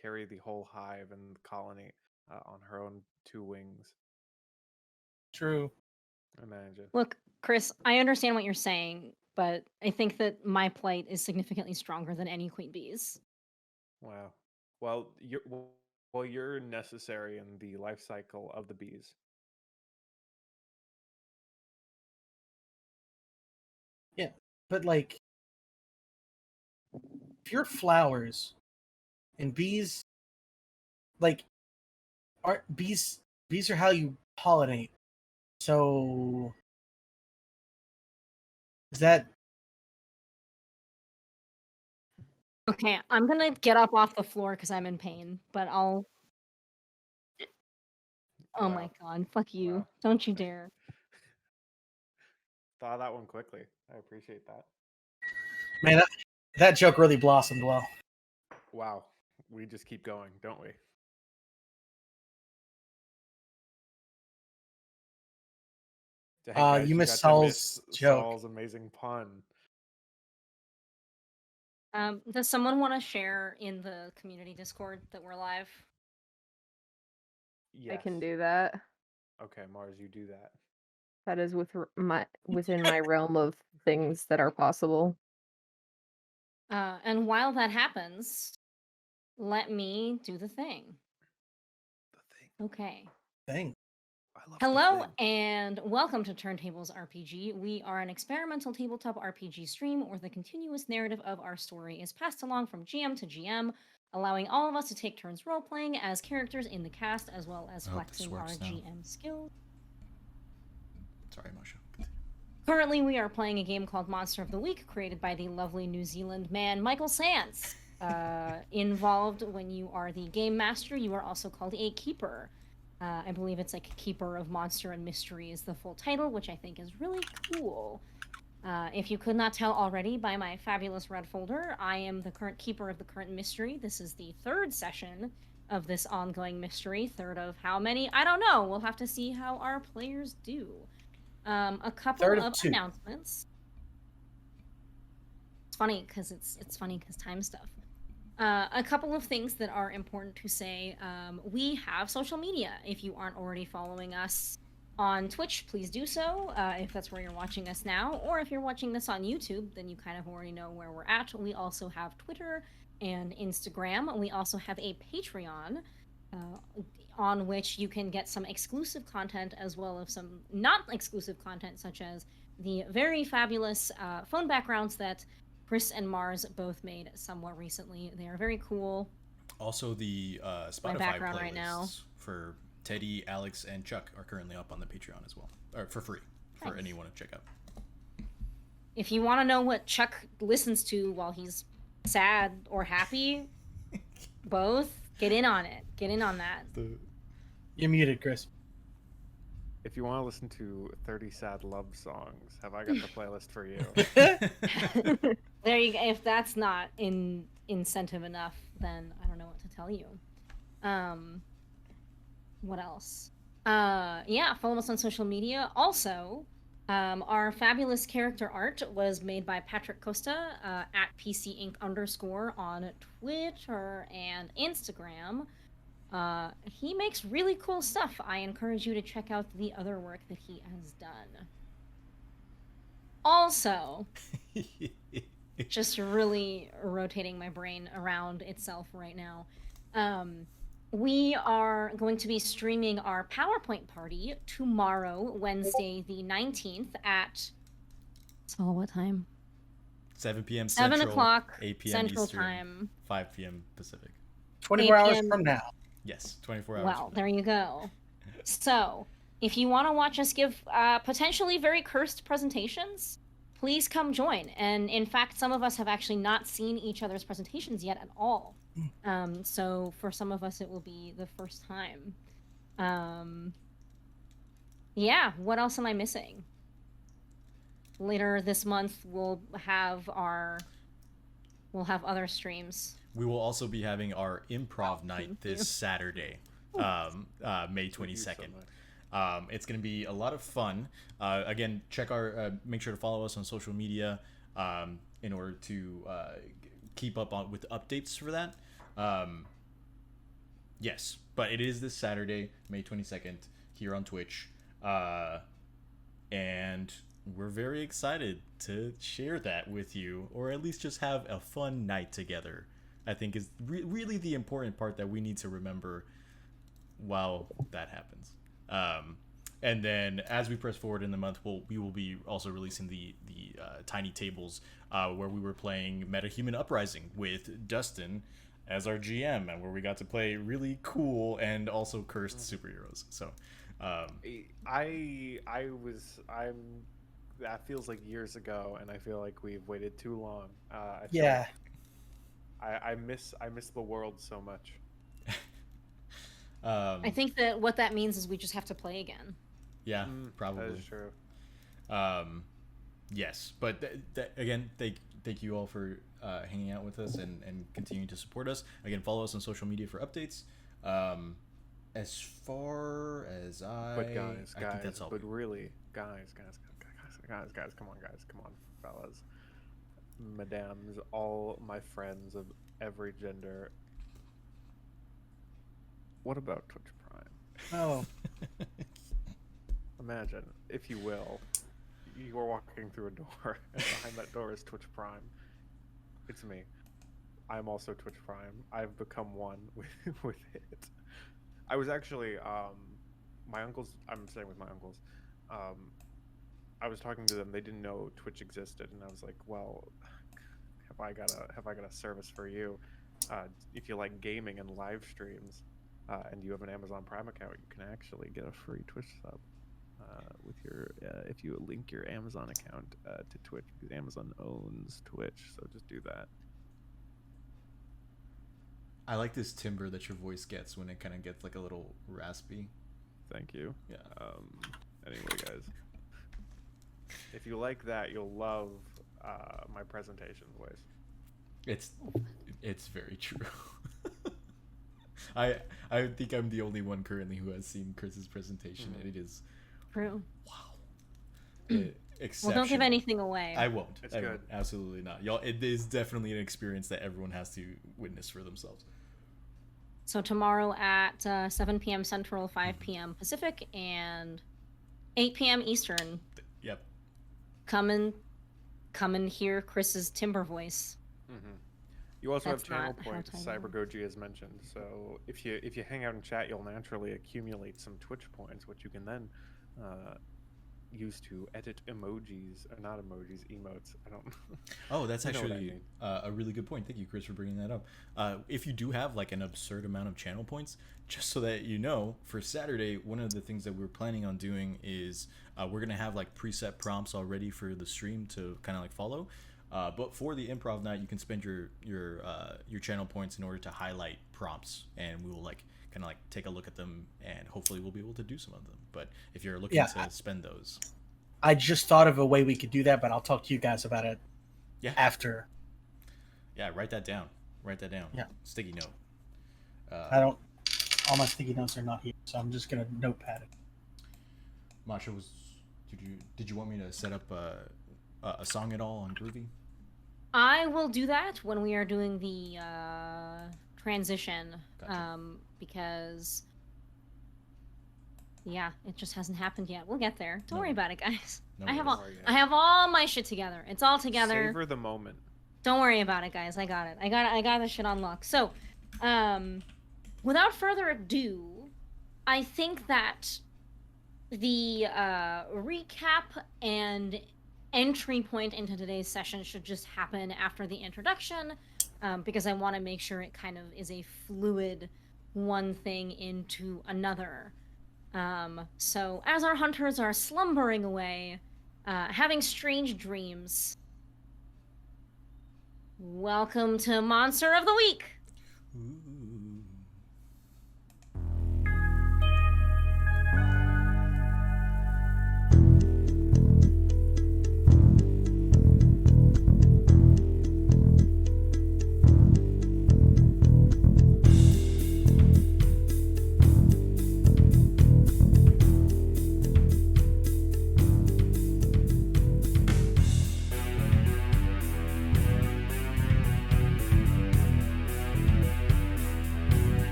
carry the whole hive and colony on her own two wings. True. Imagine. Look, Chris, I understand what you're saying, but I think that my plight is significantly stronger than any queen bee's. Wow. Well, you're necessary in the life cycle of the bees. Yeah, but like, if you're flowers and bees, like, aren't bees? Bees are how you pollinate. So is that Okay, I'm gonna get up off the floor because I'm in pain, but I'll. Oh my Wow. god, fuck you. Wow. Don't you dare. Thought of that one quickly. I appreciate that. man? That joke really blossomed well. Wow. We just keep going, don't we? Dang, guys, You got missed to miss Saul's joke. Saul's amazing pun. Does someone want to share in the community Discord that we're live? Yes. I can do that. Okay, Mars, you do that. That is within my realm of things that are possible. And while that happens, let me do the thing. The thing. Okay. Thing. I love Hello the thing. and welcome to Turntables RPG. We are an experimental tabletop RPG stream where the continuous narrative of our story is passed along from GM to GM, allowing all of us to take turns role-playing as characters in the cast as well as I hope this flexing our works now. GM skills. Sorry, Moshe. Currently, we are playing a game called Monster of the Week, created by the lovely New Zealand man Michael Sands. Involved when you are the game master, you are also called a keeper. I believe it's like Keeper of Monster and Mystery is the full title, which I think is really cool. If you could not tell already by my fabulous red folder, I am the current keeper of the current mystery. This is the third session of this ongoing mystery. Third of how many? I don't know. We'll have to see how our players do. A couple of two. announcements. It's funny because it's funny because time stuff. A couple of things that are important to say. We have social media. If you aren't already following us on Twitch, please do so. If that's where you're watching us now, or if you're watching this on YouTube, then you kind of already know where we're at. We also have Twitter and Instagram. We also have a Patreon. On which you can get some exclusive content as well as some not exclusive content, such as the very fabulous phone backgrounds that Chris and Mars both made somewhat recently. They are very cool. Also, the Spotify background playlists right now. for Teddy, Alex, and Chuck are currently up on the Patreon as well, or for free for Nice. anyone to check out. If you want to know what Chuck listens to while he's sad or happy, both, get in on it. Get in on that. You're muted, Chris. If you want to listen to 30 sad love songs, have I got the playlist for you? There you go. If that's not incentive enough, then I don't know what to tell you. What else? Yeah, follow us on social media. Also, our fabulous character art was made by Patrick Costa at PCInc_ on Twitter and Instagram. He makes really cool stuff. I encourage you to check out the other work that he has done. Also, just really rotating my brain around itself right now. We are going to be streaming our PowerPoint party tomorrow, Wednesday the 19th at... So what time? 7 p.m. 7 Central, o'clock 8 p.m. Central Eastern, time. 5 p.m. Pacific. 24 hours 8 p.m. from now. Yes, 24 hours. Well, there you go. So, if you want to watch us give potentially very cursed presentations, please come join. And in fact, some of us have actually not seen each other's presentations yet at all. So for some of us, it will be the first time. Yeah, what else am I missing? Later this month, we'll have other streams. We will also be having our improv night this Saturday, May 22nd. It's going to be a lot of fun. Again, make sure to follow us on social media in order to keep up with updates for that. Yes, but it is this Saturday, May 22nd, here on Twitch. And we're very excited to share that with you, or at least just have a fun night together. I think is really the important part that we need to remember while that happens. And then as we press forward in the month, we will be also releasing the Tiny Tables, where we were playing Metahuman Uprising with Dustin as our GM, and where we got to play really cool and also cursed superheroes. So that feels like years ago, and I feel like we've waited too long. Yeah. I miss the world so much. I think that what that means is we just have to play again. Yeah, probably. That is true. Yes, but again, thank you all for hanging out with us and continuing to support us. Again, follow us on social media for updates. As far as But I think that's all. but really, guys, come on, fellas, madams, all my friends of every gender. What about Twitch Prime? Oh, Imagine, if you will, you are walking through a door, and behind that door is Twitch Prime. It's me. I'm also Twitch Prime. I've become one with it. I was actually, my uncles. I'm staying with my uncles. I was talking to them. They didn't know Twitch existed, and I was like, "Well, have I got a service for you? If you like gaming and live streams, and you have an Amazon Prime account, you can actually get a free Twitch sub with your if you link your Amazon account to Twitch, because Amazon owns Twitch. So just do that." I like this timbre that your voice gets when it kind of gets like a little raspy. Thank you. Yeah. Anyway, guys, if you like that, you'll love my presentation voice. It's very true. I think I'm the only one currently who has seen Chris's presentation, and it is True. wow. Exceptional. Well, don't give anything away. I won't. It's I good. won't. Absolutely not, y'all. It is definitely an experience that everyone has to witness for themselves. So tomorrow at 7 p.m. Central, 5 p.m. Pacific, and 8 p.m. Eastern. Yep. Come and hear Chris's timber voice. Mm-hmm. You also That's have channel not how points, Tiny CyberGoji has mentioned. So if you hang out and chat, you'll naturally accumulate some Twitch points, which you can then use to edit emojis, or not emojis, emotes. I don't. Oh, that's You know what I actually mean. a really good point. Thank you, Chris, for bringing that up. If you do have like an absurd amount of channel points, just so that you know, for Saturday, one of the things that we're planning on doing is we're gonna have like preset prompts already for the stream to kind of like follow. But for the improv night, you can spend your channel points in order to highlight prompts, and we will like kind of like take a look at them, and hopefully we'll be able to do some of them. But if you're looking to spend those, I just thought of a way we could do that, but I'll talk to you guys about it after. Yeah, write that down. Yeah. Sticky note. All my sticky notes are not here, so I'm just gonna notepad it. Masha, did you want me to set up a song at all on Groovy? I will do that when we are doing the transition, Gotcha. because it just hasn't happened yet. We'll get there. Don't worry about it, guys. No I have worries. all I have all my shit together. It's all together. Savor the moment. Don't worry about it, guys. I got it. I got the shit on lock. So, without further ado, I think that the recap and entry point into today's session should just happen after the introduction, because I want to make sure it kind of is a fluid one thing into another. So as our hunters are slumbering away, having strange dreams, welcome to Monster of the Week. Ooh.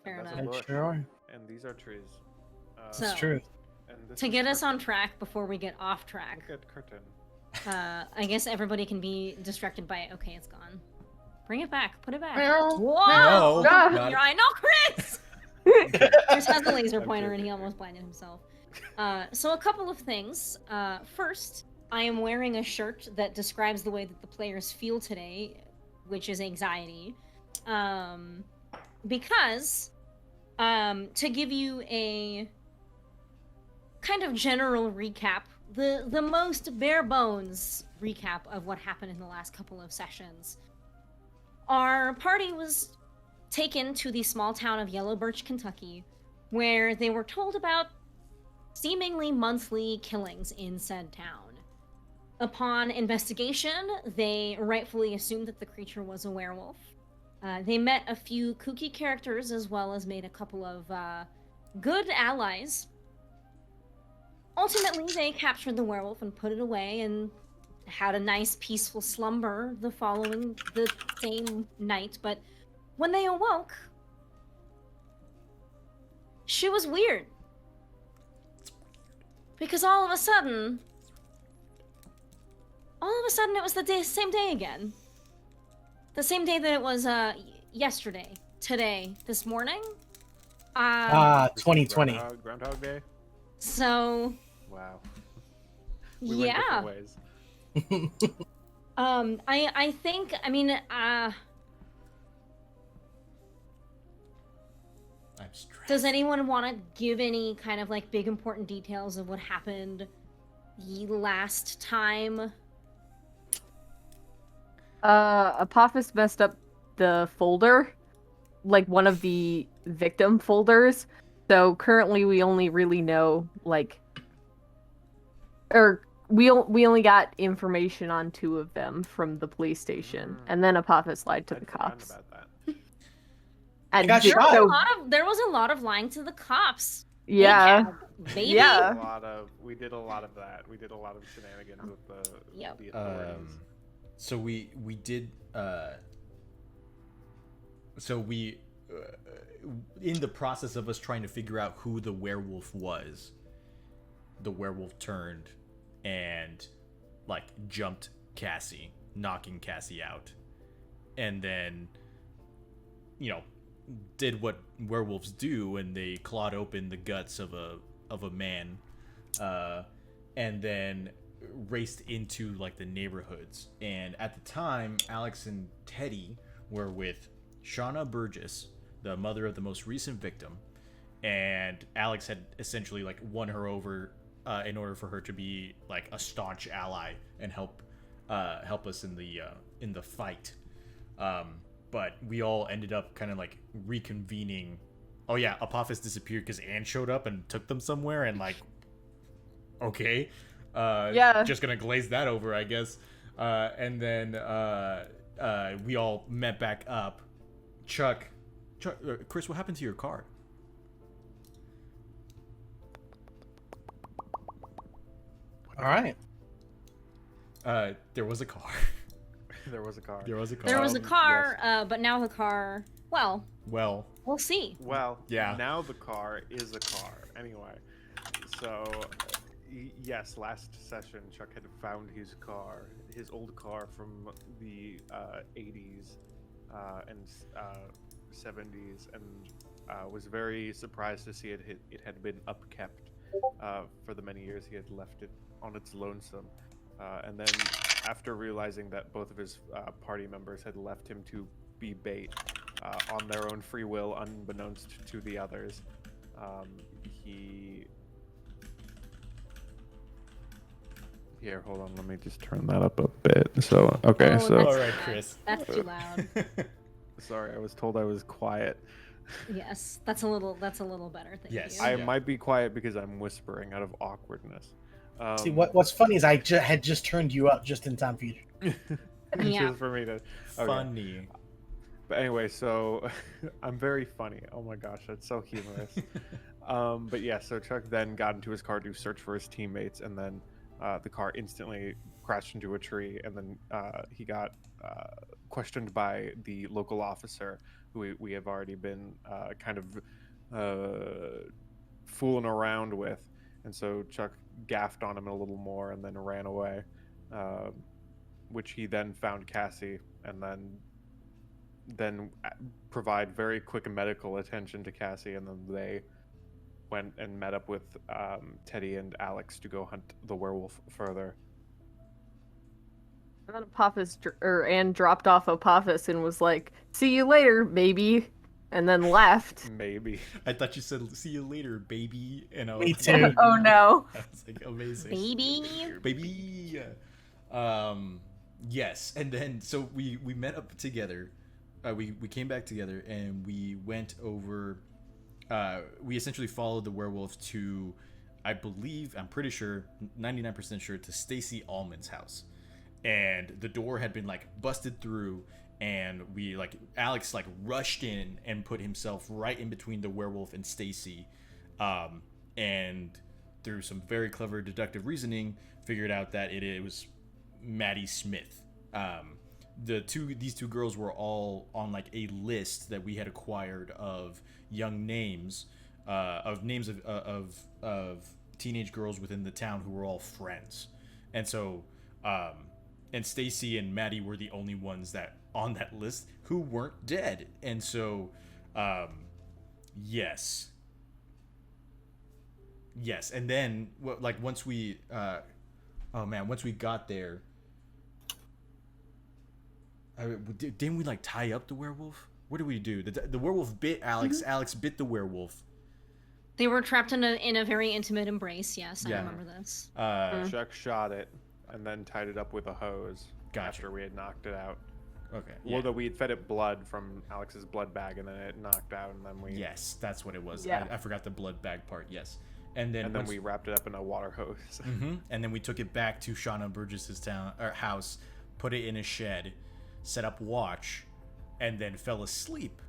Fair That's a enough. bush. Sure. And these are trees. So- It's true. And this To is get us on curtain. track before we get off track, Look at curtain. I guess everybody can be distracted by it. Okay, it's gone. Bring it back. Put it back. Meow. Whoa! No, Ah! not- Your eye. No, Chris! Chris has a laser I'm pointer and he joking. almost blinded himself. So a couple of things. First, I am wearing a shirt that describes the way that the players feel today, which is anxiety. Because to give you a kind of general recap, the most bare bones recap of what happened in the last couple of sessions. Our party was taken to the small town of Yellow Birch, Kentucky, where they were told about seemingly monthly killings in said town. Upon investigation, they rightfully assumed that the creature was a werewolf. They met a few kooky characters as well as made a couple of good allies. Ultimately, they captured the werewolf and put it away and had a nice peaceful slumber the same night, but when they awoke, she was weird. Because all of a sudden it was the same day again. The same day that it was yesterday, today, this morning. This is 2020. Groundhog Day. So Wow. We went yeah. different ways. I think, I mean, I'm stressed. does anyone want to give any kind of like big important details of what happened the last time? Apophis messed up the folder, like one of the victim folders. So currently we only really know we only got information on 2 of them from the police station, and then Apophis lied to I'd the forgotten cops. about that. And got just shot. so- There was a lot of lying to the cops. yeah, Maybe. Yeah. We did a lot of that. We did a lot of shenanigans with the Yep. the authorities. So we did in the process of us trying to figure out who the werewolf was, the werewolf turned and like jumped Cassie, knocking Cassie out, and then did what werewolves do, and they clawed open the guts of a man, and then raced into like the neighborhoods. And at the time, Alex and Teddy were with Shauna Burgess, the mother of the most recent victim, and Alex had essentially like won her over in order for her to be like a staunch ally and help us in the fight. But we all ended up kind of like reconvening. Oh yeah, Apophis disappeared because Anne showed up and took them somewhere, and like, okay, Yeah. just gonna glaze that over, I guess. And then we all met back up. Chuck, Chris, what happened to your car? All right. There was a car. There was a car. There was a car. There was a Um, car, but now the car, well, Well, we'll see. Well, Yeah. Now the car is a car. Anyway, so yes, last session Chuck had found his car, his old car from the 80s and 70s, and was very surprised to see it had been upkept for the many years he had left it on its lonesome. And then, after realizing that both of his party members had left him to be bait on their own free will, unbeknownst to the others, he... Here, hold on, let me just turn that up a bit. So, okay, Oh, so... that's All right, bad. Chris. That's too loud. Sorry, I was told I was quiet. Yes, that's a little better. Thank Yes. you. I Yeah. might be quiet because I'm whispering out of awkwardness. See, what's funny is I had just turned you up just in time for you. Yeah. Just for me to... Okay. Funny. But anyway, so I'm very funny. Oh my gosh, that's so humorous. But yeah, so Chuck then got into his car to search for his teammates, and then the car instantly crashed into a tree, and then he got questioned by the local officer, who we have already been kind of fooling around with, and so Chuck gaffed on him a little more and then ran away, which he then found Cassie, and then provide very quick medical attention to Cassie, and then they went and met up with Teddy and Alex to go hunt the werewolf further. And then Apophis Anne dropped off Apophis and was like, "See you later, baby," and then left. Maybe. I thought you said "see you later, baby," and I was Me like, too. Oh no. That's like amazing. Baby. Yes, and then so we met up together. We came back together and we went over. We essentially followed the werewolf to, I believe, I'm pretty sure, 99% sure, to Stacy Allman's house, and the door had been like busted through, and we Alex rushed in and put himself right in between the werewolf and Stacy, and through some very clever deductive reasoning, figured out that it was Maddie Smith. These two girls were all on a list that we had acquired of young names, of teenage girls within the town who were all friends, and so and Stacy and Maddie were the only ones that on that list who weren't dead, and so yes, and then once we once we got there. Didn't we tie up the werewolf? What did we do? The werewolf bit Alex. Mm-hmm. Alex bit the werewolf. They were trapped in a very intimate embrace. Yes, Yeah. I remember this. Chuck shot it and then tied it up with a hose. Gotcha. After we had knocked it out. Okay. Well, though we had fed it blood from Alex's blood bag, and then it knocked out, and then we. Yes, that's what it was. Yeah. I forgot the blood bag part. Yes, and then we wrapped it up in a water hose. Mm-hmm. And then we took it back to Shauna Burgess's house, put it in a shed, set up watch, and then fell asleep.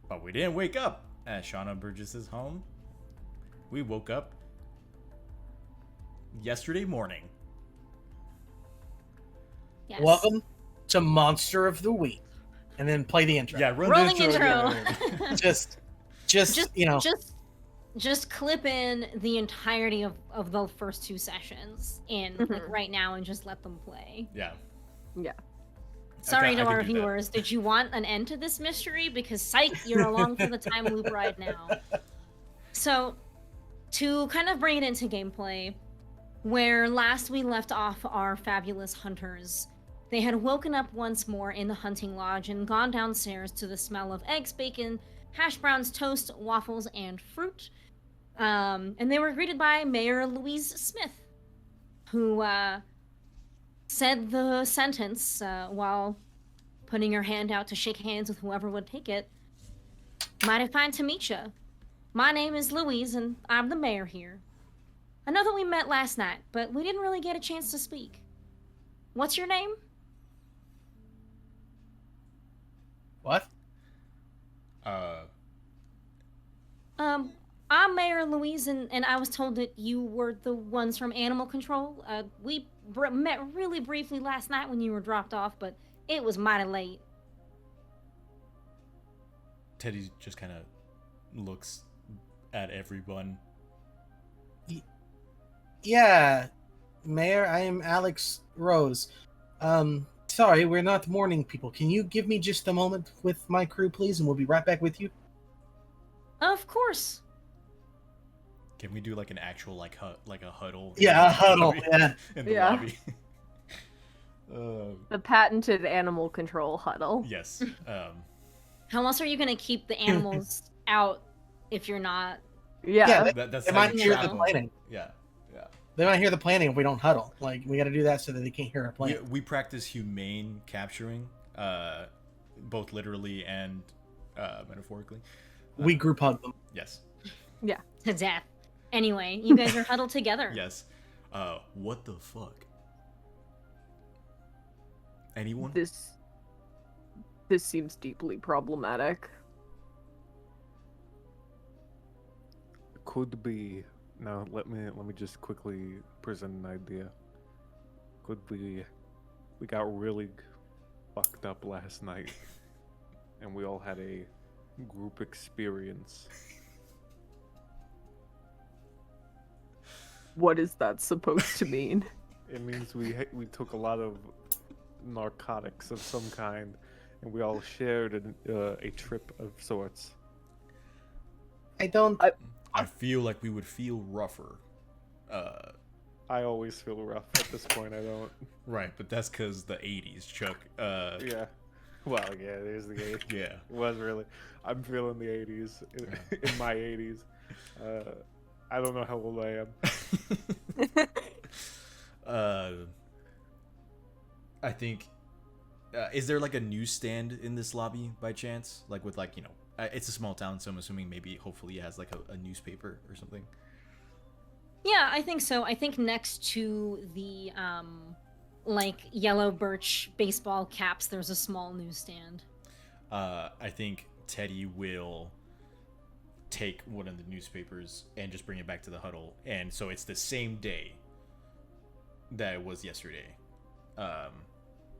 But we didn't wake up at Shauna Burgess's home. We woke up yesterday morning. Yes. Welcome to Monster of the Week, and then play the intro. Yeah, run Rolling the intro. intro. just you know, just clip in the entirety of the first two sessions in right now and just let them play. Yeah. Yeah. Sorry I to could our do that. viewers. Did you want an end to this mystery? Because psych, you're along for the time loop ride now. So, to kind of bring it into gameplay, where last we left off our fabulous hunters, they had woken up once more in the hunting lodge and gone downstairs to the smell of eggs, bacon, hash browns, toast, waffles, and fruit. And they were greeted by Mayor Louise Smith, who said the sentence while putting her hand out to shake hands with whoever would take it. Mighty fine to meet ya. My name is Louise, and I'm the mayor here. I know that we met last night, but we didn't really get a chance to speak. What's your name? what? I'm Mayor Louise, and I was told that you were the ones from Animal Control. We met really briefly last night when you were dropped off, but it was mighty late. Teddy just kind of looks at everyone. Yeah, Mayor, I am Alex Rose. Sorry, we're not morning people. Can you give me just a moment with my crew, please, and we'll be right back with you? Of course. Can we do an actual a huddle? Yeah, a huddle. Yeah. In the Yeah. lobby. The patented animal control huddle. Yes. How else are you gonna keep the animals out if you're not? Yeah. That's They how might you hear trap the them. planning. Yeah. They might hear the planning if we don't huddle. We got to do that so that they can't hear our plan. We practice humane capturing, both literally and metaphorically. We group hug them. Yes. To death. Anyway, you guys are huddled together. Yes. What the fuck? Anyone? This seems deeply problematic. Could be Now let me just quickly present an idea. Could we got really fucked up last night, and we all had a group experience. What is that supposed to mean? It means we took a lot of narcotics of some kind, and we all shared a trip of sorts. I feel like we would feel rougher. I always feel rough at this point. I don't. Right, but that's because the 80s, Chuck. Yeah. Well, yeah, it is the 80s. Yeah. It was really. I'm feeling the 80s. In my 80s. I don't know how old I am. I think. Is there like a newsstand in this lobby by chance? Like with like, it's a small town, so I'm assuming maybe hopefully it has like a newspaper or something. Yeah, I think so. I think next to the like Yellow Birch baseball caps, there's a small newsstand. I think Teddy will take one of the newspapers and just bring it back to the huddle, and so it's the same day that it was yesterday.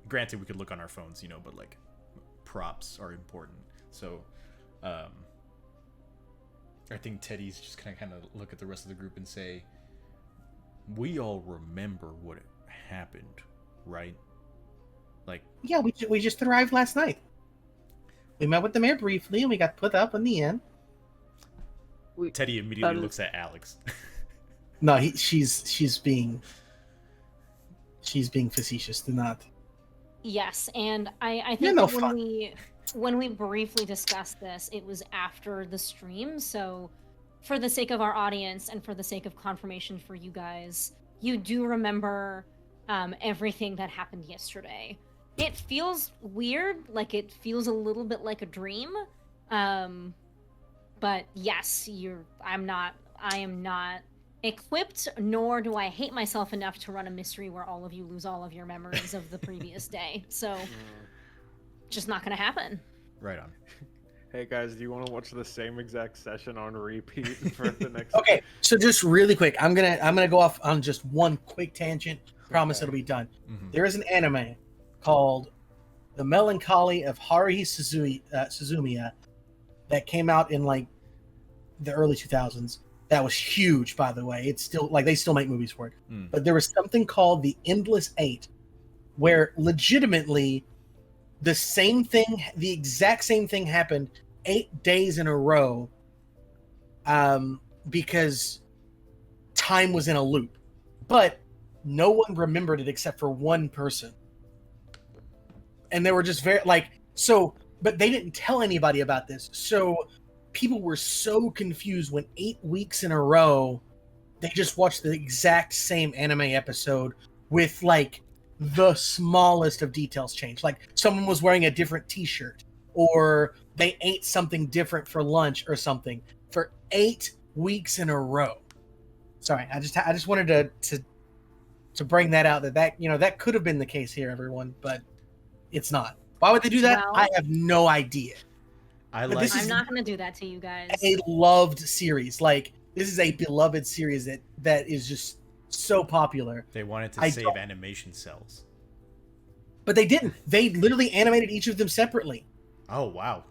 Granted, we could look on our phones, but like props are important. So I think Teddy's just gonna kind of look at the rest of the group and say, we all remember what happened, right? Like, Yeah, we just arrived last night. We met with the mayor briefly, and we got put up in the end. Teddy immediately looks at Alex. No, she's being facetious. Do not. Yes, and I You're think no that fun. when we briefly discussed this, it was after the stream, so for the sake of our audience and for the sake of confirmation for you guys, you do remember everything that happened yesterday. It feels weird, like it feels a little bit like a dream, but yes, I am not equipped, nor do I hate myself enough to run a mystery where all of you lose all of your memories of the previous day. So, just not gonna happen. Right on. Hey guys, do you want to watch the same exact session on repeat for the next? Okay, so just really quick, I'm gonna go off on just one quick tangent. Promise Okay. it'll be done. Mm-hmm. There is an anime called The Melancholy of Haruhi Suzumiya that came out in like the early 2000s. That was huge, by the way. It's still like they still make movies for it. Mm. But there was something called the Endless Eight, where legitimately the exact same thing happened 8 days in a row, because time was in a loop. But no one remembered it except for one person. And they were just but they didn't tell anybody about this. So people were so confused when 8 weeks in a row they just watched the exact same anime episode with like the smallest of details changed. Like someone was wearing a different t-shirt, or they ate something different for lunch or something for 8 weeks in a row. Sorry, I just wanted to bring that out that could have been the case here, everyone, but it's not. Why would they do that? Well, I have no idea. I But like. this I'm is not gonna do that to you guys. a loved series. Like this is a beloved series that is just so popular. They wanted to I save don't- animation cells. But they didn't. They literally animated each of them separately. Oh wow.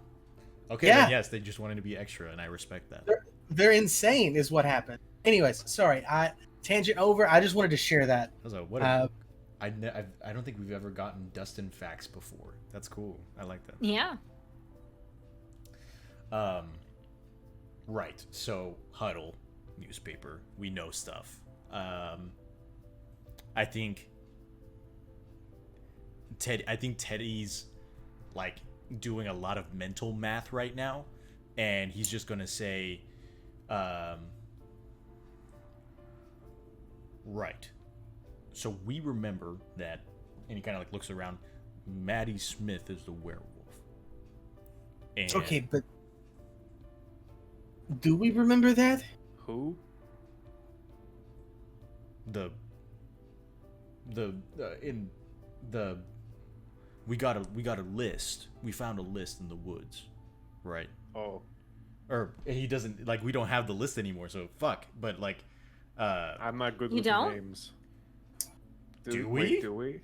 Okay, Yeah. then yes, they just wanted to be extra, and I respect that. They're insane, is what happened. Anyways, sorry, tangent over. I just wanted to share that. I was like, what? I don't think we've ever gotten Dustin facts before. That's cool. I like that. Yeah. Right. So huddle, newspaper. We know stuff. I think Teddy's like doing a lot of mental math right now, and he's just gonna say, right. So we remember that, and he kind of like looks around. Maddie Smith is the werewolf. And Okay, but do we remember that? Who? we got a list. We found a list in the woods, right? Oh, Or he doesn't, like, we don't have the list anymore, so fuck. But like I'm not good You with don't? names. Do Wait, we? do we?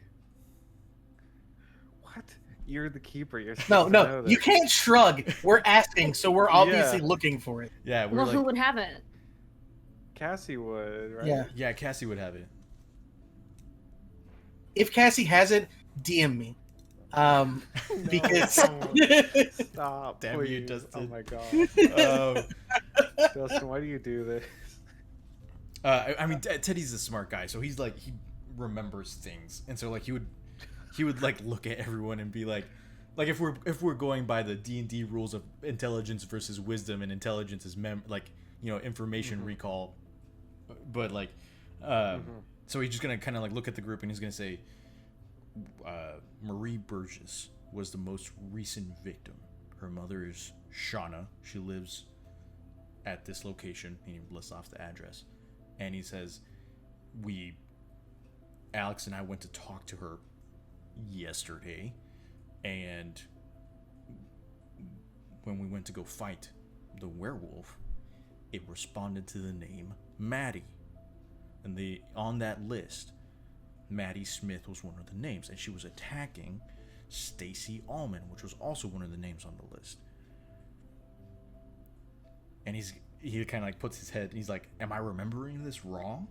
What? You're the keeper. You're No, supposed to no, know you this. can't shrug. We're asking, so we're obviously Yeah. looking for it. Yeah, we're Well, like, who would have it? Cassie would, right? Yeah. yeah, Cassie would have it. If Cassie has it, DM me. Because Stop, Damn you, please. Dustin. Oh my god. Um, Dustin, why do you do this? I mean, Teddy's a smart guy, so he's like he remembers things, and so like he would like look at everyone and be like if we're going by the D&D rules of intelligence versus wisdom, and intelligence is information recall, but like so he's just gonna kind of like look at the group and he's gonna say, Marie Burgess was the most recent victim. Her mother is Shauna. She lives at this location. He lists off the address. And he says, Alex and I went to talk to her yesterday, and when we went to go fight the werewolf, it responded to the name Maddie. And on that list, Maddie Smith was one of the names, and she was attacking Stacy Allman, which was also one of the names on the list. And he kind of like puts his head, and he's like, am I remembering this wrong?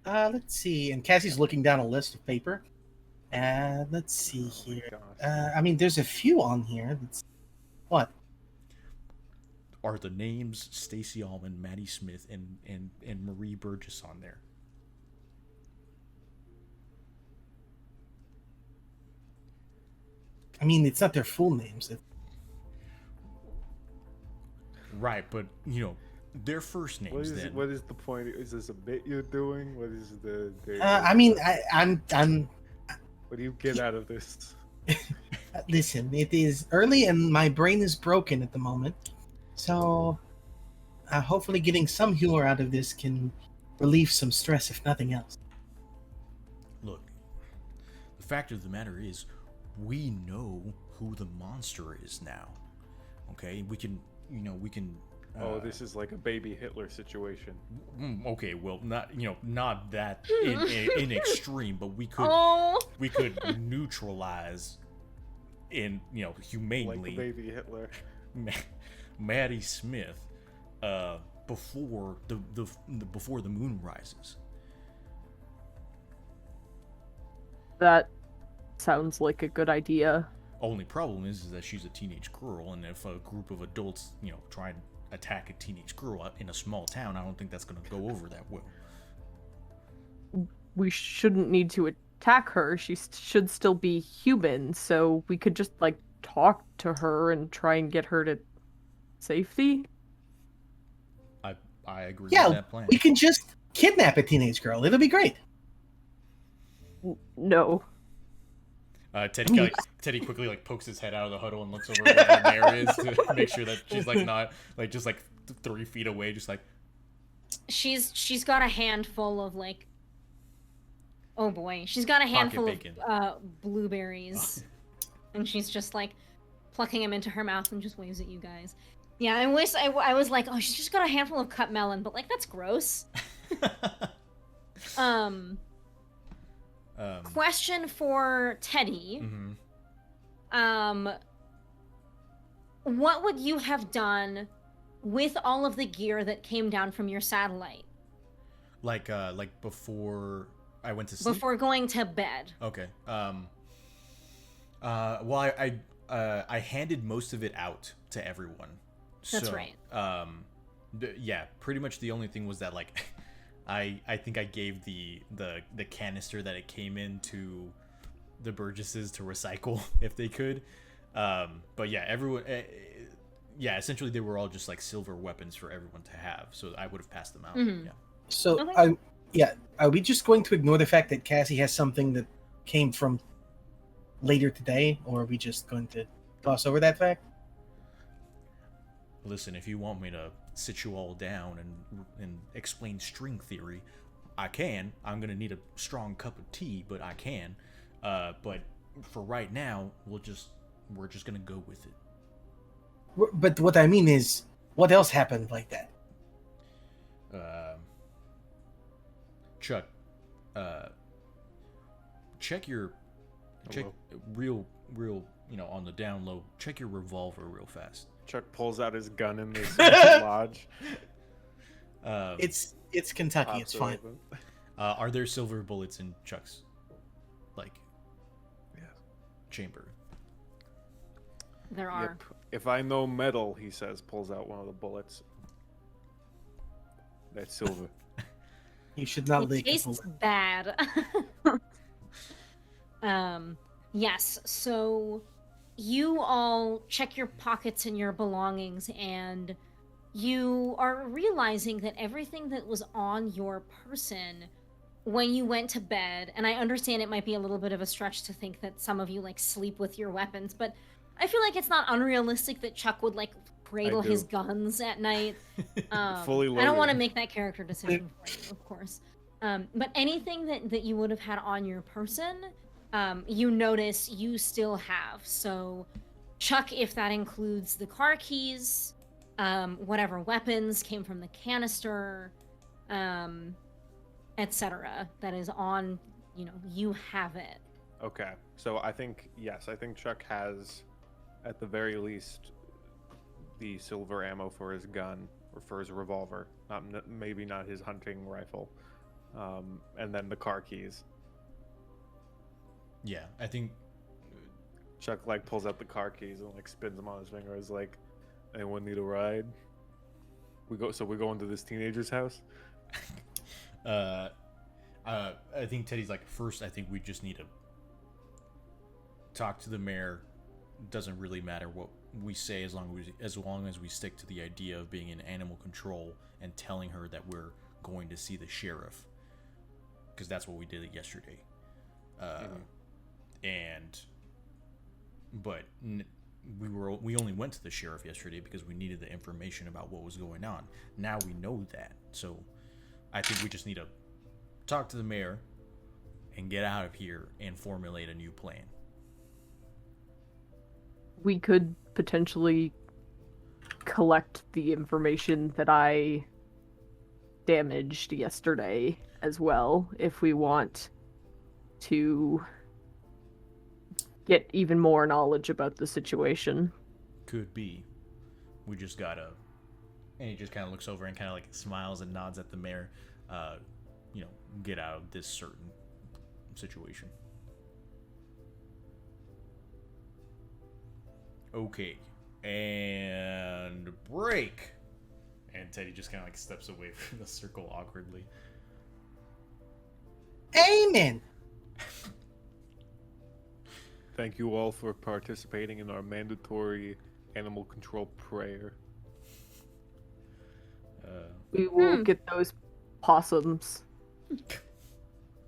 let's see. And Cassie's looking down a list of paper. Let's see here. Gosh. I mean, there's a few on here. What? Are the names Stacy Allman, Maddie Smith, and Marie Burgess on there? I mean, it's not their full names. Right, but their first names. What is the point? Is this a bit you're doing? What is the I mean, I'm. What do you get out of this? Listen, it is early and my brain is broken at the moment, so hopefully getting some humor out of this can relieve some stress, if nothing else. Look, the fact of the matter is, we know who the monster is now. Okay, we can. Oh, this is like a baby Hitler situation. Okay, well, not that in extreme, but we could Oh, we could neutralize humanely Like a baby Hitler. Maddie Smith before before the moon rises. That sounds like a good idea. Only problem is that she's a teenage girl, and if a group of adults try and attack a teenage girl in a small town, I don't think that's going to go over that well. We shouldn't need to attack her. She should still be human, so we could just like talk to her and try and get her to safety. I agree Yeah, with that plan. we can just kidnap a teenage girl. It'll be great. No. Teddy quickly like pokes his head out of the huddle and looks over where the mayor is to make sure that she's like not like just like 3 feet away, just like she's got a handful of like. Oh boy, she's got a handful bacon. of blueberries, and she's just like plucking them into her mouth and just waves at you guys. Yeah, I wish I was like, oh, she's just got a handful of cut melon, but like that's gross. Question for Teddy. mm-hmm. What would you have done with all of the gear that came down from your satellite like before I went to sleep? before going to bed? Okay. Well, I handed most of it out to everyone. That's so, right. Yeah, pretty much the only thing was that like I think I gave the canister that it came in to the Burgesses to recycle if they could. But yeah, everyone. Yeah, essentially they were all just like silver weapons for everyone to have, so I would have passed them out. Mhm. Yeah. So, Okay. are we just going to ignore the fact that Cassie has something that came from later today, or are we just going to gloss over that fact? Listen, if you want me to sit you all down and explain string theory, I can. I'm gonna need a strong cup of tea, but I can. But for right now, we're just gonna go with it. But what I mean is, what else happened like that? check real, on the down low. Check your revolver real fast. Chuck pulls out his gun in this lodge. It's Kentucky. It's fine. Open. Are there silver bullets in Chuck's, Yes. chamber? There are. Yep. If I know metal, he says, pulls out one of the bullets. That's silver. You should not It leak. tastes bad. Yes, so you all check your pockets and your belongings, and you are realizing that everything that was on your person when you went to bed, and I understand it might be a little bit of a stretch to think that some of you sleep with your weapons, but I feel like it's not unrealistic that Chuck would cradle his guns at night. Fully loaded. I don't want to make that character decision for you, of course. But anything that you would have had on your person, you notice you still have. So, Chuck, if that includes the car keys, whatever weapons came from the canister, etc., that is on, you have it. Okay, so I think Chuck has, at the very least, the silver ammo for his gun or for his revolver. Maybe not his hunting rifle, and then the car keys. Yeah, I think Chuck pulls out the car keys and spins them on his finger. Is anyone need a ride? We go into this teenager's house. I think Teddy's first. I think we just need to talk to the mayor. Doesn't really matter what we say as long as we stick to the idea of being in animal control and telling her that we're going to see the sheriff, because that's what we did yesterday. We only went to the sheriff yesterday because we needed the information about what was going on. Now we know that, so I think we just need to talk to the mayor and get out of here and formulate a new plan. We could potentially collect the information that I damaged yesterday as well, if we want to get even more knowledge about the situation. Could be. We just gotta... And he just kind of looks over and kind of smiles and nods at the mayor. Get out of this certain situation. Okay. And break. And Teddy just kind of steps away from the circle awkwardly. Amen. Thank you all for participating in our mandatory animal control prayer. We will get those possums.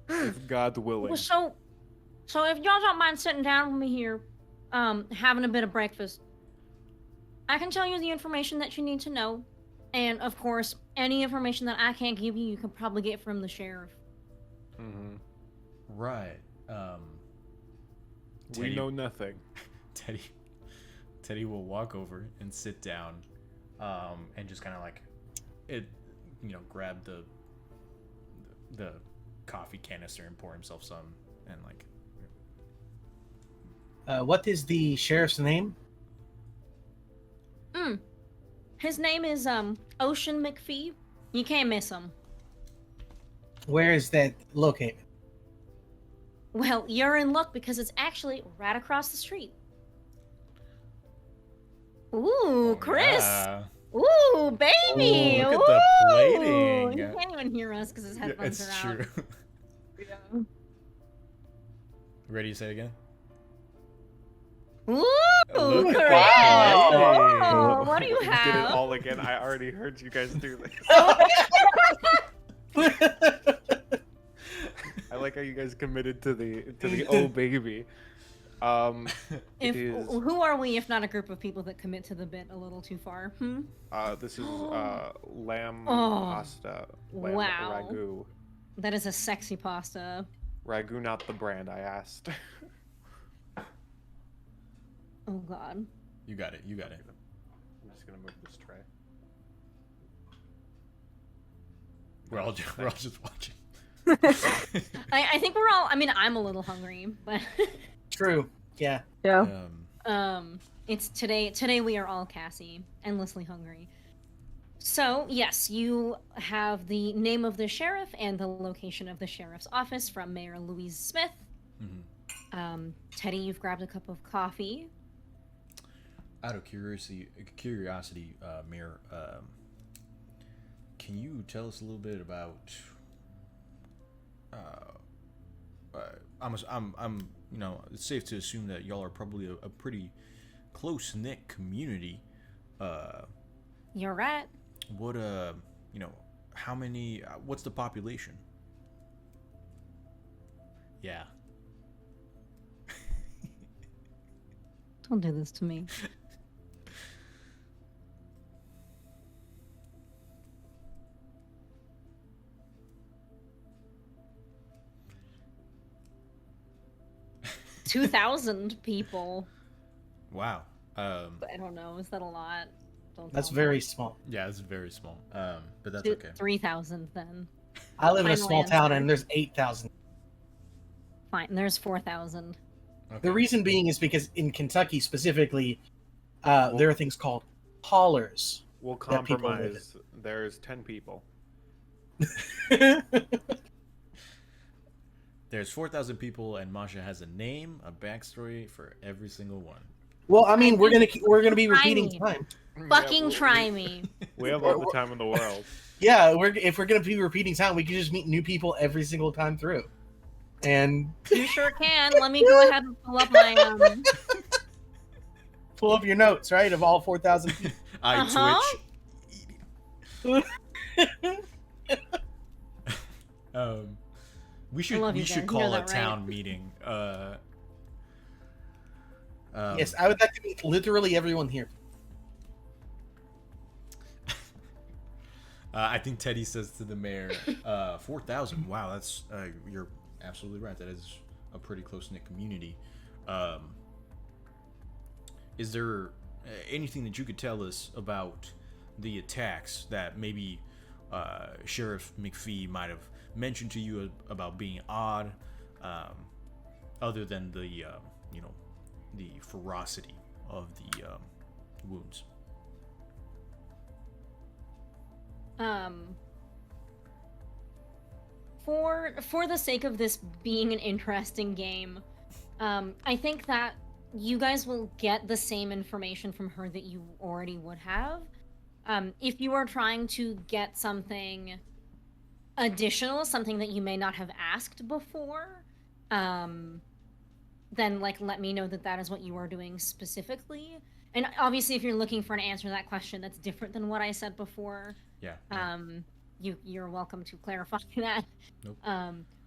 If God willing. Well, so if y'all don't mind sitting down with me here, having a bit of breakfast, I can tell you the information that you need to know, and of course, any information that I can't give you, you can probably get from the sheriff. Mm-hmm. Right. We know nothing. Teddy will walk over and sit down, and just kind of grab the coffee canister and pour himself some, and What is the sheriff's name? His name is Ocean McPhee. You can't miss him. Where is that located? Well, you're in luck because it's actually right across the street. Ooh, Chris! Yeah. Ooh, baby! Oh, look at the Ooh! plating. He can't even hear us because his headphones It's are out. true. Yeah. Ready to say it again? Ooh, Look Chris! at that Oh, what do you Did it have? all again. I already heard you guys do this. I like how you guys committed to the oh baby. It is, Who are we if not a group of people that commit to the bit a little too far? this is lamb Oh, pasta. Lamb wow. ragu. That is a sexy pasta. Ragu, not the brand. I asked. Oh God. You got it. I'm just gonna move this tray. We're all just watching. I think we're all. I mean, I'm a little hungry, but True. Yeah. Yeah. it's today. Today we are all Cassie, endlessly hungry. So yes, you have the name of the sheriff and the location of the sheriff's office from Mayor Louise Smith. Mhm. Teddy, you've grabbed a cup of coffee. Out of curiosity, Mayor, can you tell us a little bit about? I'm, it's safe to assume that y'all are probably a pretty close knit community. You're right. What, how many? What's the population? Yeah. Don't do this to me. $2,000 people. Wow. I don't know. Is that a lot? Don't That's tell very me. small. Yeah, it's very small. But that's okay. 3,000 then. I live in a Final small town answer. and there's 8,000. Fine. There's 4,000. Okay. The reason being is because in Kentucky specifically, there are things called hollers. We'll that people live compromise. There's 10 people. There's 4,000 people, and Masha has a name, a backstory for every single one. Well, I mean, we're gonna be Try repeating me. time. Fucking try me. We have all the time in the world. Yeah, if we're gonna be repeating time, we can just meet new people every single time through. And You sure can. Let me go ahead and pull up my pull up your notes, right, of all 4,000 people. Uh-huh. Twitch. We love you should guys. call You're a that right. town meeting. Yes, I would like to meet literally everyone here. I think Teddy says to the mayor, 4,000. Wow, that's you're absolutely right. That is a pretty close knit community. Is there anything that you could tell us about the attacks that maybe Sheriff McPhee might have mentioned to you about being odd, other than the the ferocity of the wounds? For the sake of this being an interesting game, I think that you guys will get the same information from her that you already would have. If you are trying to get something additional, something that you may not have asked before, then let me know that is what you are doing specifically. And obviously, if you're looking for an answer to that question that's different than what I said before, Yeah. you're welcome to clarify that. Nope.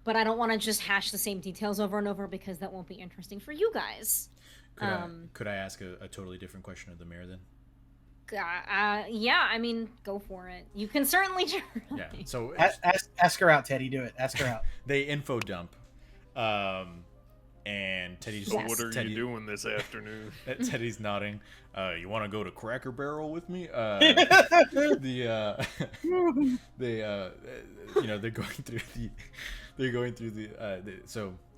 But I don't want to just hash the same details over and over because that won't be interesting for you guys. Could I ask a totally different question of the mayor then? Yeah, I mean, go for it. You can certainly try. Yeah. So Ask her out, Teddy. Do it. Ask her out. they info dump, and Teddy's. So what are you Teddy, doing this afternoon? Teddy's nodding. You want to go to Cracker Barrel with me? They're going through the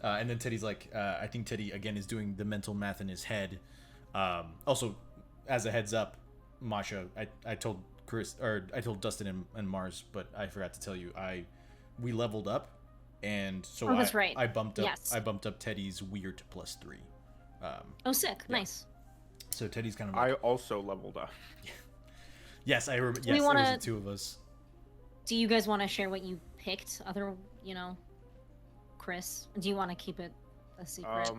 and then Teddy's like, I think Teddy again is doing the mental math in his head. Also, as a heads up, Masha, I told Dustin and Mars, but I forgot to tell you, we leveled up, and so that's right. I bumped up Yes. I bumped up Teddy's weird to +3. Sick. Yeah. Nice. So Teddy's kind of I also leveled up. yes, I remember. Do Yes, we there wanna- was the two of us. Do you guys want to share what you picked? Chris, do you want to keep it a secret?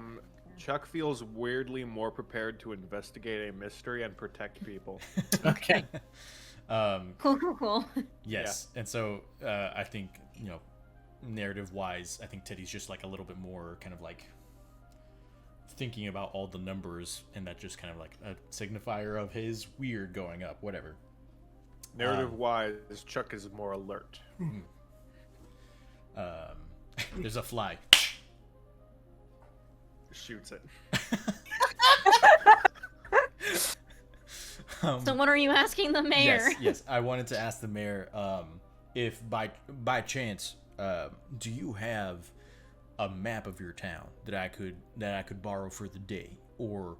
Chuck feels weirdly more prepared to investigate a mystery and protect people. Okay. Cool. Yes, and so I think narrative-wise, I think Teddy's just like a little bit more kind of like thinking about all the numbers, and that just kind of like a signifier of his weird going up, whatever. Narrative-wise, Chuck is more alert. There's a fly. Shoots it. So what are you asking the mayor? Yes. I wanted to ask the mayor if by chance Do you have a map of your town that I could borrow for the day, or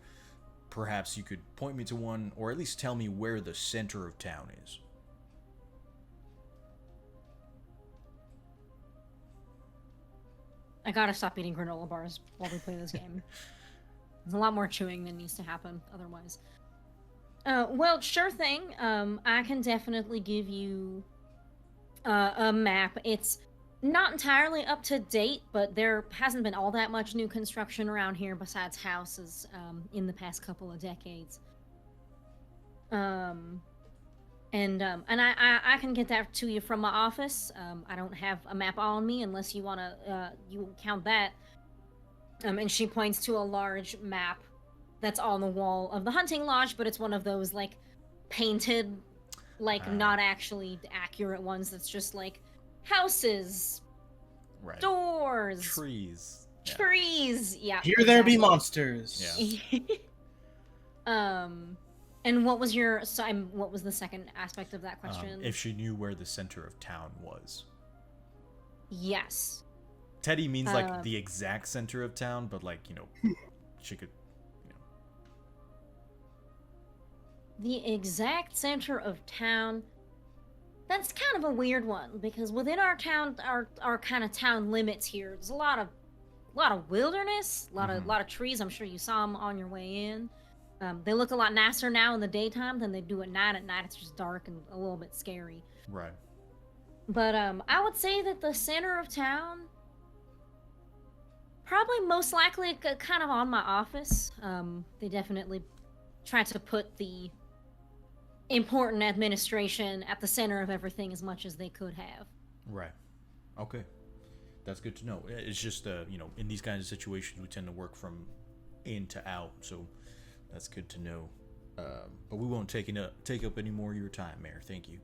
perhaps you could point me to one, or at least tell me where the center of town is? I gotta stop eating granola bars while we play this game. There's a lot more chewing than needs to happen otherwise. Well, sure thing. I can definitely give you a map. It's not entirely up to date, but there hasn't been all that much new construction around here besides houses in the past couple of decades. And I can get that to you from my office. I don't have a map on me unless you wanna you count that. And she points to a large map that's on the wall of the hunting lodge, but it's one of those like painted, like not actually accurate ones. That's just like houses, Right. doors, Trees. Yeah. trees. Yeah. Here there be monsters. Yeah. And what was what was the second aspect of that question? If she knew where the center of town was. Yes. Teddy means like the exact center of town, but like, she could, The exact center of town. That's kind of a weird one because within our town, our kind of town limits here, there's a lot of wilderness, a lot of trees. I'm sure you saw them on your way in. They look a lot nicer now in the daytime than they do at night. At night, it's just dark and a little bit scary. Right. But I would say that the center of town, probably most likely kind of on my office. They definitely try to put the important administration at the center of everything as much as they could have. Right. Okay. That's good to know. It's just, in these kinds of situations, we tend to work from in to out, so that's good to know. But we won't take up any more of your time, Mayor. Thank you.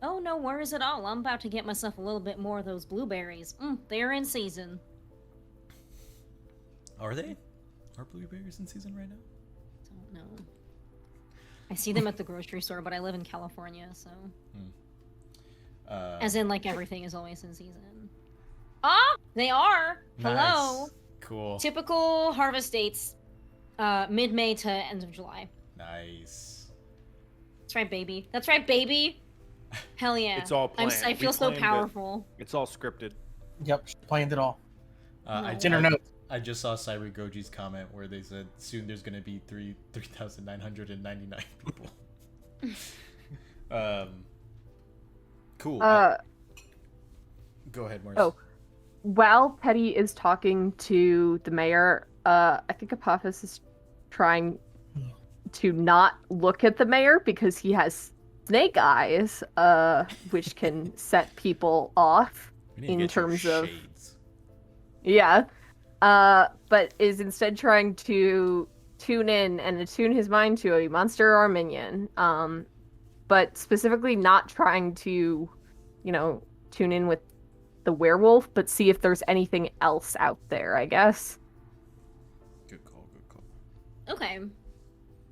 Oh, no worries at all. I'm about to get myself a little bit more of those blueberries. They're in season. Are they? Are blueberries in season right now? Don't know. I see them at the grocery store, but I live in California, so... As in, like, everything is always in season. Ah! They are! Hello! Nice. Cool. Typical harvest dates. Mid-May to end of July. Nice. That's right, baby. That's right, baby! Hell yeah. It's all planned. I We feel so planned it. powerful. It's all scripted. Yep, she planned it all. No. It's in her notes. I just saw Cyber Goji's comment where they said soon there's gonna be 3,999 people. Cool. Go ahead, Morris. Oh, while Teddy is talking to the mayor, I think Apophis is trying to not look at the mayor because he has snake eyes, which can set people off We need to in get you terms of shades. yeah. But is instead trying to tune in and attune his mind to a monster or a minion. But specifically not trying to, tune in with the werewolf, but see if there's anything else out there, I guess. Good call. Okay.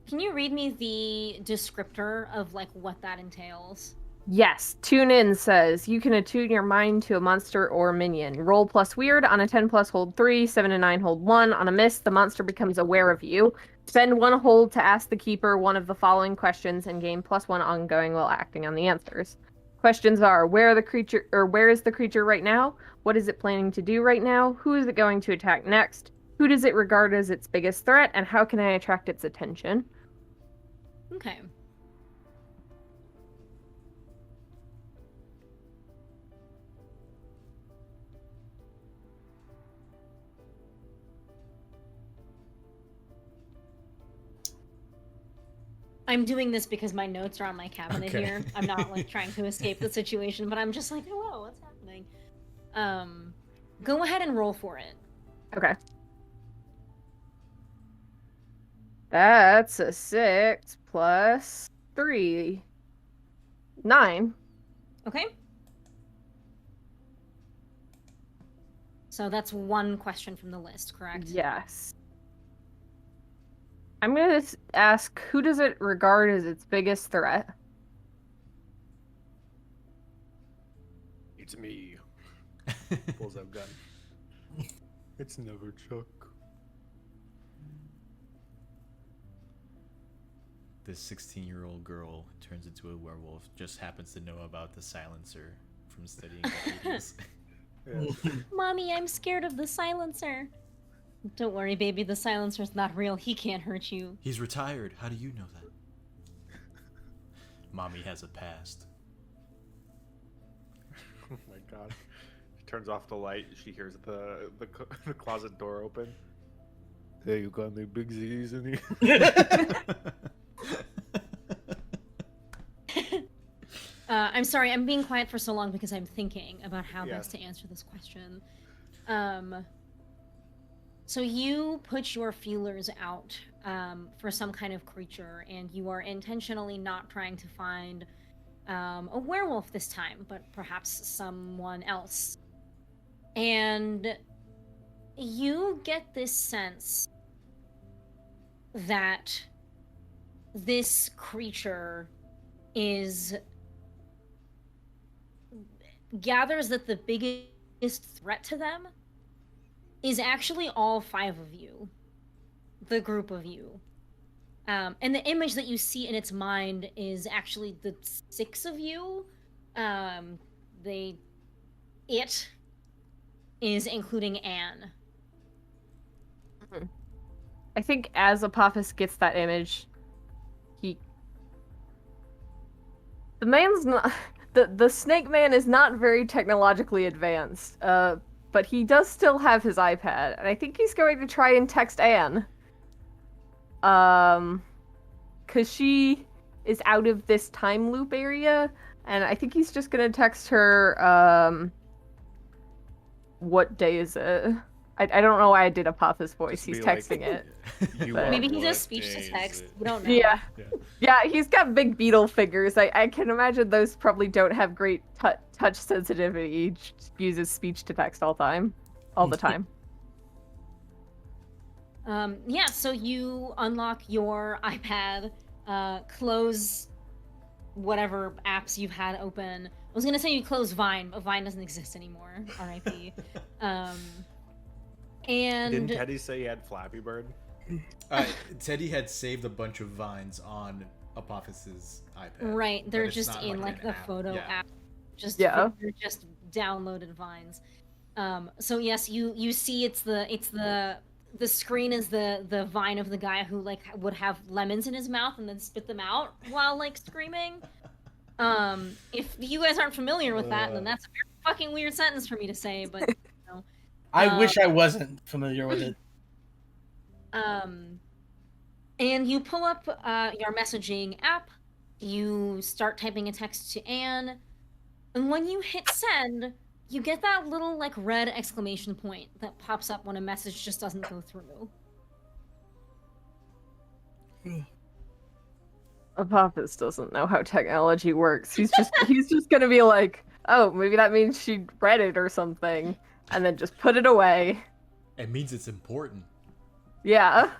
Can you read me the descriptor of, like, what that entails? Yes, tune in says you can attune your mind to a monster or a minion. Roll plus weird. On a 10 plus hold 3, 7 and 9 hold 1. On a miss, the monster becomes aware of you. Spend 1 hold to ask the keeper one of the following questions and gain +1 ongoing while acting on the answers. Questions are: where is the creature right now? What is it planning to do right now? Who is it going to attack next? Who does it regard as its biggest threat? And how can I attract its attention? Okay. I'm doing this because my notes are on my cabinet Okay. here. I'm not like trying to escape the situation, but I'm just like, hello, what's happening? Go ahead and roll for it. Okay. That's a 6 plus 3. 9. Okay. So that's one question from the list, correct? Yes. I'm going to ask, who does it regard as its biggest threat? It's me. Pulls out gun. It's never Chuck. This 16-year-old girl turns into a werewolf, just happens to know about the silencer from studying the 80s. Yeah. Mommy, I'm scared of the silencer. Don't worry, baby. The silencer's not real. He can't hurt you. He's retired. How do you know that? Mommy has a past. Oh my god. She turns off the light. She hears the closet door open. Hey, you got any big Z's in here? I'm sorry, I'm being quiet for so long because I'm thinking about how Yeah. best to answer this question. So you put your feelers out for some kind of creature, and you are intentionally not trying to find a werewolf this time, but perhaps someone else. And you get this sense that this creature gathers that the biggest threat to them is actually all 5 of you, the group of you. And the image that you see in its mind is actually the 6 of you. It is including Anne. I think as Apophis gets that image, the man's not the snake man is not very technologically advanced, but he does still have his iPad, and I think he's going to try and text Anne. Cause she is out of this time loop area, and I think he's just gonna text her, what day is it? I don't know why I did Apophis voice. Just He's be like, texting it. You But- are Maybe he what does speech day to is text. it? We don't know. Yeah. Yeah. Yeah, he's got big beetle fingers. I can imagine those probably don't have great touch sensitivity. He just uses speech to text all the time. Yeah, so you unlock your iPad, close whatever apps you've had open. I was gonna say you close Vine, but Vine doesn't exist anymore. R.I.P. And Didn't Teddy say he had Flappy Bird? Teddy had saved a bunch of vines on Apophis's iPad. right, but they're it's just not in like like an the app. photo Yeah. app. Just Yeah. they're just downloaded Vines. So yes, you see it's the screen is the Vine of the guy who like would have lemons in his mouth and then spit them out while like screaming. If you guys aren't familiar with that, then that's a very fucking weird sentence for me to say, but you know. I wish I wasn't familiar with it. And you pull up your messaging app, you start typing a text to Anne, and when you hit send, you get that little like red exclamation point that pops up when a message just doesn't go through. Apophis doesn't know how technology works. He's just gonna be like, oh, maybe that means she read it or something, and then just put it away. It means it's important. Yeah.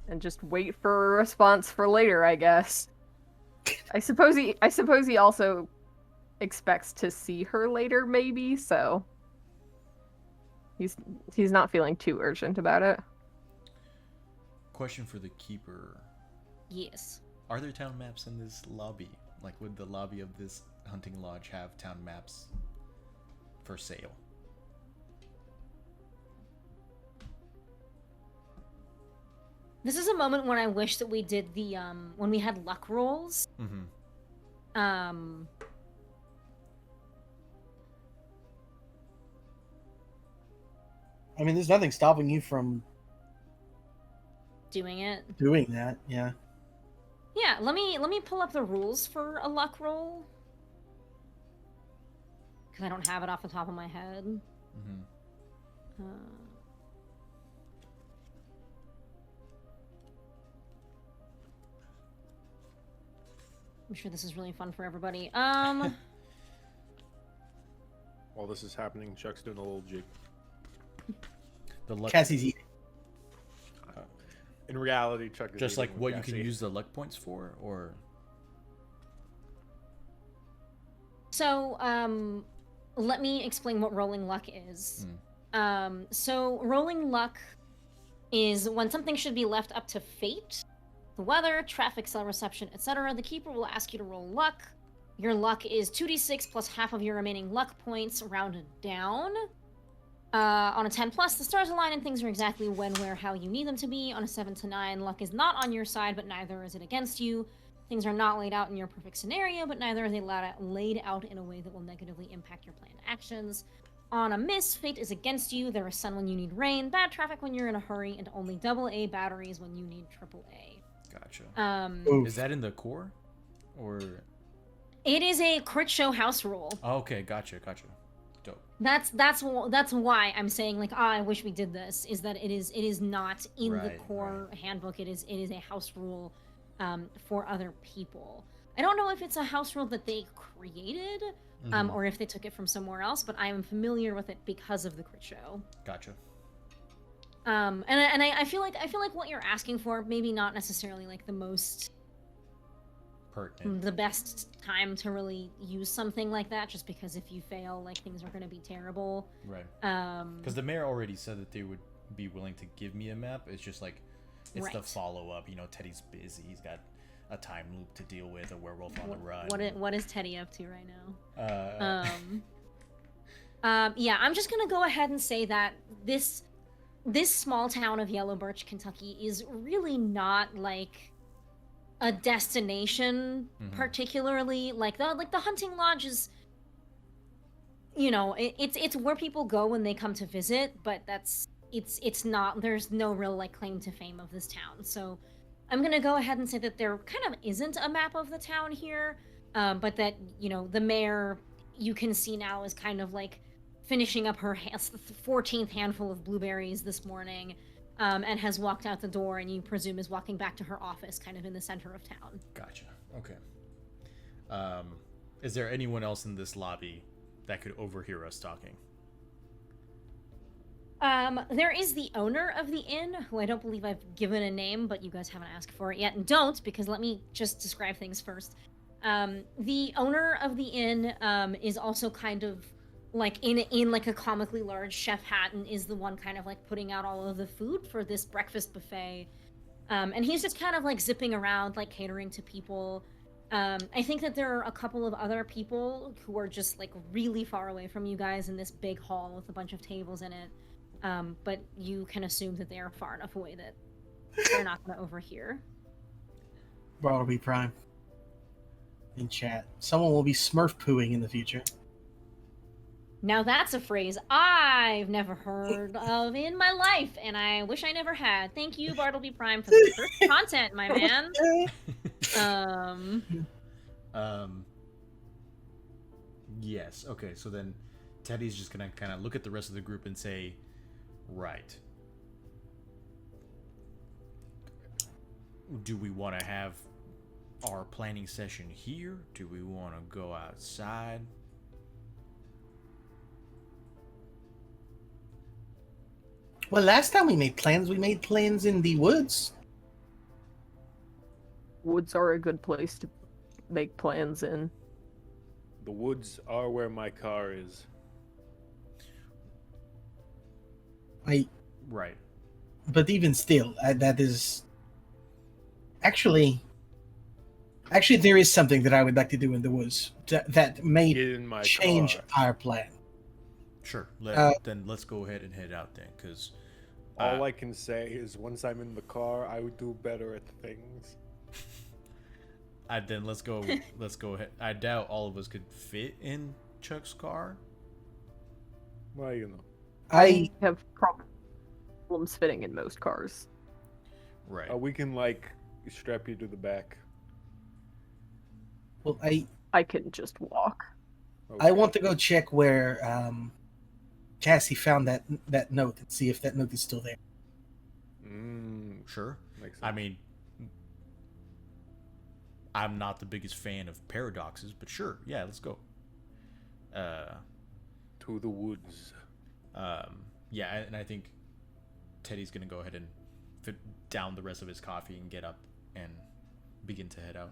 And just wait for a response for later, I guess. I suppose he also expects to see her later, maybe, so he's not feeling too urgent about it. Question for the keeper. Yes. Are there town maps in this lobby? Like, would the lobby of this hunting lodge have town maps for sale? This is a moment when I wish that we did the when we had luck rolls. Mm-hmm. I mean, there's nothing stopping you from Doing it. doing that. Yeah. Yeah, let me pull up the rules for a luck roll. Because I don't have it off the top of my head. Mm-hmm. I'm sure this is really fun for everybody. While this is happening, Chuck's doing a little jig. The luck. Cassie's eating. In reality, Chuck is Just like eating what with you can Cassie. use the luck points for, or So, let me explain what rolling luck is. So rolling luck is when something should be left up to fate, the weather, traffic, cell reception, etc. The keeper will ask you to roll luck. Your luck is 2d6 plus half of your remaining luck points, rounded down. On a 10 plus, the stars align and things are exactly when, where, how you need them to be. On a 7 to 9, luck is not on your side, but neither is it against you. Things are not laid out in your perfect scenario, but neither are they laid out in a way that will negatively impact your planned actions. On a miss, fate is against you. There is sun when you need rain, bad traffic when you're in a hurry, and only AA batteries when you need AAA. Gotcha. Is that in the core? Or... It is a crit show house rule. Oh, okay, gotcha. Dope. That's why I'm saying like, I wish we did this. Is that it is not in the core handbook. It is a house rule for other people. I don't know if it's a house rule that they created, or if they took it from somewhere else. But I am familiar with it because of the crit show. Gotcha. And I feel like what you're asking for, maybe not necessarily like the most pertinent, the best time to really use something like that, just because if you fail, like things are going to be terrible. Right. Because the mayor already said that they would be willing to give me a map. It's just like, it's the follow up. You know, Teddy's busy. He's got a time loop to deal with, a werewolf on the run. What is Teddy up to right now? Yeah, I'm just gonna go ahead and say that this small town of Yellow Birch, Kentucky, is really not like a destination particularly. Like the hunting lodge is, you know, it's where people go when they come to visit, but it's not, there's no real like claim to fame of this town. So I'm gonna go ahead and say that there kind of isn't a map of the town here, but that, you know, the mayor, you can see now, is kind of like finishing up her 14th handful of blueberries this morning, and has walked out the door, and you presume is walking back to her office kind of in the center of town. Gotcha. Okay. Is there anyone else in this lobby that could overhear us talking? There is the owner of the inn, who I don't believe I've given a name, but you guys haven't asked for it yet, and don't, because let me just describe things first. The owner of the inn is also kind of like in like a comically large chef hat, and is the one kind of like putting out all of the food for this breakfast buffet. And he's just kind of like zipping around, like catering to people. I think that there are a couple of other people who are just like really far away from you guys in this big hall with a bunch of tables in it. But you can assume that they are far enough away that they're not going to overhear. Bartleby Prime. In chat. Someone will be smurf pooing in the future. Now that's a phrase I've never heard of in my life, and I wish I never had. Thank you, Bartleby Prime, for the first content, my man. Yes. Okay. So then, Teddy's just gonna kind of look at the rest of the group and say, "Right. Do we want to have our planning session here? Do we want to go outside?" Well, last time we made plans in the woods. Woods are a good place to make plans in. The woods are where my car is. Right. But even still, that is... Actually, there is something that I would like to do in the woods that may change our plan. Sure. Then let's go ahead and head out then, because... all I can say is once I'm in the car, I would do better at things. Then let's go ahead. I doubt all of us could fit in Chuck's car. Well, you know. I have problems fitting in most cars. Right. We can, like, strap you to the back. Well, I can just walk. Okay. I want to go check where Cassie found that note and see if that note is still there. Sure. Makes sense. I mean, I'm not the biggest fan of paradoxes, but sure, yeah, let's go. To the woods. Yeah, and I think Teddy's gonna go ahead and fit down the rest of his coffee and get up and begin to head out.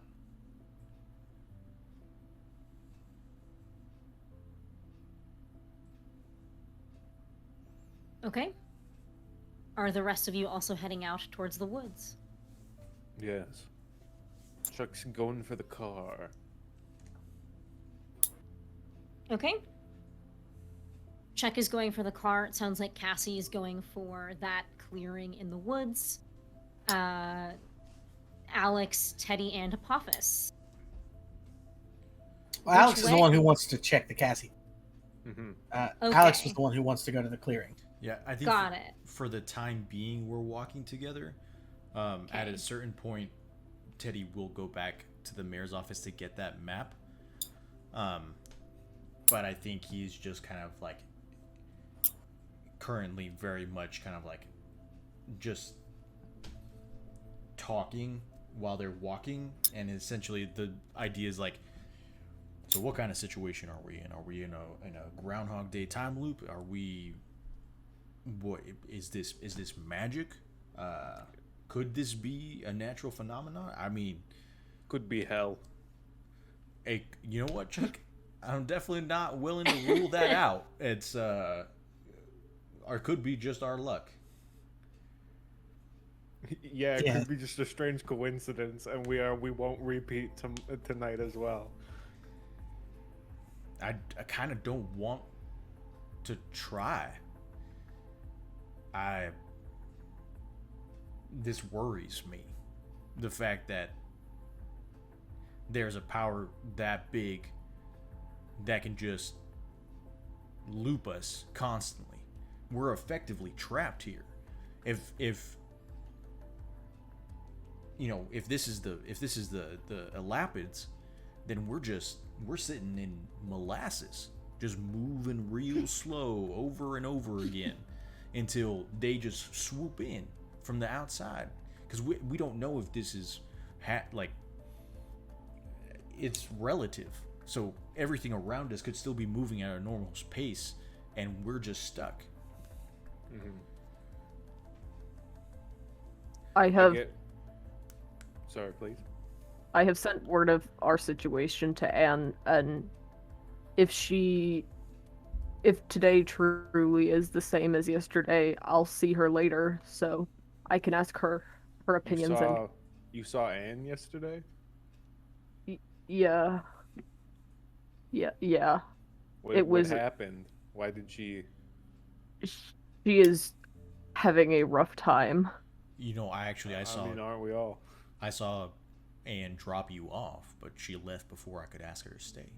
Okay. Are the rest of you also heading out towards the woods? Yes. Chuck's going for the car. Okay. Chuck is going for the car. It sounds like Cassie is going for that clearing in the woods. Alex, Teddy, and Apophis. Well, Alex is the way? one who wants to check the Cassie. Mm-hmm. Alex Okay. was the one who wants to go to the clearing. Yeah, I think Got it. for the time being, we're walking together. At Okay. a certain point, Teddy will go back to the mayor's office to get that map. But I think he's just kind of like currently very much kind of like just talking while they're walking, and essentially the idea is like, so what kind of situation are we in? Are we in a Groundhog Day time loop? Are we, what is this magic? Could this be a natural phenomenon? I mean, Could be hell. you know what, Chuck? I'm definitely not willing to rule that out. It's or could be just our luck. Yeah, it Yeah. could be just a strange coincidence, and we won't repeat tonight as well. I kind of don't want to try. This worries me. The fact that there's a power that big that can just loop us constantly. We're effectively trapped here. If you know, if this is the Elapids, then we're sitting in molasses, just moving real slow over and over again until they just swoop in from the outside, because we don't know if this is like, it's relative, so everything around us could still be moving at a normal pace and we're just stuck. Mm-hmm. I have Sorry, please. I have sent word of our situation to Anne, and if today truly is the same as yesterday, I'll see her later, so I can ask her opinions. You saw Anne yesterday? Yeah. What happened? Why did she? She is having a rough time. You know, I saw. I mean, aren't we all? I saw Anne drop you off, but she left before I could ask her to stay.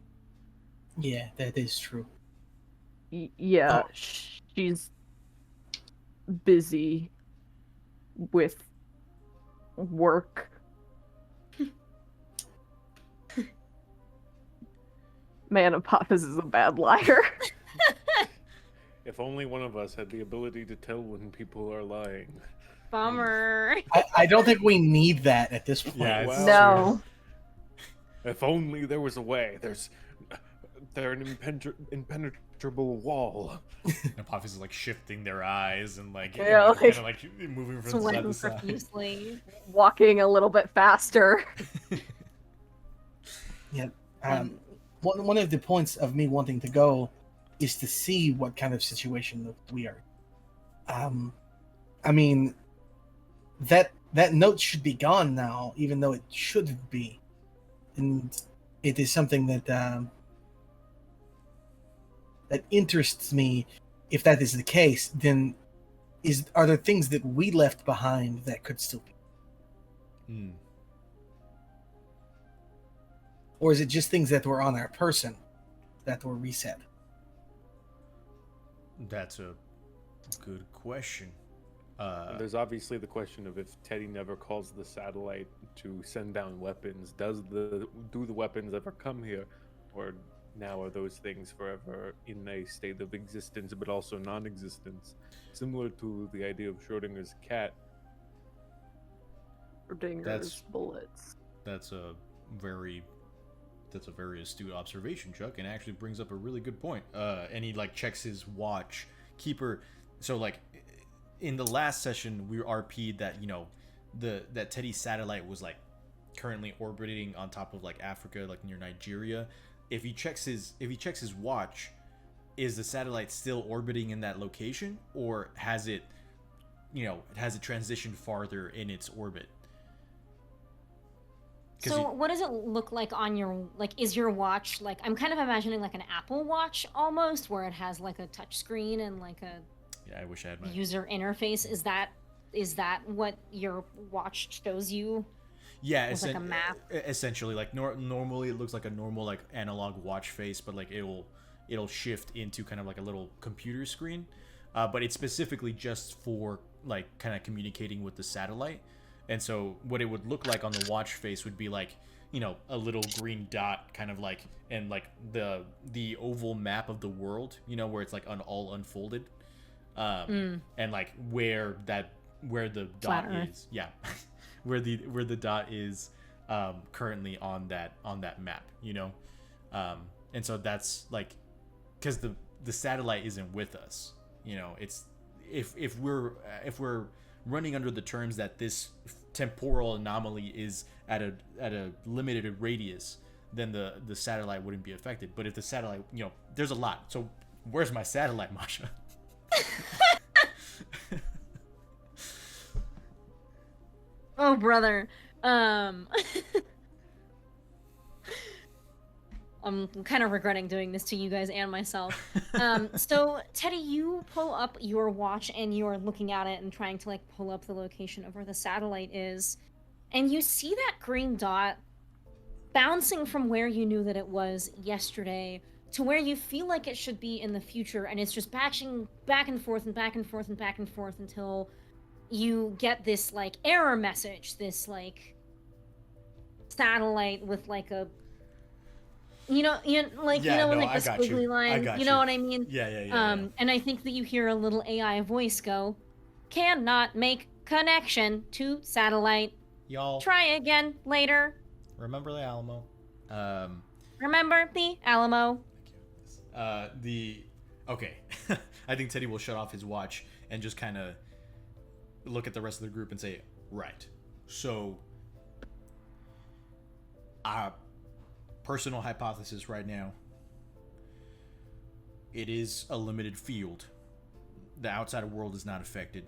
Yeah, that is true. Yeah, she's busy with work. Man, Apophis is a bad liar. If only one of us had the ability to tell when people are lying. Bummer. I don't think we need that at this point. Yeah, Well, No. If only there was a way. They're an impenetrable wall. And Apophis is like shifting their eyes and like, Yeah, kind of like moving from side Sweating to side. profusely. Walking a little bit faster. Yeah. One of the points of me wanting to go is to see what kind of situation that we are. I mean, that note should be gone now, even though it shouldn't be, and it is something that that interests me. If that is the case, then are there things that we left behind that could still be? Or is it just things that were on our person that were reset? That's a good question. And there's obviously the question of if Teddy never calls the satellite to send down weapons, do the weapons ever come here, or now are those things forever in a state of existence but also non-existence, similar to the idea of Schrodinger's cat? Schrodinger's bullets. That's a very astute observation, Chuck, and actually brings up a really good point. And he like checks his watch. So like in the last session we RP'd that, you know, that Teddy's satellite was like currently orbiting on top of like Africa, like near Nigeria. If he checks his watch, is the satellite still orbiting in that location, or has it transitioned farther in its orbit? So what does it look like on your, like, is your watch, like, I'm kind of imagining like an Apple Watch almost, where it has like a touch screen and like a I wish I had my user interface. Is that what your watch shows you? Yeah, It's like a map. Essentially, like normally it looks like a normal like analog watch face, but like it'll shift into kind of like a little computer screen, but it's specifically just for like kind of communicating with the satellite. And so what it would look like on the watch face would be like, you know, a little green dot, kind of like, and like the oval map of the world, you know, where it's like all unfolded, and like where the dot is, yeah. where the dot is currently on that map, you know, and so that's like, because the satellite isn't with us, you know. It's if we're running under the terms that this temporal anomaly is at a limited radius, then the satellite wouldn't be affected. But if the satellite, you know, there's a lot. So where's my satellite, Masha? Oh, brother. I'm kind of regretting doing this to you guys and myself. So, Teddy, you pull up your watch and you're looking at it and trying to like pull up the location of where the satellite is. And you see that green dot bouncing from where you knew that it was yesterday to where you feel like it should be in the future. And it's just batching back and forth and back and forth and back and forth until you get this like error message, this like satellite with like a, you know, like the squiggly line, you know what I mean? Yeah. And I think that you hear a little AI voice go, "Cannot make connection to satellite. Y'all Try again later. remember the Alamo." Remember the Alamo." Okay. I think Teddy will shut off his watch and just kind of look at the rest of the group and say, right, so personal hypothesis right now, it is a limited field. The outside world is not affected.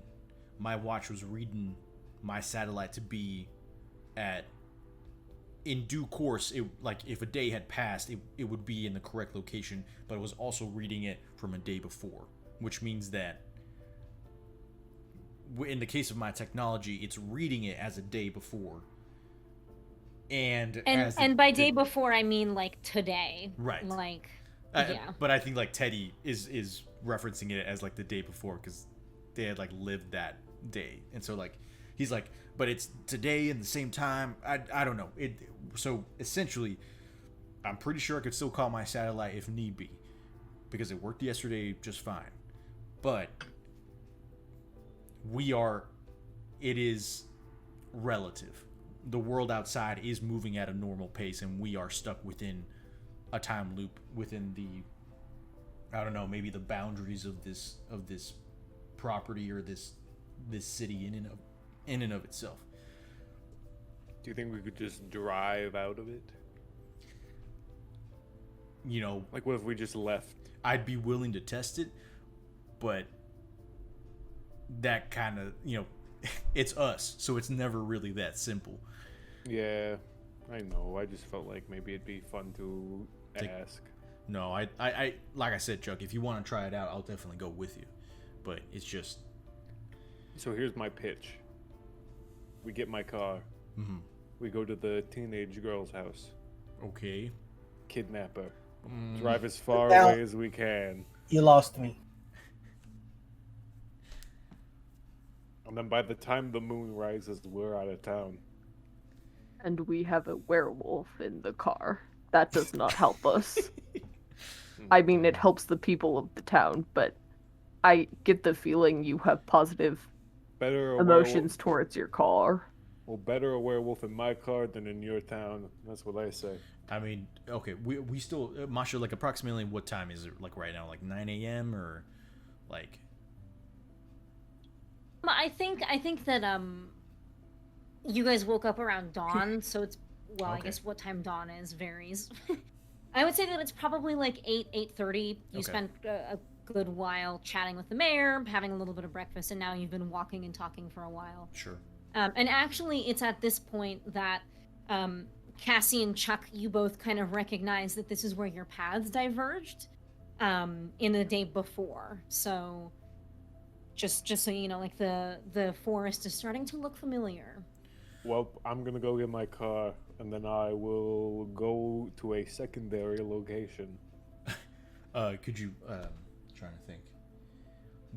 My watch was reading my satellite to be at, in due course, it, like if a day had passed, it would be in the correct location, but it was also reading it from a day before, which means that in the case of my technology, it's reading it as a day before. And by day before, I mean like today. Right. Like, yeah. But I think like Teddy is referencing it as like the day before because they had like lived that day, and so like he's like, but it's today and the same time. I don't know it. So essentially, I'm pretty sure I could still call my satellite if need be, because it worked yesterday just fine. But it is relative. The world outside is moving at a normal pace, and we are stuck within a time loop within the, I don't know, maybe the boundaries of this property or this city in and of itself. Do you think we could just drive out of it? You know, like what if we just left? I'd be willing to test it, but that kind of, you know, it's us, so it's never really that simple. Yeah, I know. I just felt like maybe it'd be fun to ask. No, I like I said, Chuck, if you want to try it out, I'll definitely go with you. But it's just... So here's my pitch. We get my car. Mm-hmm. We go to the teenage girl's house. Okay. Kidnap her. Drive as far Now, away as we can. You lost me. And then by the time the moon rises, we're out of town. And we have a werewolf in the car. That does not help us. I mean, it helps the people of the town, but I get the feeling you have positive emotions towards your car. Well, better a werewolf in my car than in your town. That's what I say. I mean, okay, we still... Masha, like, approximately what time is it, like, right now? Like, 9 a.m. or, like... I think that you guys woke up around dawn, so it's, well, okay. I guess what time dawn is varies. I would say that it's probably like 8:30. You Okay. spent a good while chatting with the mayor, having a little bit of breakfast, and now you've been walking and talking for a while. Sure. And actually, it's at this point that Cassie and Chuck, you both kind of recognize that this is where your paths diverged in the day before. So, just so you know, like the forest is starting to look familiar. Well, I'm gonna go get my car, and then I will go to a secondary location. Could you? Trying to think.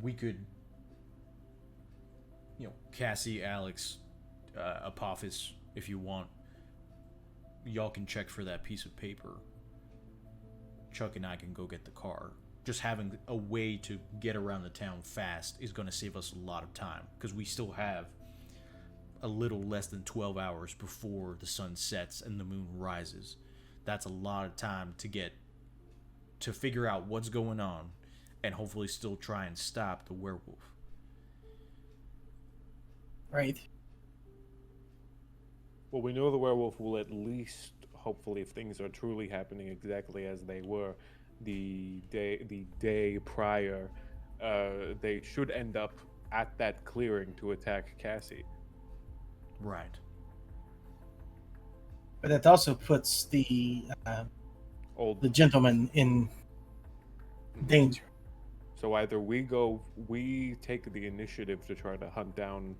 We could. Cassie, Alex, Apophis, if you want. Y'all can check for that piece of paper. Chuck and I can go get the car. Just having a way to get around the town fast is going to save us a lot of time, because we still have a little less than 12 hours before the sun sets and the moon rises. That's a lot of time to figure out what's going on and hopefully still try and stop the werewolf. Right. Well, we know the werewolf will at least, hopefully, if things are truly happening exactly as they were, the day prior, they should end up at that clearing to attack Cassie. Right. But that also puts the gentleman in danger. So either we take the initiative to try to hunt down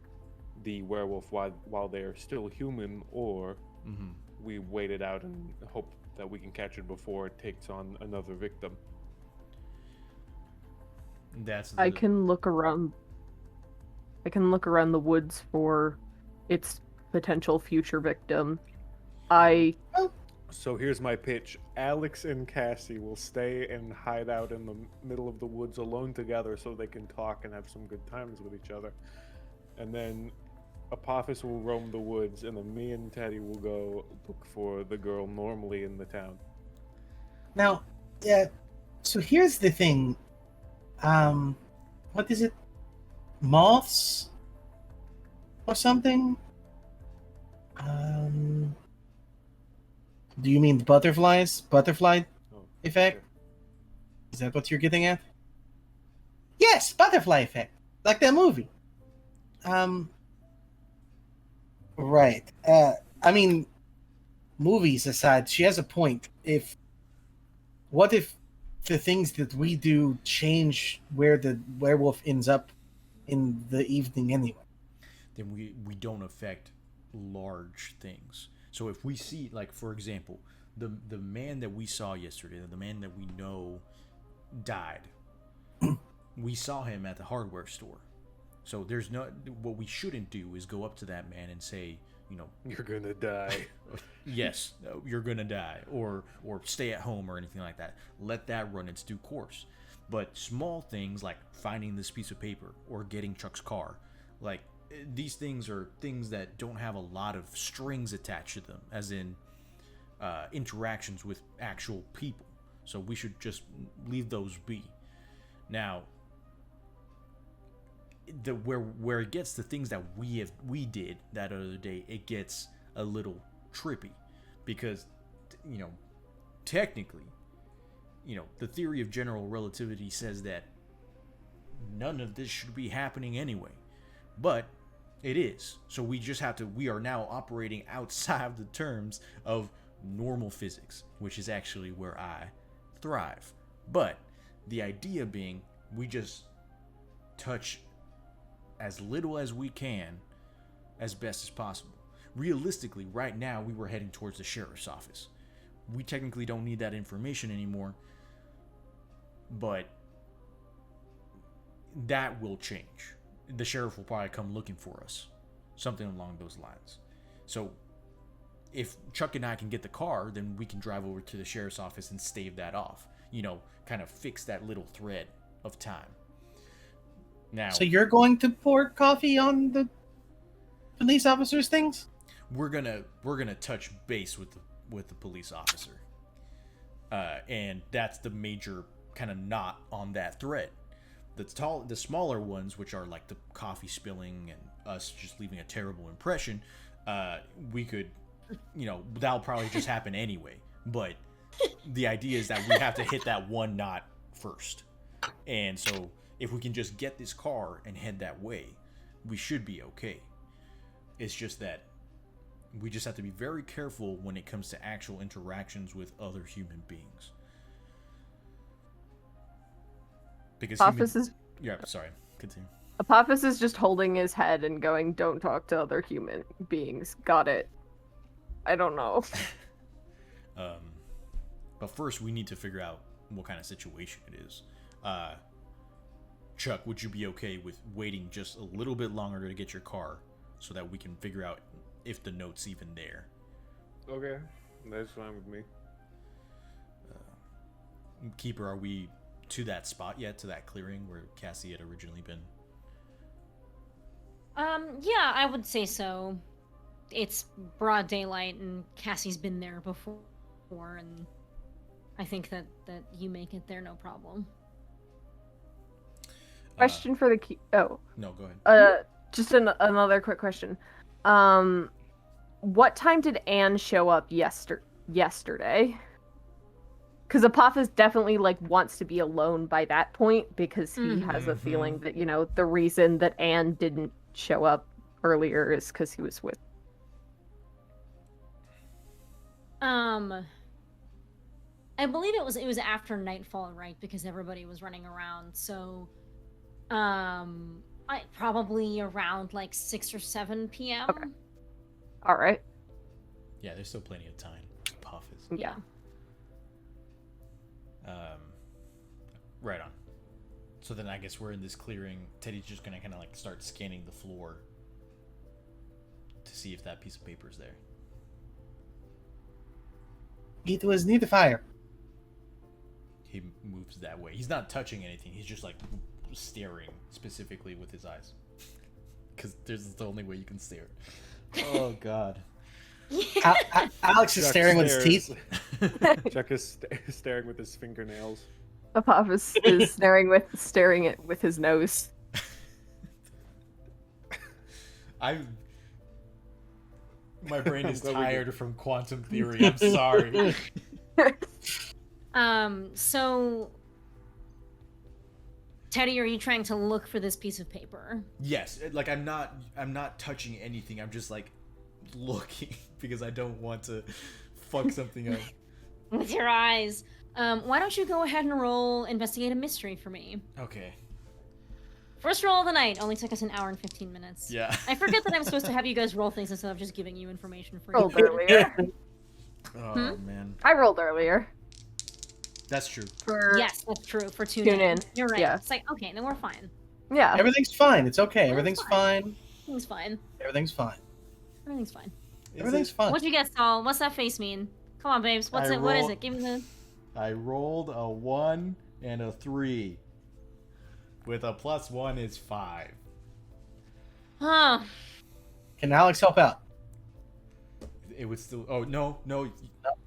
the werewolf while they are still human, or we wait it out and hope that we can catch it before it takes on another victim. I can look around the woods for its potential future victim. So here's my pitch. Alex and Cassie will stay and hide out in the middle of the woods alone together so they can talk and have some good times with each other. And then Apophis will roam the woods, and then me and Teddy will go look for the girl normally in the town. Now, so here's the thing. What is it? Moths? Or something? Do you mean the butterflies? Butterfly effect? Sure. Is that what you're getting at? Yes, butterfly effect. Like that movie. Right. I mean, movies aside, she has a point. What if the things that we do change where the werewolf ends up in the evening anyway? Then we don't affect large things. So if we see, like, for example, the man that we saw yesterday, the man that we know died, we saw him at the hardware store. So there's what we shouldn't do is go up to that man and say, you're gonna die. Yes, you're gonna die, or stay at home or anything like that. Let that run its due course. But small things like finding this piece of paper or getting Chuck's car, like, these things are things that don't have a lot of strings attached to them, as in interactions with actual people. So we should just leave those be. Now, where it gets the things that we did that other day, it gets a little trippy, because technically, the theory of general relativity says that none of this should be happening anyway, but it is. So we are now operating outside of the terms of normal physics, which is actually where I thrive. But the idea being, we just touch as little as we can as best as possible. Realistically, right now we were heading towards the sheriff's office. We technically don't need that information anymore, but that will change. The sheriff will probably come looking for us, something along those lines. So if Chuck and I can get the car, then we can drive over to the sheriff's office and stave that off, kind of fix that little thread of time. Now, so you're going to pour coffee on the police officers' things? We're gonna touch base with the police officer, and that's the major kind of knot on that thread. The smaller ones, which are like the coffee spilling and us just leaving a terrible impression, we could, that'll probably just happen anyway. But the idea is that we have to hit that one knot first. And so if we can just get this car and head that way, we should be okay. It's just that we just have to be very careful when it comes to actual interactions with other human beings. Because yeah, sorry, continue. Apophis is just holding his head and going, "Don't talk to other human beings." Got it. I don't know. But first, we need to figure out what kind of situation it is. Chuck, would you be okay with waiting just a little bit longer to get your car so that we can figure out if the note's even there? Okay, that's fine with me. Keeper, are we to that spot yet, to that clearing where Cassie had originally been? Yeah, I would say so. It's broad daylight, and Cassie's been there before, and I think that you make it there no problem. Question for the key. Oh. No, go ahead. Just another quick question. What time did Anne show up yesterday? Because Apophis definitely wants to be alone by that point because he has a feeling that the reason that Anne didn't show up earlier is because he was with. I believe it was after nightfall, right? Because everybody was running around. So, probably around 6 or 7 p.m. Okay. All right. Yeah, there's still plenty of time. Apophis. Yeah. Right on. So then I guess we're in this clearing. Teddy's just gonna kind of start scanning the floor to see if that piece of paper is there. It was near the fire. He moves that way. He's not touching anything. He's just staring specifically with his eyes. Because there's the only way you can stare. Oh God. Alex is staring with his teeth. Chuck is staring with his fingernails. Apophis is staring it with his nose. My brain is tired from quantum theory. I'm sorry. So Teddy, are you trying to look for this piece of paper? Yes. I'm not touching anything. I'm just looking because I don't want to fuck something up. With your eyes. Why don't you go ahead and roll investigate a mystery for me? Okay. First roll of the night. Only took us an hour and 15 minutes. Yeah. I forget that I'm supposed to have you guys roll things instead of just giving you information for Rolled earlier. Oh man. I rolled earlier. That's true. Yes, that's true. For tune in. You're right. Yeah. It's okay, then we're fine. Yeah. Everything's fine. It's okay. Everything's fine. Everything's fine. Everything's fine. Everything's fine. Everything's fine. What'd you get, Saul? What's that face mean? Come on, babes. What is it? Give me the... I rolled a 1 and a 3. With a +1 is 5. Huh. Can Alex help out? It would still... Oh, no.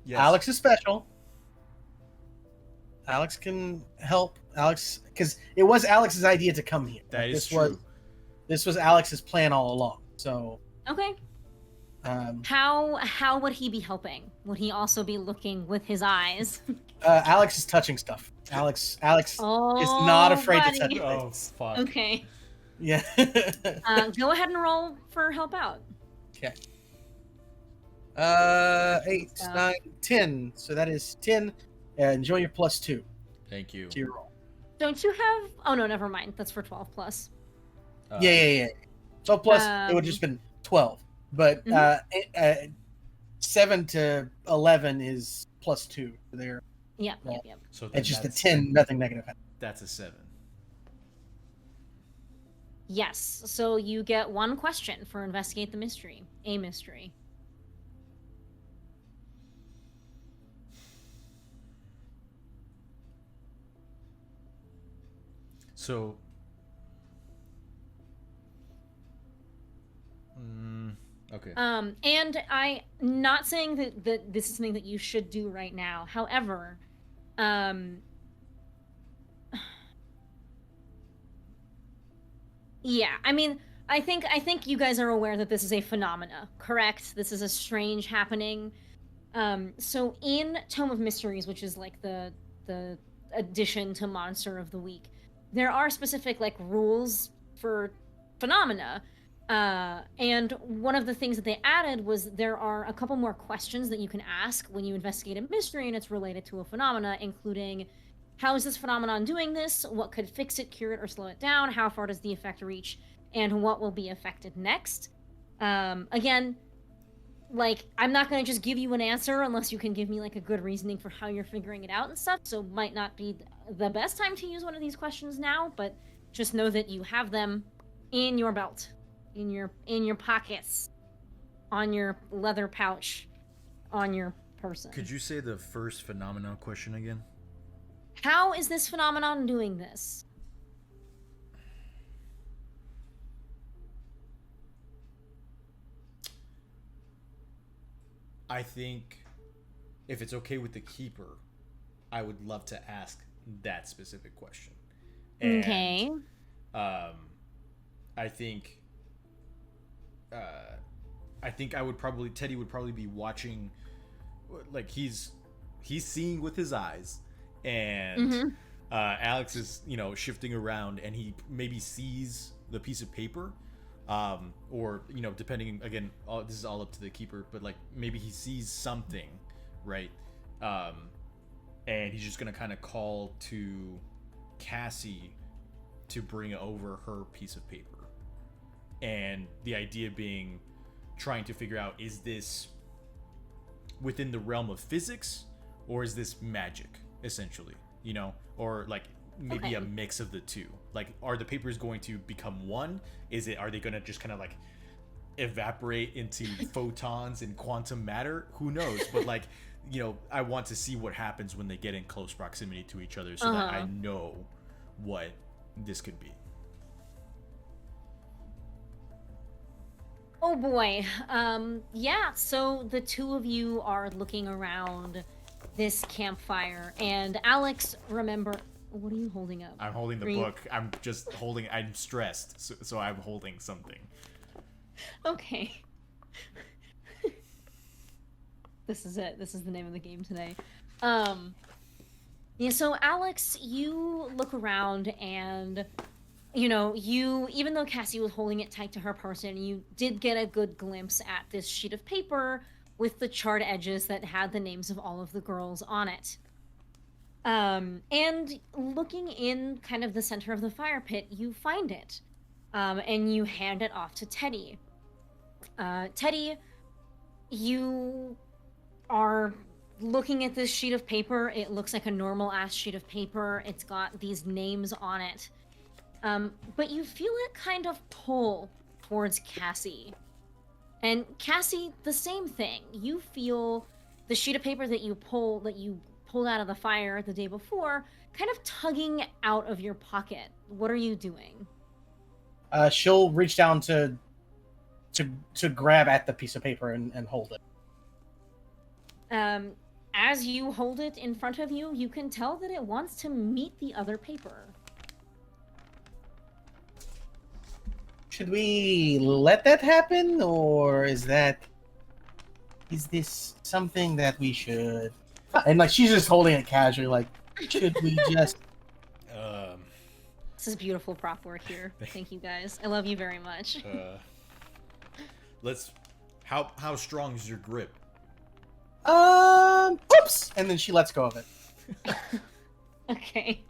Yes. Alex is special. Alex can help. Alex, because it was Alex's idea to come here. That is true. This was Alex's plan all along. So. Okay. How would he be helping? Would he also be looking with his eyes? Alex is touching stuff. Alex is not afraid to touch things. Oh, fuck. Okay. Yeah. Go ahead and roll for help out. Okay. 8, 9, 10. So that is 10. Enjoy your +2 Thank you. to your roll. Don't you have... Oh, no, never mind. That's for 12 plus. Yeah. So plus, it would have just been 12. But 7 to 11 is +2 there. Yep. So it's just a 10, nothing negative. That's a 7. Yes. So you get 1 question for investigate the mystery. A mystery. So... Okay. And I'm not saying that this is something that you should do right now. However, yeah, I mean, I think you guys are aware that this is a phenomena, correct? This is a strange happening. So in Tome of Mysteries, which is like the addition to Monster of the Week, there are specific like rules for phenomena. And one of the things that they added was there are a couple more questions that you can ask when you investigate a mystery and it's related to a phenomena, including how is this phenomenon doing this? What could fix it, cure it, or slow it down? How far does the effect reach? And what will be affected next? Again, like, I'm not going to just give you an answer unless you can give me, like, a good reasoning for how you're figuring it out and stuff, so might not be the best time to use one of these questions now, but just know that you have them in your belt, in your pockets, on your leather pouch, on your person. Could you say the first phenomenon question again? How is this phenomenon doing this? I think if it's okay with the keeper, I would love to ask that specific question. And, Okay. I think I would probably Teddy would probably be watching, like he's seeing with his eyes, and Alex is shifting around, and he maybe sees the piece of paper. Or depending again, this is all up to the keeper, but like maybe he sees something, right? And he's just gonna kind of call to Cassie to bring over her piece of paper, and the idea being trying to figure out, is this within the realm of physics or is this magic, essentially, or like maybe a mix of the two. Like, are the papers going to become one? Are they going to just kind of like evaporate into photons and quantum matter? Who knows? But like, I want to see what happens when they get in close proximity to each other, so that I know what this could be. Oh boy. Yeah, so the two of you are looking around this campfire, and Alex, remember, what are you holding up? I'm holding the book. I'm stressed, so I'm holding something. Okay. This is it. This is the name of the game today. Yeah, so Alex, you look around and, even though Cassie was holding it tight to her person, you did get a good glimpse at this sheet of paper with the charred edges that had the names of all of the girls on it. And looking in kind of the center of the fire pit, you find it. And you hand it off to Teddy. Teddy, you are looking at this sheet of paper. It looks like a normal-ass sheet of paper. It's got these names on it. But you feel it kind of pull towards Cassie. And Cassie, the same thing. You feel the sheet of paper that you pulled out of the fire the day before kind of tugging out of your pocket. What are you doing? She'll reach down to grab at the piece of paper and hold it. As you hold it in front of you, you can tell that it wants to meet the other paper. Should we let that happen, or is this something that we should? And like, she's just holding it casually, like, should we just? This is beautiful prop work here. Thank you guys. I love you very much. How strong is your grip? Oops! And then she lets go of it. Okay.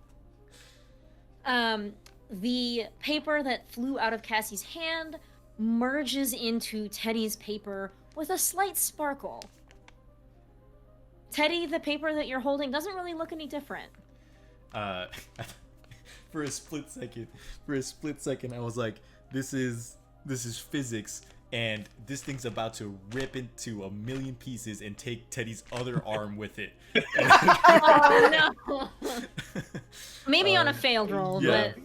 The paper that flew out of Cassie's hand merges into Teddy's paper with a slight sparkle. Teddy, the paper that you're holding doesn't really look any different. For a split second, I was like, this is physics, and this thing's about to rip into a million pieces and take Teddy's other arm with it. Oh no! Maybe on a failed roll, yeah. but...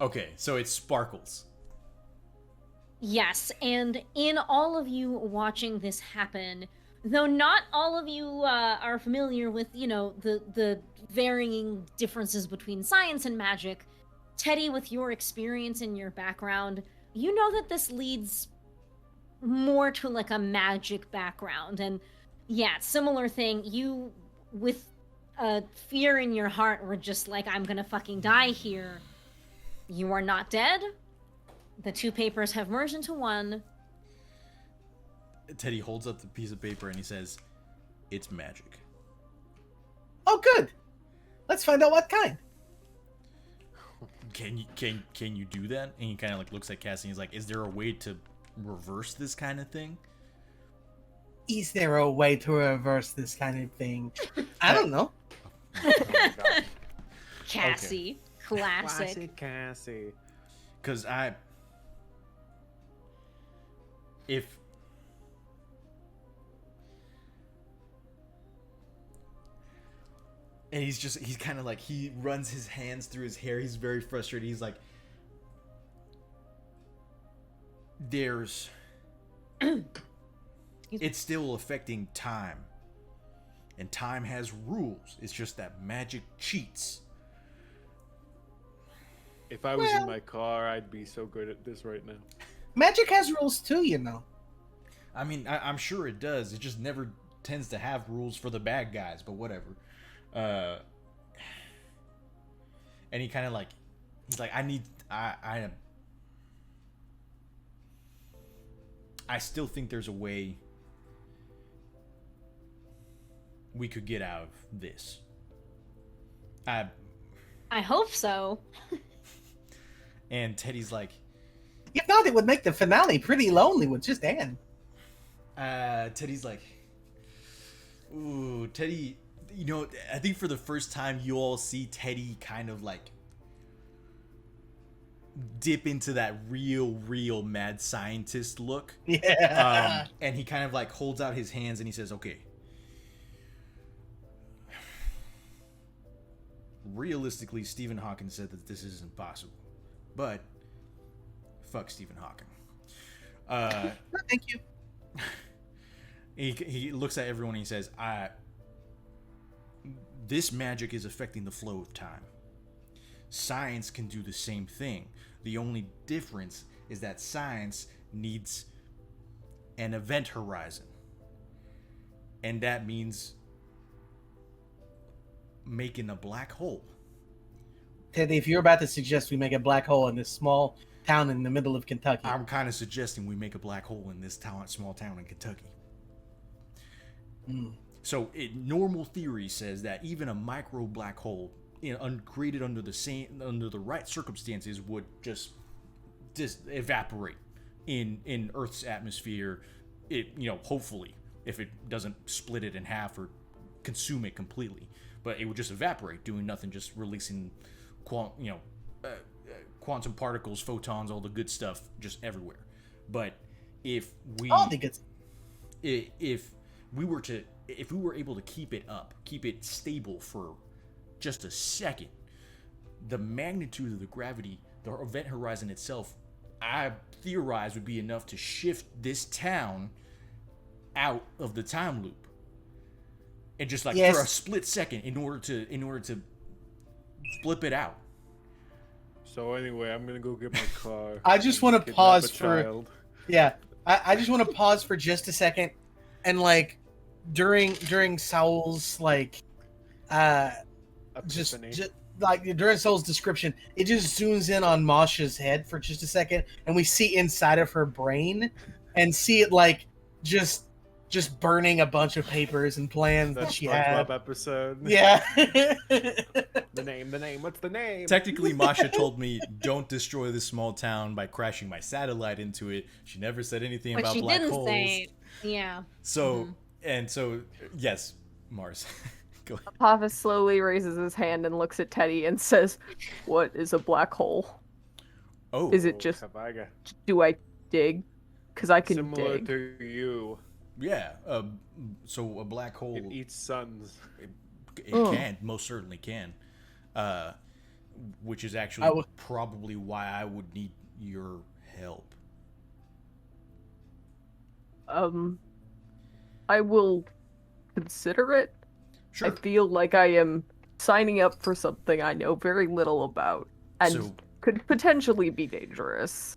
Okay, so it sparkles. Yes, and in all of you watching this happen, though not all of you are familiar with, the varying differences between science and magic, Teddy, with your experience and your background, you know that this leads more to like a magic background. And yeah, similar thing. You, with a fear in your heart, were just like, I'm gonna fucking die here. You are not dead. The two papers have merged into one. Teddy holds up the piece of paper and he says, "It's magic." Oh, good. Let's find out what kind. Can you do that? And he kind of like looks at Cassie and he's like, "Is there a way to reverse this kind of thing?" Is there a way to reverse this kind of thing? I don't know. Oh my God. Cassie. Classic. Classic Cassie. Because if and he's kind of like, he runs his hands through his hair. He's very frustrated. He's like, there's it's still affecting time, and time has rules. It's just that magic cheats. If I was Well- in my car, I'd be so good at this right now. Magic has rules too, you know. I mean, I'm sure it does. It just never tends to have rules for the bad guys, but whatever. And he kind of like, he's like, I still think there's a way we could get out of this. I hope so. And Teddy's like, If not, it would make the finale pretty lonely with just Anne. Teddy's like, ooh, Teddy, you know, I think for the first time you all see Teddy kind of like dip into that real mad scientist look. Yeah. And he kind of like holds out his hands and he says, okay, realistically, Stephen Hawking said that this is impossible, but fuck Stephen Hawking. No, thank you. He looks at everyone and he says, this magic is affecting the flow of time. Science can do the same thing. The only difference is that science needs an event horizon. And that means making a black hole. Teddy, if you're about to suggest we make a black hole in this small town in the middle of Kentucky, I'm kind of suggesting we make a black hole in this small town in Kentucky. So, normal theory says that even a micro black hole, created under the right circumstances, would just evaporate in Earth's atmosphere. It, hopefully, if it doesn't split it in half or consume it completely, but it would just evaporate, doing nothing, just releasing, quantum particles, photons, all the good stuff, just everywhere. But if we if we were able to keep it stable for just a second, the magnitude of the gravity, the event horizon itself, I theorize would be enough to shift this town out of the time loop, and just like for a split second, in order to flip it out. So anyway, I'm gonna go get my car. I just want to kidnap pause a for child. I just want to pause for just a second, and like during Saul's like just like during Saul's description, it just zooms in on Masha's head for just a second, and we see inside of her brain and see it like just burning a bunch of papers and plans that she had. SpongeBob episode. Yeah. The name. What's the name? Technically, Masha told me, don't destroy this small town by crashing my satellite into it. She never said anything about black holes. Say, yeah. So, yes, Mars. Go ahead. Papa slowly raises his hand and looks at Teddy and says, "What is a black hole? Oh. Is it just, Kabaga. do I dig? Because I can Similar dig." to you. Yeah. So a black hole. It eats suns. It can, most certainly can. Which is actually probably why I would need your help. I will consider it. Sure. I feel like I am signing up for something I know very little about and So- could potentially be dangerous.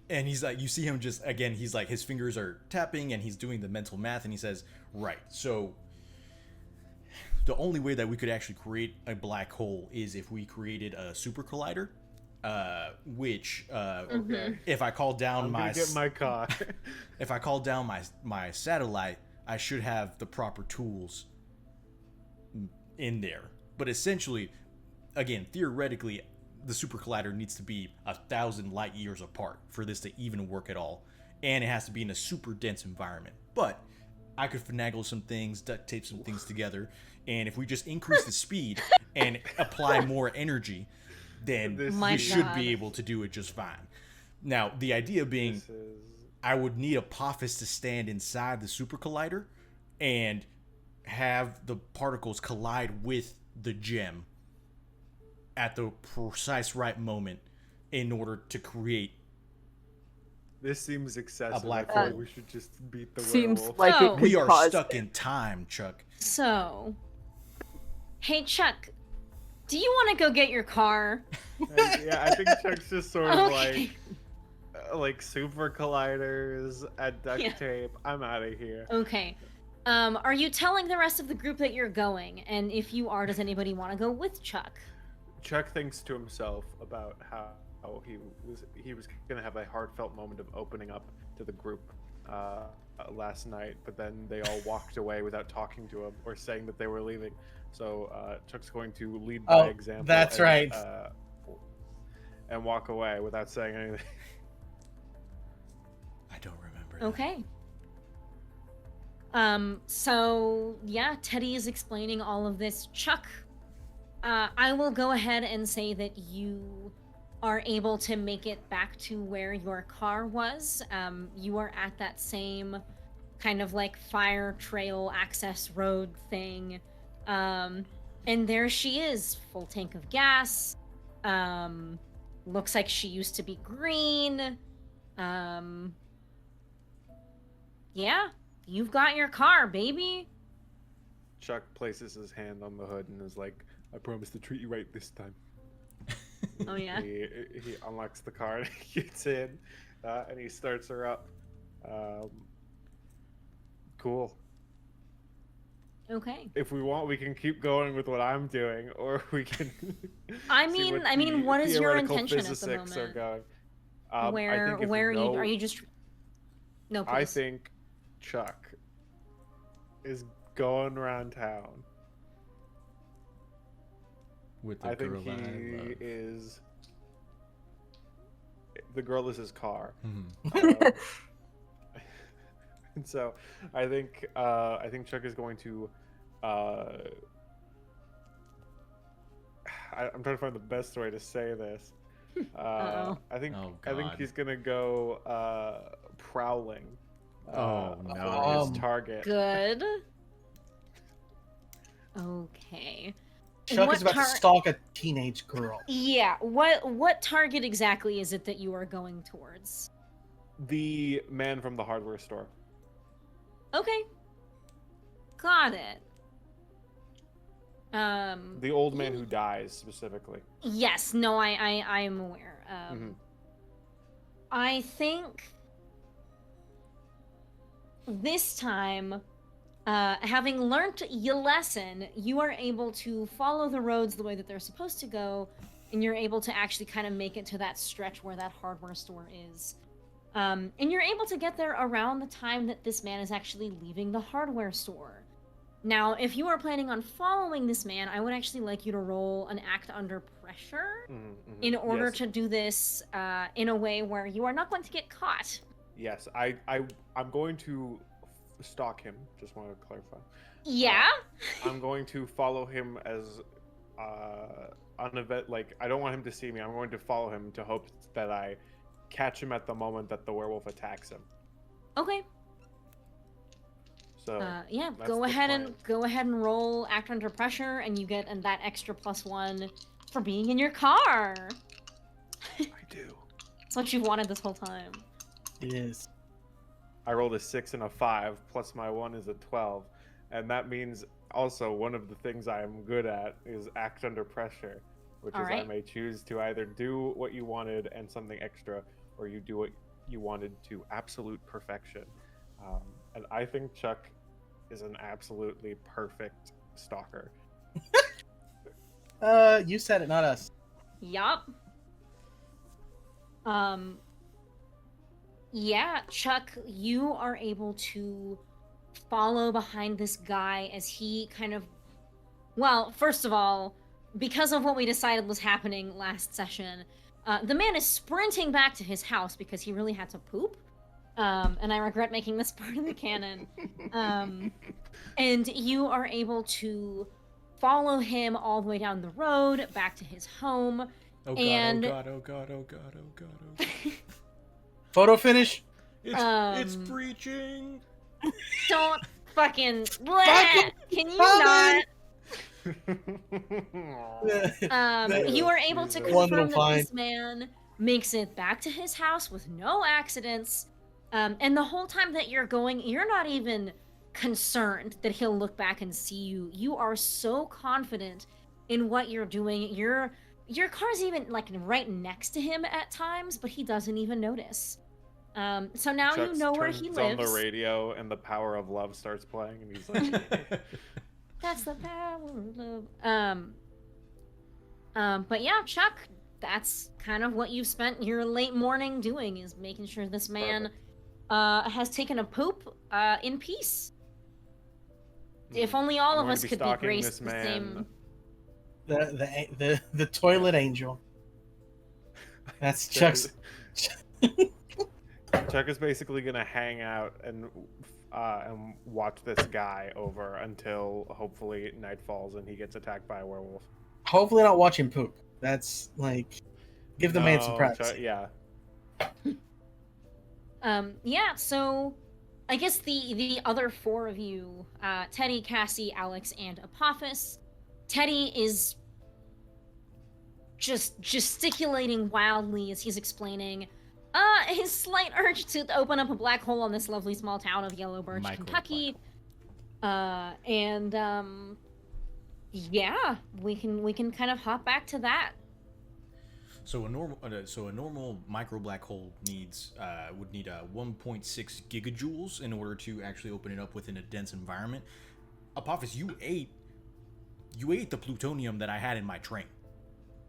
And he's like, you see him just, again, he's like, his fingers are tapping and he's doing the mental math, and he says, right, so the only way that we could actually create a black hole is if we created a super collider, which, Okay. if I call down I'm gonna get my car. if I call down my satellite, I should have the proper tools in there. But essentially, again, theoretically, the super collider needs to be 1,000 light years apart for this to even work at all, and it has to be in a super dense environment. But I could finagle some things, duct tape some things together, and if we just increase the speed and apply more energy, then My we should God. be able to do it just fine. Now, the idea being, This is... I would need Apophis to stand inside the super collider and have the particles collide with the gem at the precise right moment in order to create This seems excessive. black I feel like hole. we should just beat the Seems werewolf. like So- it could we are cause stuck in time, Chuck. So, hey Chuck, do you want to go get your car? Yeah, I think Chuck's just sort of Okay. like super colliders and duct Yeah. tape. I'm out of here. Okay. Are you telling the rest of the group that you're going? And if you are, does anybody want to go with Chuck? Chuck thinks to himself about how he was gonna have a heartfelt moment of opening up to the group last night, but then they all walked away without talking to him or saying that they were leaving. So Chuck's going to lead by Oh, example. that's right. And walk away without saying anything. I don't remember. that. Okay. So yeah, Teddy is explaining all of this. Chuck, I will go ahead and say that you are able to make it back to where your car was. You are at that same kind of like fire trail access road thing. And there she is, full tank of gas. Looks like she used to be green. Yeah, you've got your car, baby. Chuck places his hand on the hood and is like, "I promise to treat you right this time." Oh, yeah? He unlocks the car and he gets in, and he starts her up. Cool. Okay. If we want, we can keep going with what I'm doing, or we can. I see mean, what is your theoretical intention at the physicists moment? Are going. Where I think if are you? no- Are you just? No, please. I think Chuck is going around town. With the I think girl he that I love. is. The girl is his car. Mhm. And so I think Chuck is going to I'm trying to find the best way to say this. Uh-oh. I think Oh, I think God. he's gonna go prowling Oh, no. for his target. Good. Okay. Chuck What is about tar- to stalk a teenage girl. Yeah. What target exactly is it that you are going towards? The man from the hardware store. Okay. Got it. The old man who dies specifically. Yes. No. I am aware. Mhm. I think this time, having learnt your lesson, you are able to follow the roads the way that they're supposed to go, and you're able to actually kind of make it to that stretch where that hardware store is. And you're able to get there around the time that this man is actually leaving the hardware store. Now, if you are planning on following this man, I would actually like you to roll an act under pressure in order Yes. to do this in a way where you are not going to get caught. Yes, I'm going to stalk him. Just want to clarify. Yeah? I'm going to follow him as like I don't want him to see me. I'm going to follow him to hope that I catch him at the moment that the werewolf attacks him. Okay. So Yeah, that's go the ahead plan. and roll act under pressure, and you get that extra +1 for being in your car. I do. That's what you've wanted this whole time. It is. I rolled a 6 and a 5, plus my 1 is a 12, and that means also one of the things I am good at is act under pressure, which All is I right. may choose to either do what you wanted and something extra, or you do what you wanted to absolute perfection. And I think Chuck is an absolutely perfect stalker. You said it, not us. Yup. Yeah, Chuck, you are able to follow behind this guy as he kind of, well, first of all, because of what we decided was happening last session, the man is sprinting back to his house because he really had to poop. And I regret making this part of the canon. And you are able to follow him all the way down the road back to his home. Oh god, And oh god, oh god, oh god, oh god, oh god. Photo finish. It's preaching. don't fucking bleh! Can you not? You are able to One confirm little that this man makes it back to his house with no accidents. And the whole time that you're going, you're not even concerned that he'll look back and see you. You are so confident in what you're doing. Your car's even like right next to him at times, but he doesn't even notice. So now Chuck you know where he turns lives. on the radio, and the Power of Love starts playing, and he's like, That's the power of love. But yeah, Chuck, that's kind of what you've spent your late morning doing, is making sure this man has taken a poop in peace. If only all of us could be graced the same. The toilet angel. That's Chuck's. Chuck is basically gonna hang out and watch this guy over until hopefully night falls and he gets attacked by a werewolf. Hopefully not watch him poop. That's like, give the man some privacy. Yeah. Yeah, so I guess the other four of you, Teddy, Cassie, Alex, and Apophis. Teddy is just gesticulating wildly as he's explaining his slight urge to open up a black hole on this lovely small town of Yellow Birch, Kentucky. Yeah, we can kind of hop back to that. So a normal micro black hole would need 1.6 gigajoules in order to actually open it up within a dense environment. Apophis, you ate the plutonium that I had in my train.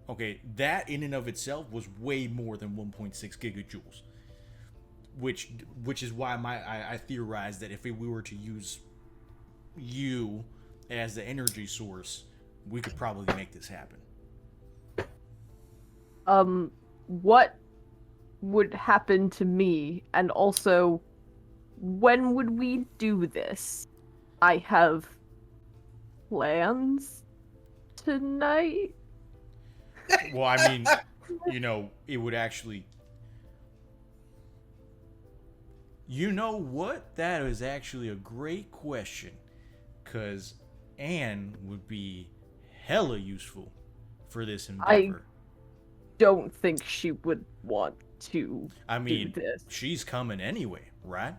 Okay, that in and of itself was way more than 1.6 gigajoules, which is why I theorized that if we were to use you as the energy source, we could probably make this happen. What would happen to me, and also, when would we do this? I have plans tonight. Well, I mean, it would actually... You know what? That is actually a great question. Because Anne would be hella useful for this endeavor. Don't think she would want to do this. She's coming anyway, right?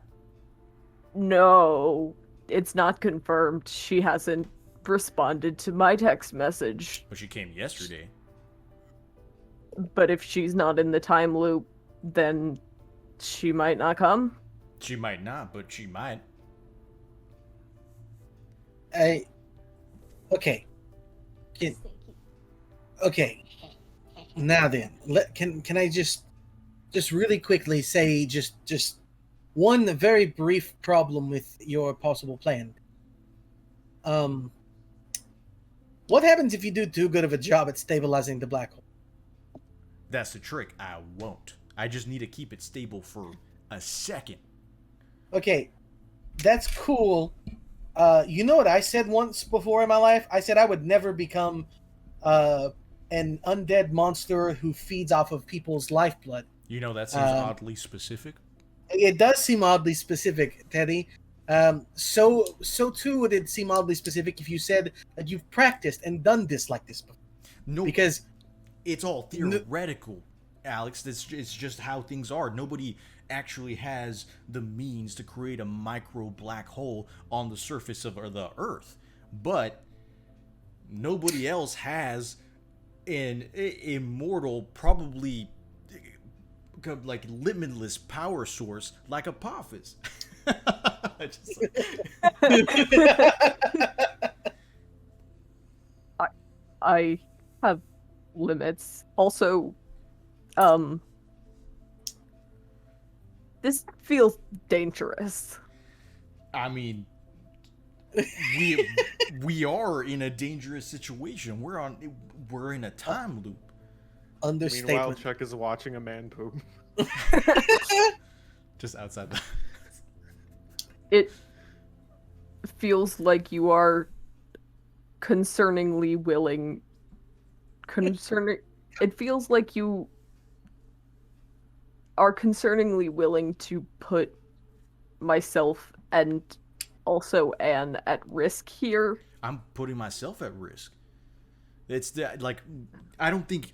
No, it's not confirmed. She hasn't responded to my text message. But she came yesterday. But if she's not in the time loop, then she might not come. She might not, but she might. Okay. Okay. Now then, can I just really quickly say just one very brief problem with your possible plan? What happens if you do too good of a job at stabilizing the black hole? That's the trick. I won't. I just need to keep it stable for a second. Okay, that's cool. You know what I said once before in my life? I said I would never become an undead monster who feeds off of people's lifeblood. That seems oddly specific. It does seem oddly specific, Teddy. So too would it seem oddly specific if you said that you've practiced and done this like this before. No, because it's all theoretical, Alex. It's just how things are. Nobody actually has the means to create a micro black hole on the surface of the Earth, but nobody else has an immortal, probably like limitless power source like Apophis. Just like, I have limits. Also, this feels dangerous. I mean, we are in a dangerous situation. We're in a time loop. Meanwhile, Understatement. Chuck is watching a man poop. Just outside the. It feels like you are concerningly willing. It feels like you are concerningly willing to put myself and also Anne at risk here. I'm putting myself at risk. It's that, like, I don't think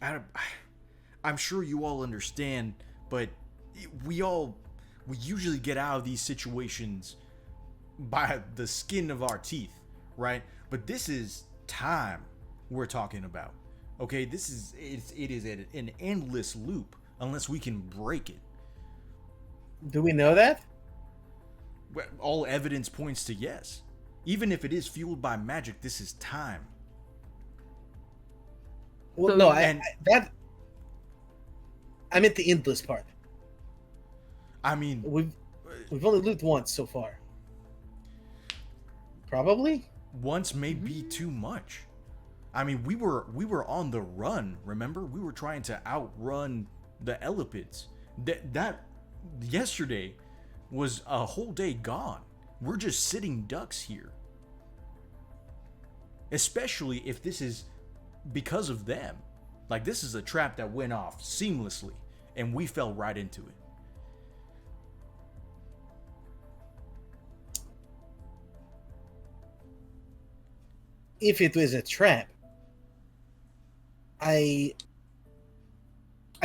I'm sure you all understand, but we usually get out of these situations by the skin of our teeth, right? But this is time we're talking about. Okay, it is an endless loop unless we can break it. Do we know that? Well, all evidence points to yes. Even if it is fueled by magic, this is time. Well, So- no, and- I meant the endless part. I mean, We've only looped once so far. Probably. once may be too much. I mean, we were on the run, remember? We were trying to outrun the Elipids. That yesterday was a whole day gone. We're just sitting ducks here. Especially if this is because of them. Like, this is a trap that went off seamlessly, and we fell right into it. If it was a trap, I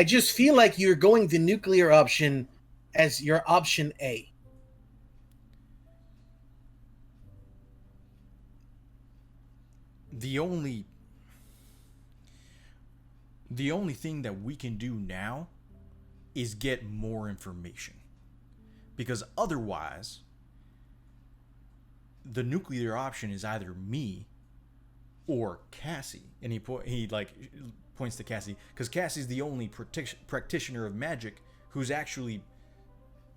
just feel like you're going the nuclear option as your option A. The only thing that we can do now is get more information. Because otherwise, the nuclear option is either me or Cassie. And he points to Cassie, because Cassie's the only practitioner of magic who's actually,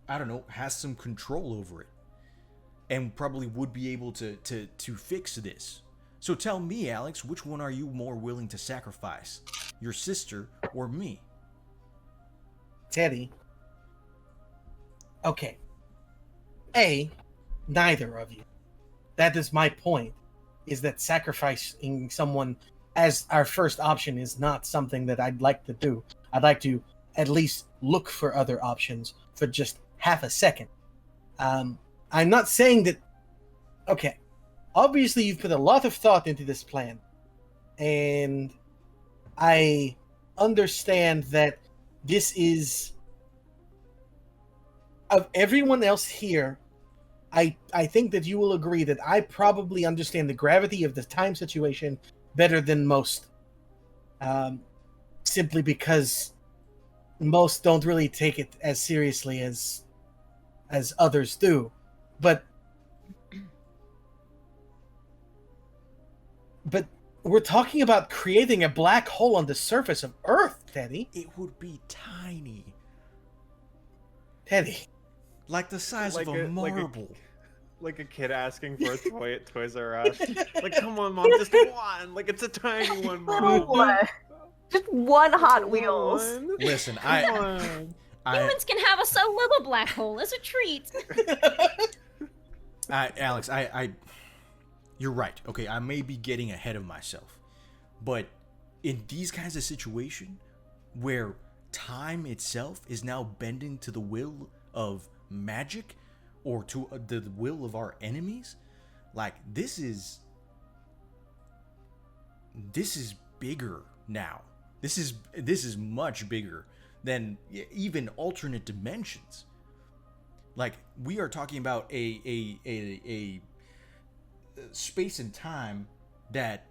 I don't know, has some control over it, and probably would be able to fix this. So tell me, Alex, which one are you more willing to sacrifice? Your sister or me? Teddy. Okay. A, neither of you. That is my point, is that sacrificing someone as our first option is not something that I'd like to do. I'd like to at least look for other options for just half a second. I'm not saying that... Okay. Obviously, you've put a lot of thought into this plan. And I understand that this is... Of everyone else here, I think that you will agree that I probably understand the gravity of the time situation better than most. Simply because most don't really take it as seriously as others do. But we're talking about creating a black hole on the surface of Earth, Teddy. It would be tiny. Teddy. Like the size of a marble. Like a kid asking for a toy at Toys R Us. Like, come on, Mom, just one. Like, it's a tiny one, Mom. What? Just one Hot Wheels. One. Listen, Come on. Humans can have a little black hole as a treat. Alex, you're right. Okay, I may be getting ahead of myself, but in these kinds of situations where time itself is now bending to the will of magic or to the will of our enemies, like, this is bigger now. This is much bigger than even alternate dimensions. Like, we are talking about a space and time that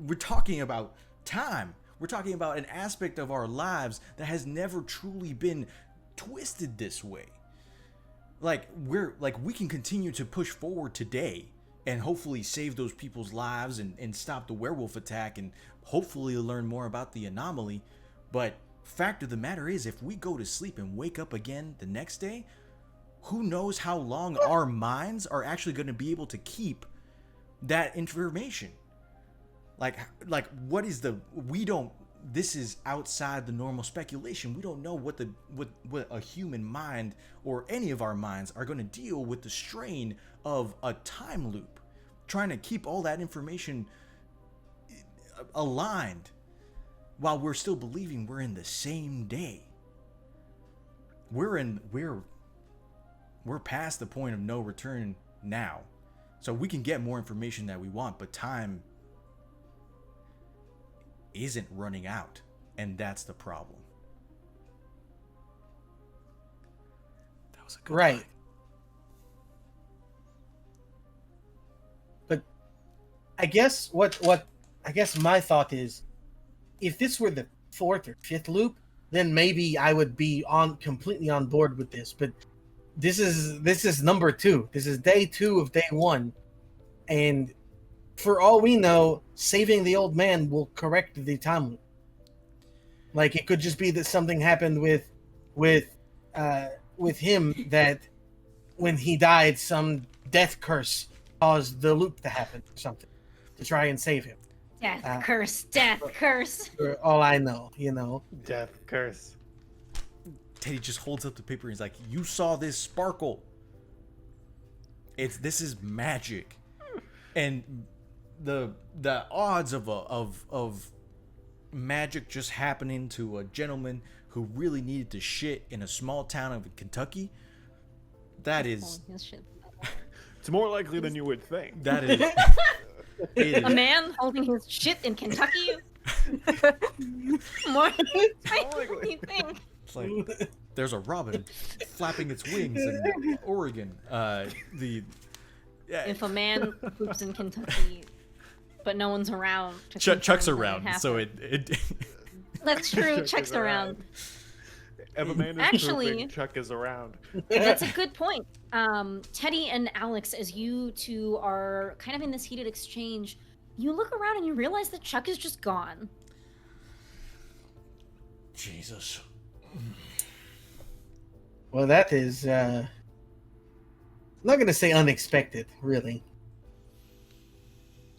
we're talking about time. We're talking about an aspect of our lives that has never truly been twisted this way. Like we can continue to push forward today and hopefully save those people's lives and stop the werewolf attack and hopefully learn more about the anomaly. But fact of the matter is, if we go to sleep and wake up again the next day, who knows how long our minds are actually going to be able to keep that information. Like what is this is outside the normal speculation. We don't know what a human mind or any of our minds are going to deal with the strain of a time loop, trying to keep all that information aligned while we're still believing we're in the same day. We're past the point of no return now. So we can get more information that we want, but time isn't running out, and that's the problem. That was a good Right. line. But I guess I guess my thought is, if this were the 4th or 5th loop, then maybe I would be completely on board with this. But this is number 2. This is day 2 of day 1, and for all we know, saving the old man will correct the time loop. Like, it could just be that something happened with him, that when he died, some death curse caused the loop to happen or something to try and save him. Death curse. For all I know, Death curse. Teddy just holds up the paper and he's like, "You saw this sparkle. This is magic." And the odds of magic just happening to a gentleman who really needed to shit in a small town of Kentucky, that is It's more likely than you would think. that is it A is man holding his shit in Kentucky? More than you think. it's like there's a robin flapping its wings in Oregon. If a man poops in Kentucky, but no one's around. to Chuck's confirm that around, it so happened. it That's true. Chuck Chuck's is around. If a man is Actually- pooping, Chuck is around. That's a good point. Teddy and Alex, as you two are kind of in this heated exchange, you look around and you realize that Chuck is just gone. Jesus. Well, that is I'm not gonna say unexpected, really.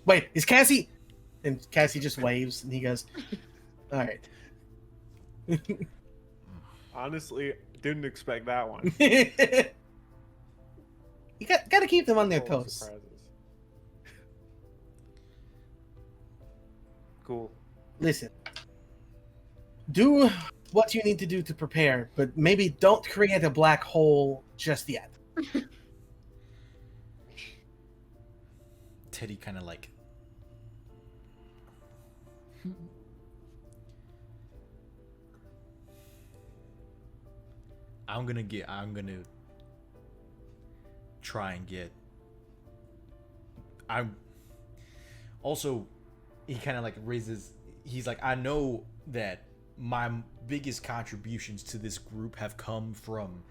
Wait, is Cassie? And Cassie just waves, and he goes, "All right." Honestly, didn't expect that one. You got to keep them on their Full of toes. surprises. Cool. Listen, do what you need to do to prepare, but maybe don't create a black hole just yet. Teddy kind of like I'm gonna try and get I'm also he kind of like raises he's like, I know that my biggest contributions to this group have come from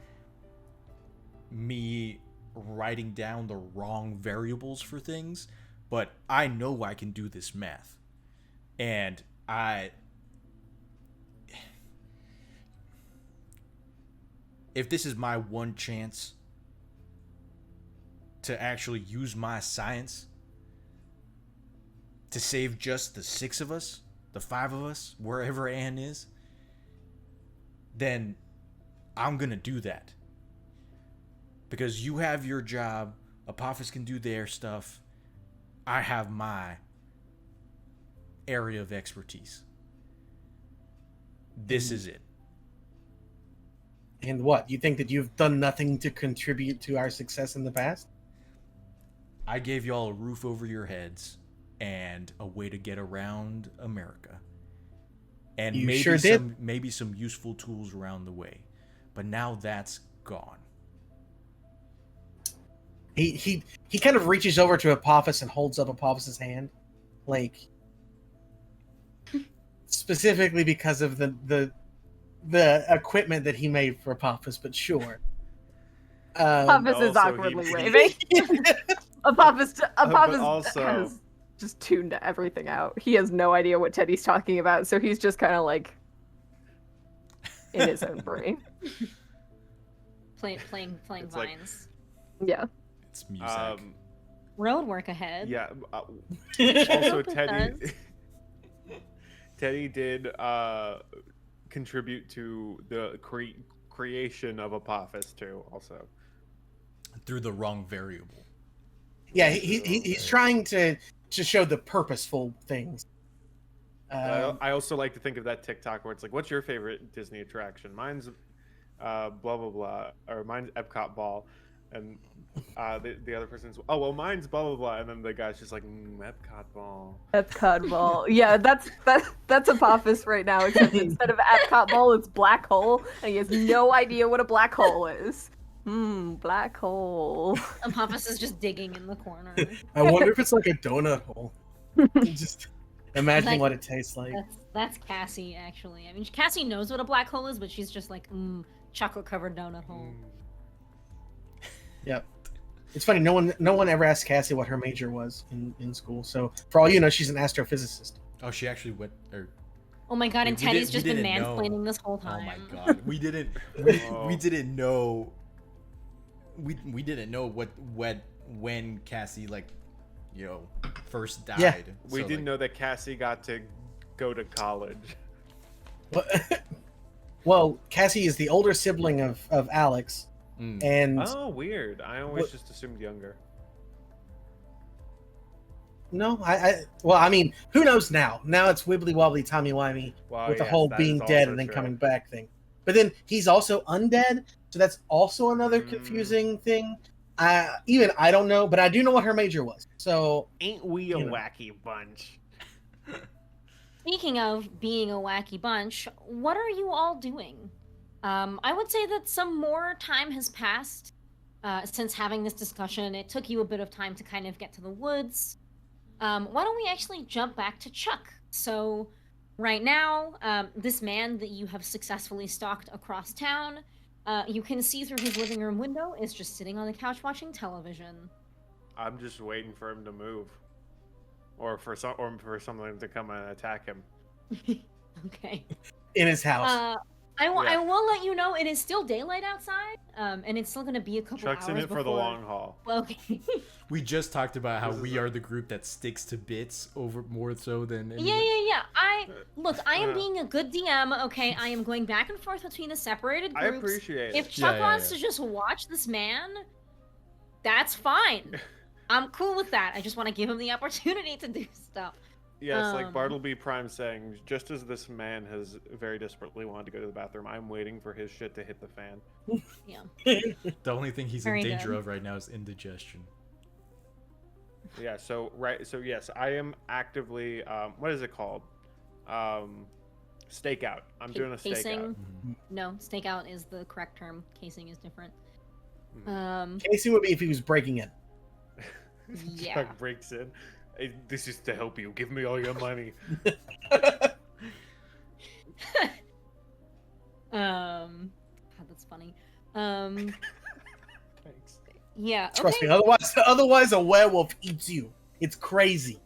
me writing down the wrong variables for things, but I know I can do this math. And if this is my one chance to actually use my science to save just the 6 of us, the 5 of us, wherever Anne is, then I'm gonna do that. Because you have your job, Apophis can do their stuff, I have my area of expertise. This is it. And what? You think that you've done nothing to contribute to our success in the past? I gave y'all a roof over your heads and a way to get around America. And You maybe sure did. maybe some useful tools around the way. But now that's gone. He kind of reaches over to Apophis and holds up Apophis's hand, like, specifically because of the equipment that he made for Apophis, but sure. Apophis is also awkwardly he- waving. Apophis also- has just tuned everything out. He has no idea what Teddy's talking about, so he's just kind of like in his own brain. Playing It's like- vines. Yeah. It's music. Road work ahead. Yeah. Sure Also, hope it Teddy. does. Teddy did contribute to the creation of Apophis too. Also, Through the wrong variable. Yeah, he's trying to show the purposeful things. I also like to think of that TikTok where it's like, "What's your favorite Disney attraction?" Mine's blah blah blah, or mine's Epcot Ball, and the other person's, "Oh well, mine's blah blah blah," and then the guy's just like, "Epcot Ball." Epcot Ball. Yeah, that's Apophis right now, except instead of Epcot Ball, it's black hole, and he has no idea what a black hole is. Black hole. Apophis is just digging in the corner. I wonder if it's like a donut hole. Just imagining Like- what it tastes like. That's Cassie, actually. I mean, Cassie knows what a black hole is, but she's just like, chocolate covered donut hole. Yep. It's funny. No one ever asked Cassie what her major was in school. So for all you know, she's an astrophysicist. Oh, she actually went. Oh my god, and We Teddy's just been didn't know. mansplaining this whole Oh time. my god, we didn't. We didn't know. We didn't know when Cassie first died. Yeah. We So, didn't know that Cassie got to go to college. But, well, Cassie is the older sibling of Alex, and Oh, weird. I always just assumed younger. no, I mean, who knows now? Now it's wibbly wobbly, timey wimey Wow, with the yes, whole that being is dead also and then true. coming back thing. But then he's also undead, so that's also another Mm. confusing thing. Even I don't know, but I do know what her major was. So Ain't we a You know. wacky bunch? Speaking of being a wacky bunch, what are you all doing? I would say that some more time has passed since having this discussion. It took you a bit of time to kind of get to the woods. Why don't we actually jump back to Chuck? So, right now, this man that you have successfully stalked across town, you can see through his living room window, is just sitting on the couch watching television. I'm just waiting for him to move, or for something to come and attack him. Okay. in his house, I Yeah. will let you know it is still daylight outside, and it's still going to be a couple Chuck's hours in it for the before- long haul. Okay. We just talked about how This is we are the group that sticks to bits over more so than. Yeah. I am Uh. being a good DM. Okay, I am going back and forth between the separated I groups. appreciate If it. Chuck Yeah, wants yeah. to just watch this man, that's fine. I'm cool with that. I just want to give him the opportunity to do stuff. Yes, like Um, Bartleby Prime saying, just as this man has very desperately wanted to go to the bathroom, I'm waiting for his shit to hit the fan. Yeah. The only thing he's Very in danger good. of right now is indigestion. Yeah, so yes, I am actively what is it called? Stakeout. I'm doing a Casing. stakeout. No, stakeout is the correct term. Casing is different. Mhm. Casey would be if he was breaking in. Yeah. Chuck breaks in. "Hey, this is to help you. Give me all your money. God, that's funny. Thanks. Yeah. Trust okay. me. Otherwise, a werewolf eats you. It's crazy.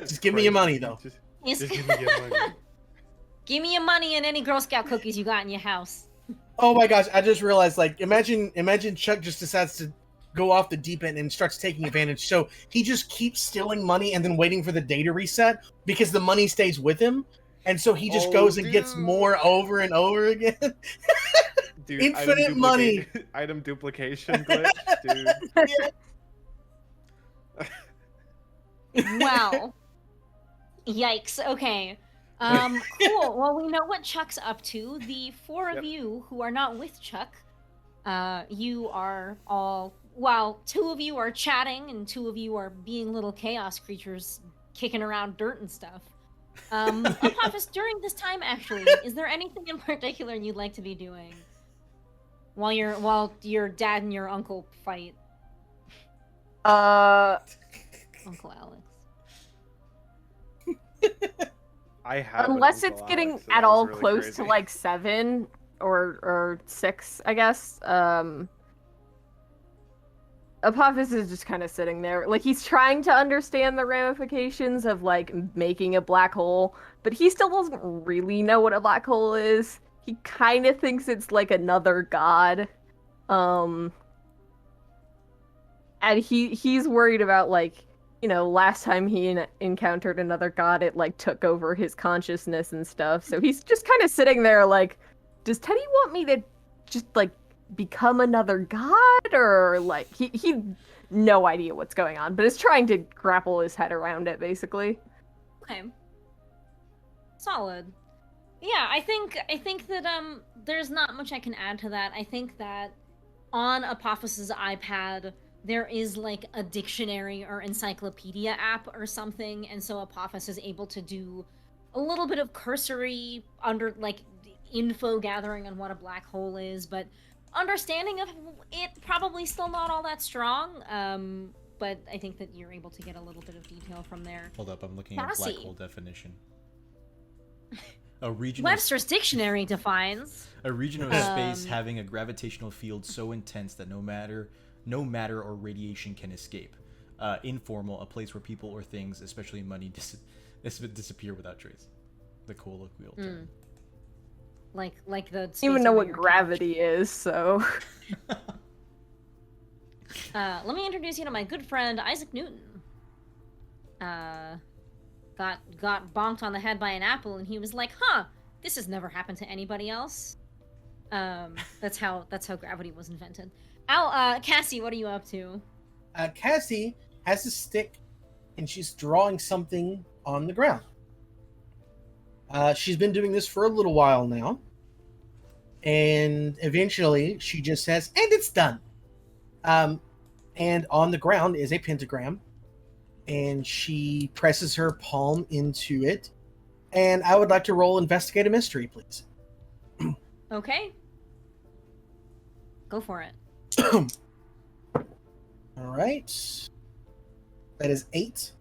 Just give me your money, though. Yes. Just give me your money. Give me your money and any Girl Scout cookies you got in your house. Oh my gosh! I just realized. Like, imagine Chuck just decides to go off the deep end and starts taking advantage. So he just keeps stealing money and then waiting for the day to reset because the money stays with him, and so he just Oh, goes and gets dude. more over and over again. Dude, Infinite money. Item duplication glitch, dude. Wow. Yikes. Okay. Cool. Well, we know what Chuck's up to. The four of Yep. you who are not with Chuck, you are all, while two of you are chatting and two of you are being little chaos creatures kicking around dirt and stuff. Apophis, during this time, actually, is there anything in particular you'd like to be doing while your dad and your uncle fight? Uncle Alex. I have Unless an it's equal getting Alex, so at that was all really close crazy. to like 7 or 6, I guess. Apophis is just kind of sitting there. Like, he's trying to understand the ramifications of, like, making a black hole, but he still doesn't really know what a black hole is. He kind of thinks it's, like, another god. And he's worried about, like, last time he encountered another god, it, like, took over his consciousness and stuff. So he's just kind of sitting there, like, does Teddy want me to just, like, become another god, or like he no idea what's going on, but is trying to grapple his head around it, basically. Okay. Solid. Yeah, I think that there's not much I can add to that. I think that on Apophis's iPad there is like a dictionary or encyclopedia app or something, and so Apophis is able to do a little bit of cursory info gathering on what a black hole is, but understanding of it probably still not all that strong. But I think that you're able to get a little bit of detail from there. Hold up, I'm looking at black Cassie. hole definition. A region Webster's dictionary defines a region of space having a gravitational field so intense that no matter or radiation can escape. Informal, a place where people or things, especially money, disappear without trace. The colloquial term. like the I don't even know space what under your gravity is, so Let me introduce you to my good friend Isaac Newton. Got bonked on the head by an apple, and he was like, "Huh, this has never happened to anybody else." That's how gravity was invented. Cassie, what are you up to? Cassie has a stick, and she's drawing something on the ground. She's been doing this for a little while now, and eventually she just says, "And it's done." And on the ground is a pentagram, and she presses her palm into it. And I would like to roll investigate a mystery, please. Okay. Go for it. All right. That is 8.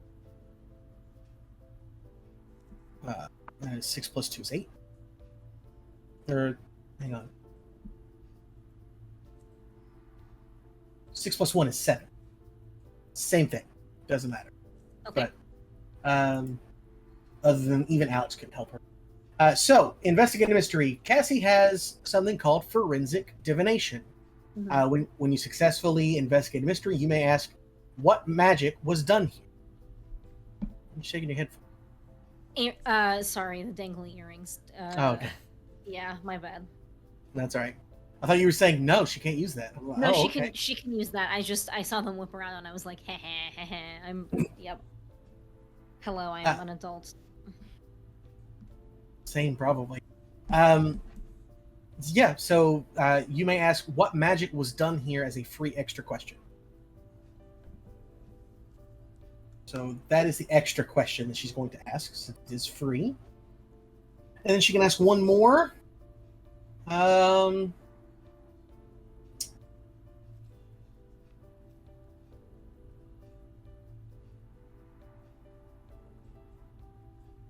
That is 6 plus 2 is 8. Or, hang on. 6 plus 1 is 7. Same thing. Doesn't matter. Okay. But, other than even Alex couldn't help her. So, investigate a mystery. Cassie has something called forensic divination. Mhm. When you successfully investigate a mystery, you may ask, what magic was done here? You're shaking your head. Sorry, the dangly earrings. Oh, okay. Yeah, my bad. That's all right. I thought you were saying, no, she can't use that. I'm like, No, oh, she okay. can. She can use that. I saw them whip around, and I was like, heh heh heh heh. Yep. Hello, I am an adult. Same, probably. Yeah, so you may ask, what magic was done here as a free extra question. So that is the extra question that she's going to ask, since it is free. And then she can ask one more.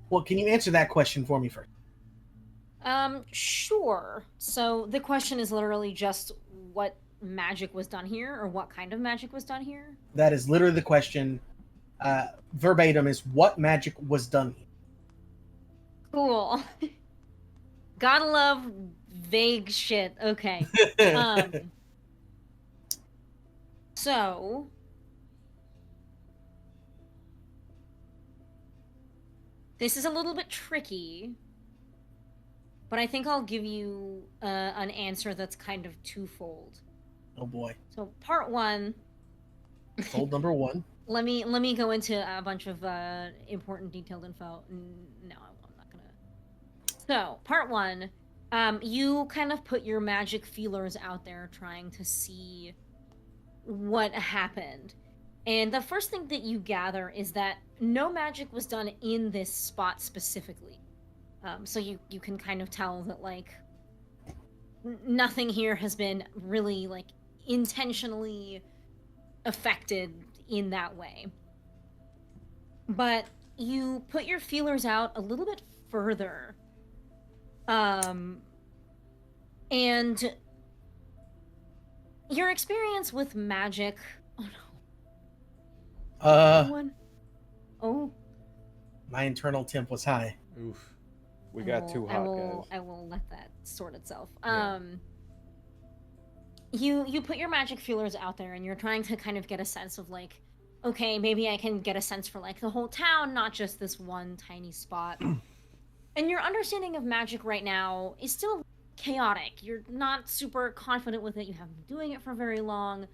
Well, can you answer that question for me first? Sure. So the question is literally just what magic was done here, or what kind of magic was done here? That is literally the question. Verbatim is, what magic was done here? Cool. Gotta love vague shit. Okay. So this is a little bit tricky, but I think I'll give you an answer that's kind of twofold. Oh boy. So part one. Fold number 1. Let me go into a bunch of important detailed info. No, I'm not gonna. So part one, you kind of put your magic feelers out there, trying to see what happened. And the first thing that you gather is that no magic was done in this spot specifically. So you can kind of tell that, like, nothing here has been really, like, intentionally affected in that way. But you put your feelers out a little bit further. And your experience with magic. Oh no. Anyone? Oh. My internal temp was high. Oof. We got too hot, guys. I will let that sort itself. Yeah. You put your magic feelers out there, and you're trying to kind of get a sense of like, okay, maybe I can get a sense for like the whole town, not just this one tiny spot. And your understanding of magic right now is still chaotic. You're not super confident with it. You haven't been doing it for very long.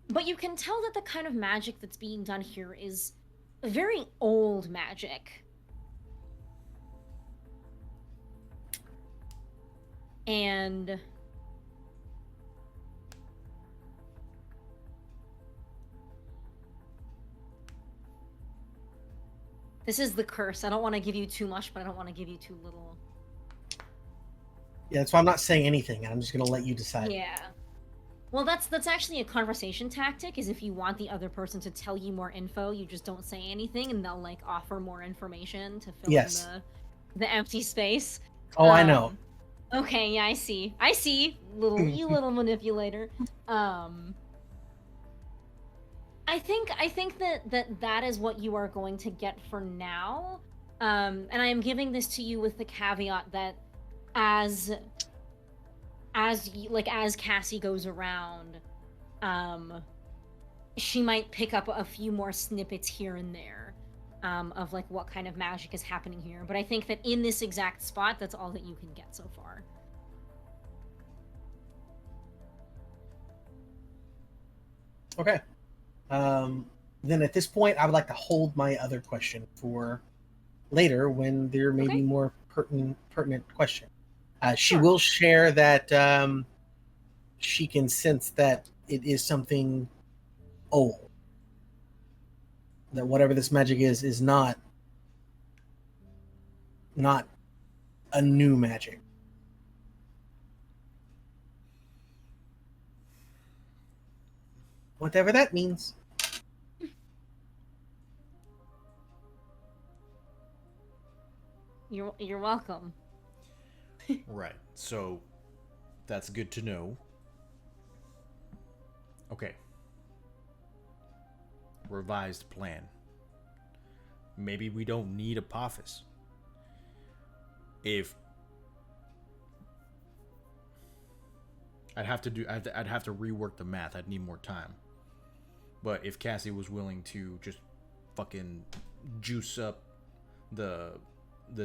But you can tell that the kind of magic that's being done here is very old magic. And this is the curse. I don't want to give you too much, but I don't want to give you too little. Yeah, that's why I'm not saying anything. I'm just gonna let you decide. Yeah. Well, that's actually a conversation tactic, is if you want the other person to tell you more info, you just don't say anything, and they'll, like, offer more information to fill in the empty space. Oh, I know. Okay, yeah, I see. You little manipulator. I think that is what you are going to get for now. And I am giving this to you with the caveat that as Cassie goes around, she might pick up a few more snippets here and there, of like what kind of magic is happening here. But I think that in this exact spot, that's all that you can get so far. Okay. Then at this point, I would like to hold my other question for later when there may be more pertinent question. She will share that she can sense that it is something old. That whatever this magic is not a new magic. Whatever that means. You're welcome. Right. So that's good to know. Okay. Revised plan. Maybe we don't need Apophis. If I'd have to rework the math. I'd need more time. But if Cassie was willing to just fucking juice up the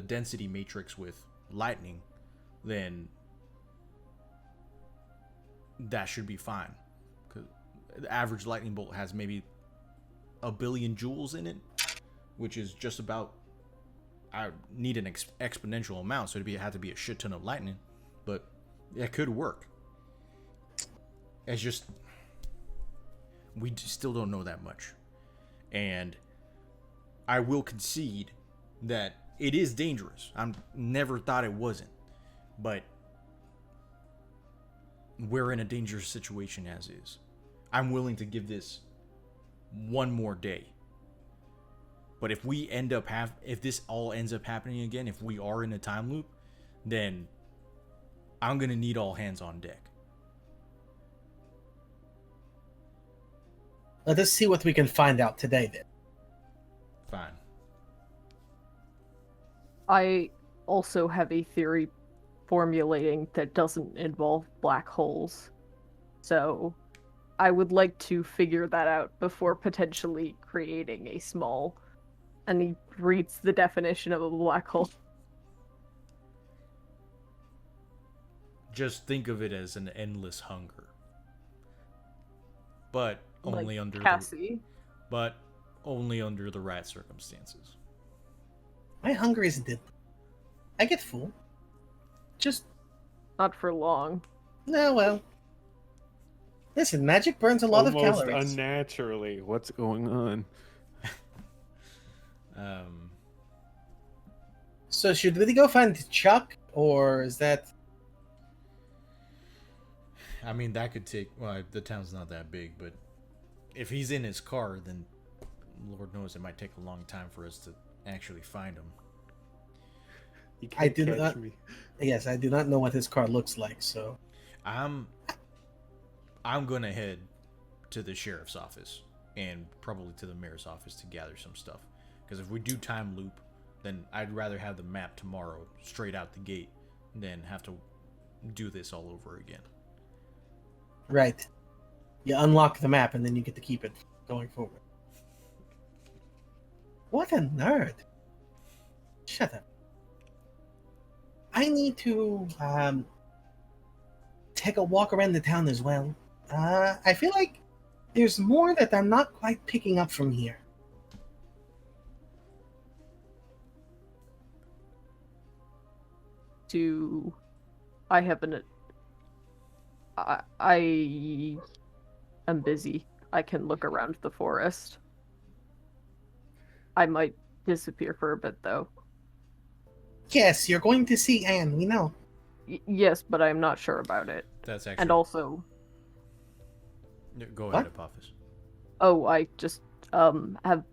density matrix with lightning, then that should be fine. Because the average lightning bolt has maybe 1 billion joules in it, which is just about. I need an exponential amount, so it had to be a shit ton of lightning, but it could work. It's just we still don't know that much, and I will concede that it is dangerous. I never thought it wasn't, but we're in a dangerous situation as is. I'm willing to give this one more day. But if we if this all ends up happening again, if we are in a time loop, then I'm gonna need all hands on deck. Let us see what we can find out today, then. Fine. I also have a theory formulating that doesn't involve black holes. So I would like to figure that out before potentially creating a small... And he reads the definition of a black hole. Just think of it as an endless hunger. But only like under Cassie. but only under the right circumstances. My hunger isn't it. I get full. Just Not for long. no, well. Listen, magic burns a lot of Almost calories. unnaturally. What's going on? So should we go find Chuck, or is that? I mean, that could take. Well, the town's not that big, but if he's in his car, then Lord knows it might take a long time for us to actually find him. You I can't do catch not. me. Yes, I do not know what his card looks like. So I'm gonna head to the sheriff's office and probably to the mayor's office to gather some stuff. Because if we do time loop, then I'd rather have the map tomorrow straight out the gate than have to do this all over again. right, you unlock the map and then you get to keep it going forward. What a nerd! Shut up. I need to take a walk around the town as well. I feel like there's more that I'm not quite picking up from here. I have an. I am busy. I can look around the forest. I might disappear for a bit, though. Yes, you're going to see Anne, we know. Yes, but I'm not sure about it. That's actually. And also, Go What? ahead, Apophis. I just have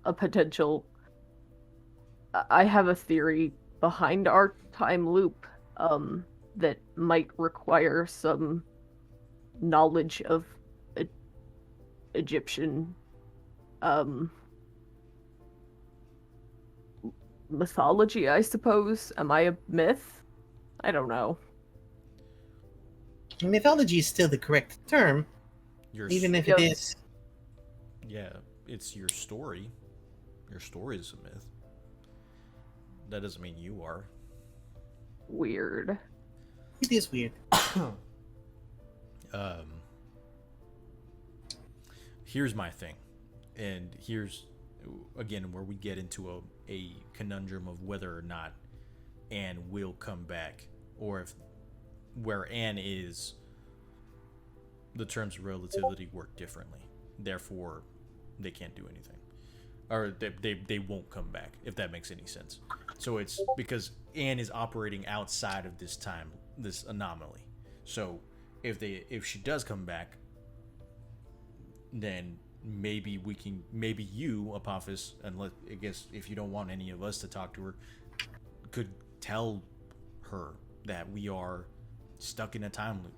a potential. I have a theory behind our time loop that might require some knowledge of Egyptian mythology, I suppose. Am I a myth? I don't know. Mythology is still the correct term, even if it Yep. is. Yeah, it's your story. Your story is a myth. That doesn't mean you are. Weird. It is weird. Here's my thing, and here's again where we get into a conundrum of whether or not Anne will come back, or if where Anne is, the terms of relativity work differently. Therefore, they can't do anything, or they won't come back, if that makes any sense. So it's because Anne is operating outside of this time, this anomaly. So if she does come back, then maybe you, Apophis, I guess if you don't want any of us to talk to her, could tell her that we are stuck in a time loop.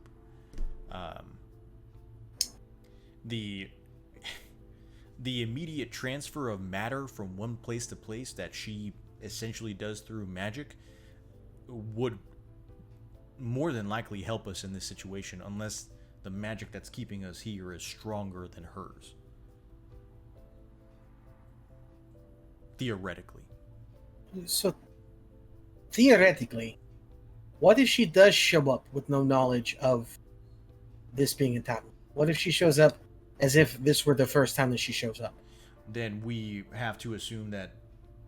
The immediate transfer of matter from one place to place that she essentially does through magic would more than likely help us in this situation, unless the magic that's keeping us here is stronger than hers. Theoretically. So, theoretically, what if she does show up with no knowledge of this being a time? What if she shows up as if this were the first time that she shows up? Then we have to assume that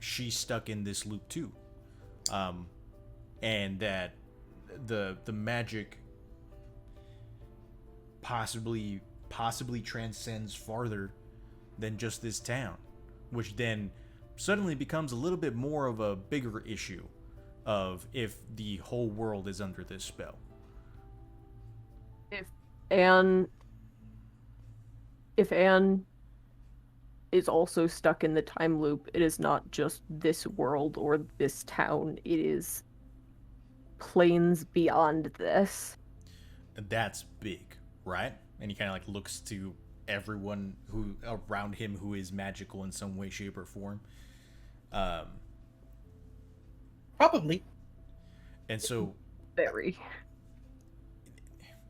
she's stuck in this loop too, and that the magic possibly transcends farther than just this town, which then suddenly becomes a little bit more of a bigger issue of if the whole world is under this spell. If Anne is also stuck in the time loop, it is not just this world or this town, it is planes beyond this. And that's big, right? And he kind of like looks to everyone who around him who is magical in some way, shape, or form. Probably. And so, Very.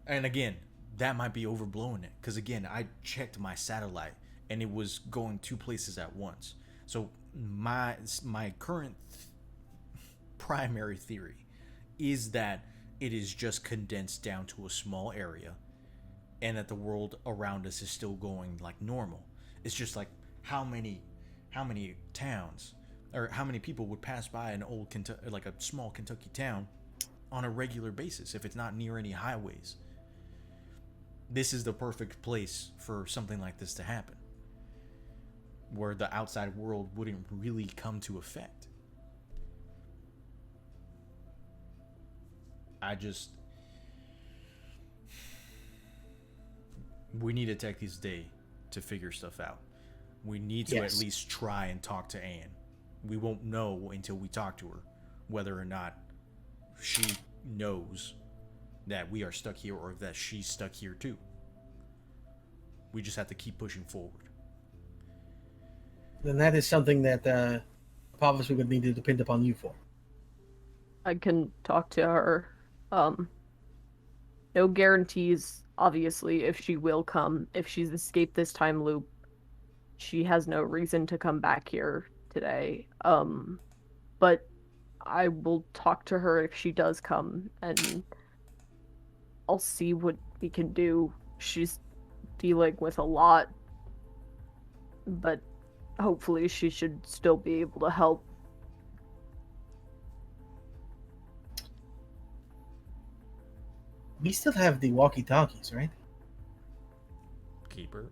and again, that might be overblowing it, because again, I checked my satellite and it was going two places at once. So my current primary theory is that it is just condensed down to a small area, and that the world around us is still going like normal. It's just like how many towns or how many people would pass by an old like a small Kentucky town on a regular basis if it's not near any highways. This is the perfect place for something like this to happen, where the outside world wouldn't really come to effect. We need to take this day to figure stuff out. We need to at least try and talk to Anne. We won't know until we talk to her whether or not she knows that we are stuck here or that she's stuck here too. We just have to keep pushing forward. Then that is something that obviously would need to depend upon you for. I can talk to her. No guarantees, obviously, if she will come. If she's escaped this time loop, she has no reason to come back here today. But I will talk to her if she does come, and I'll see what we can do. She's dealing with a lot, but hopefully she should still be able to help. We still have the walkie-talkies, right? Keeper.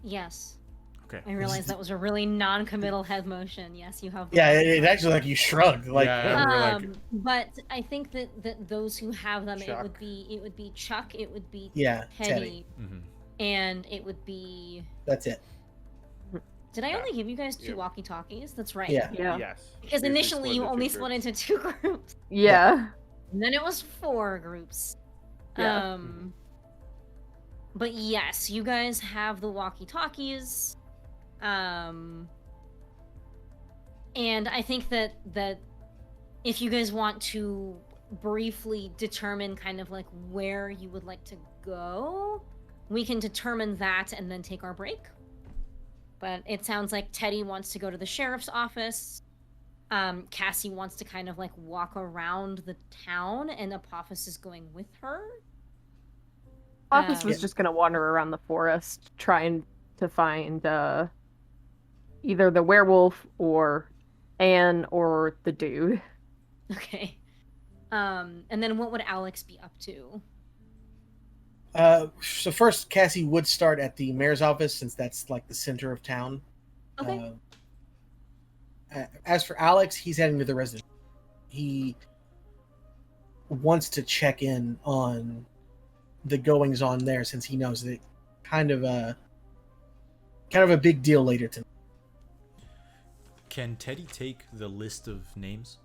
Yes. Okay. I realized that was a really non-committal head motion. Yes, you have. Yeah, it actually like you shrugged. Like, Yeah, we're like- But I think that those who have them, Chuck. it would be Chuck, it would be yeah, Teddy, Mhm. and it would be. That's it. Did I Yeah. only give you guys 2 Yeah. walkie-talkies? That's right. Yeah. Yeah. Yes. Because They initially you into only two split groups. into 2 groups, Yeah. and then it was 4 groups. Yeah. But yes, you guys have the walkie-talkies. And I think that if you guys want to briefly determine kind of like where you would like to go, we can determine that and then take our break. But it sounds like Teddy wants to go to the sheriff's office. Cassie wants to kind of like walk around the town, and Apophis is going with her. Office was Um, just gonna wander around the forest trying to find either the werewolf or Anne or the dude. Okay. And then what would Alex be up to? So first, Cassie would start at the mayor's office since that's like the center of town. Okay. As for Alex, he's heading to the residence. He wants to check in on the goings on there since he knows that kind of a big deal later tonight. Can Teddy take the list of names?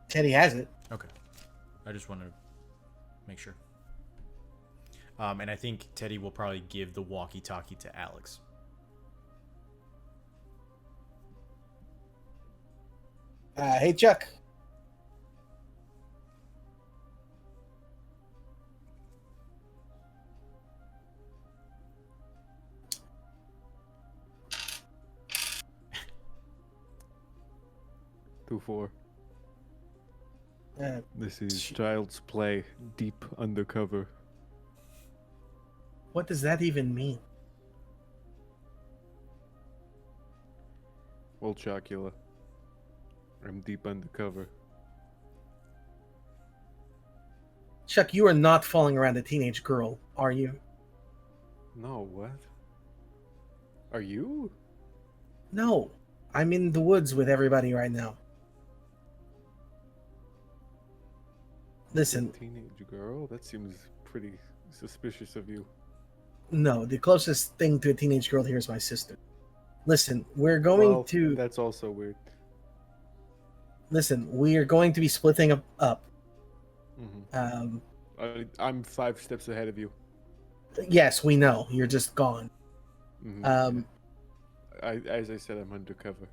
Teddy has it. Okay. I just want to make sure. And I think Teddy will probably give the walkie-talkie to Alex. Hey, Chuck. Two, 4. Uh, This is Child's Play, Deep Undercover. what does that even mean? Well, Chocula. I'm deep undercover. Chuck, you are not following around a teenage girl, are you? No, what? Are you? No. I'm in the woods with everybody right now. Listen, Teenage girl? That seems pretty suspicious of you. no, the closest thing to a teenage girl here is my sister. Listen, we're going Well, to... That's also weird. Listen, we are going to be splitting up. Hmm I'm 5 steps ahead of you. Yes, we know. You're just gone. Mhm. As I said, I'm undercover.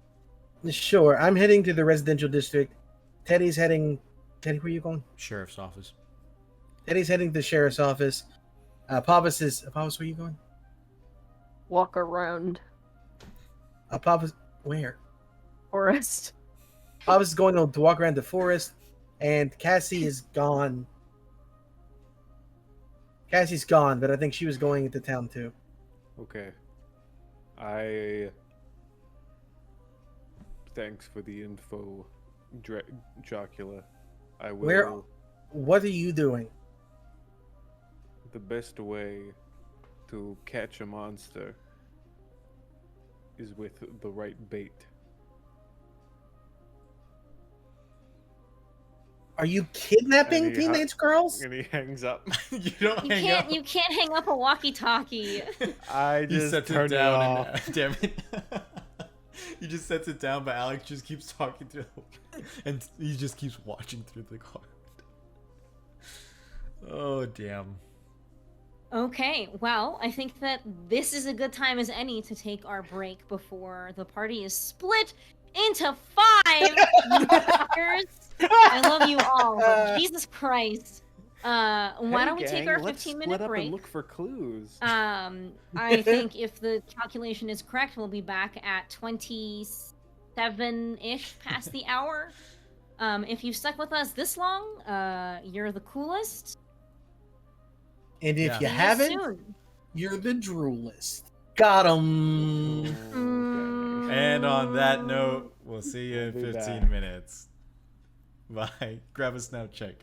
Sure, I'm heading to the residential district. Teddy's heading... Teddy, where are you going? Sheriff's office. Teddy's heading to the sheriff's office. Pavis, where are you going? Walk around Pavis, where? forest. Pavis is going to walk around the forest, and Cassie is gone. Cassie's gone, but I think she was going into town too. Okay. Thanks for the info, Chocula. I will... Where- What are you doing? The best way to catch a monster is with the right bait. Are you kidnapping And he teenage girls? And he hangs up. You don't You hang can't up. you can't hang up a walkie-talkie. I He just sets it turned down off. and damn it. He just sets it down, but Alex just keeps talking through and he just keeps watching through the card. Oh damn. Okay, well, I think that this is a good time as any to take our break before the party is split into 5. You fuckers. I love you all, but Jesus Christ. Why Hey, don't we take gang, our let's 15-minute split up break? and look for clues. I think if the calculation is correct, we'll be back at 27-ish past the hour. If you've stuck with us this long, you're the coolest. And if Yeah. you See you haven't, soon. you're the droolist. Got 'em. Okay. And on that note, we'll see you in We'll be 15 back. minutes. Bye. Grab a snap check.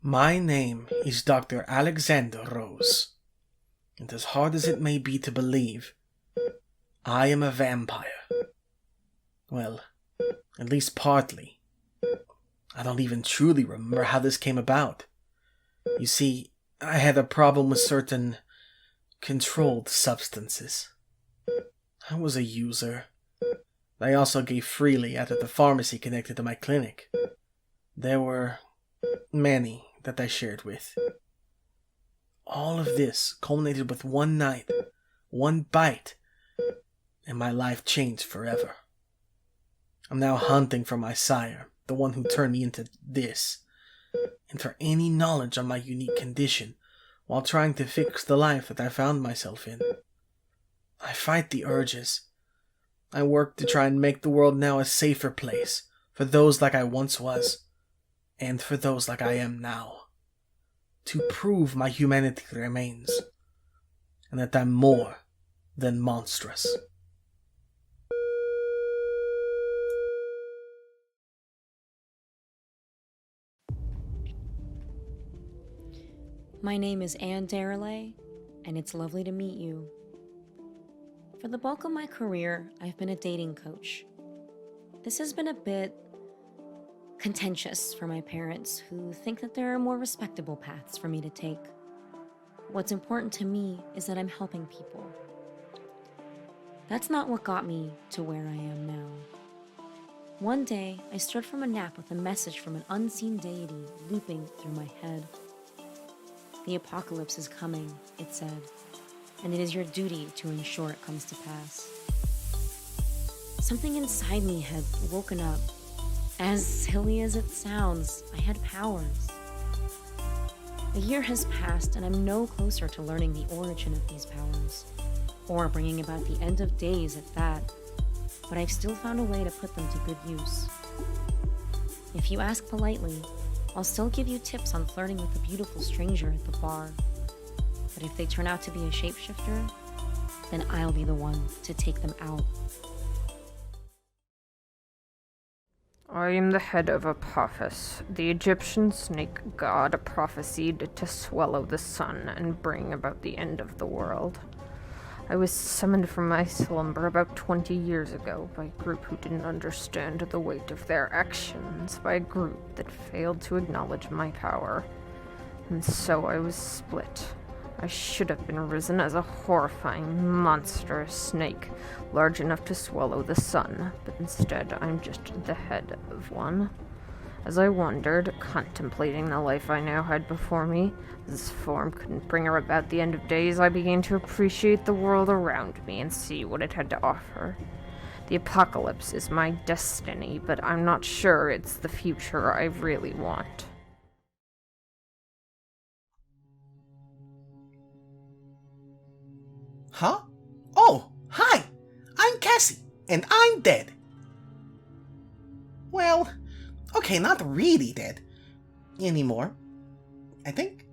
My name is Dr. Alexander Rose, and as hard as it may be to believe, I am a vampire. Well, at least partly. I don't even truly remember how this came about. You see, I had a problem with certain controlled substances. I was a user. I also gave freely out of the pharmacy connected to my clinic. There were many that I shared with. All of this culminated with one night, one bite, and my life changed forever. I'm now hunting for my sire, the one who turned me into this, and for any knowledge on my unique condition, while trying to fix the life that I found myself in. I fight the urges. I work to try and make the world now a safer place, for those like I once was, and for those like I am now. To prove my humanity remains, and that I'm more than monstrous. My name is Anne Darelay, and it's lovely to meet you. For the bulk of my career, I've been a dating coach. This has been a bit contentious for my parents, who think that there are more respectable paths for me to take. What's important to me is that I'm helping people. That's not what got me to where I am now. One day, I stirred from a nap with a message from an unseen deity looping through my head. The apocalypse is coming, it said, and it is your duty to ensure it comes to pass. Something inside me had woken up. As silly as it sounds, I had powers. A year has passed, and I'm no closer to learning the origin of these powers, or bringing about the end of days at that, but I've still found a way to put them to good use. If you ask politely, I'll still give you tips on flirting with a beautiful stranger at the bar. But if they turn out to be a shapeshifter, then I'll be the one to take them out. I am the head of Apophis, the Egyptian snake god prophesied to swallow the sun and bring about the end of the world. I was summoned from my slumber about 20 years ago by a group who didn't understand the weight of their actions, by a group that failed to acknowledge my power. And so I was split. I should have been risen as a horrifying, monstrous snake, large enough to swallow the sun, but instead I'm just the head of one. As I wondered, contemplating the life I now had before me, this form couldn't bring about the end of days, I began to appreciate the world around me and see what it had to offer. The apocalypse is my destiny, but I'm not sure it's the future I really want. Huh? Oh, hi! I'm Cassie, and I'm dead. Well, okay, not really dead. Anymore. I think.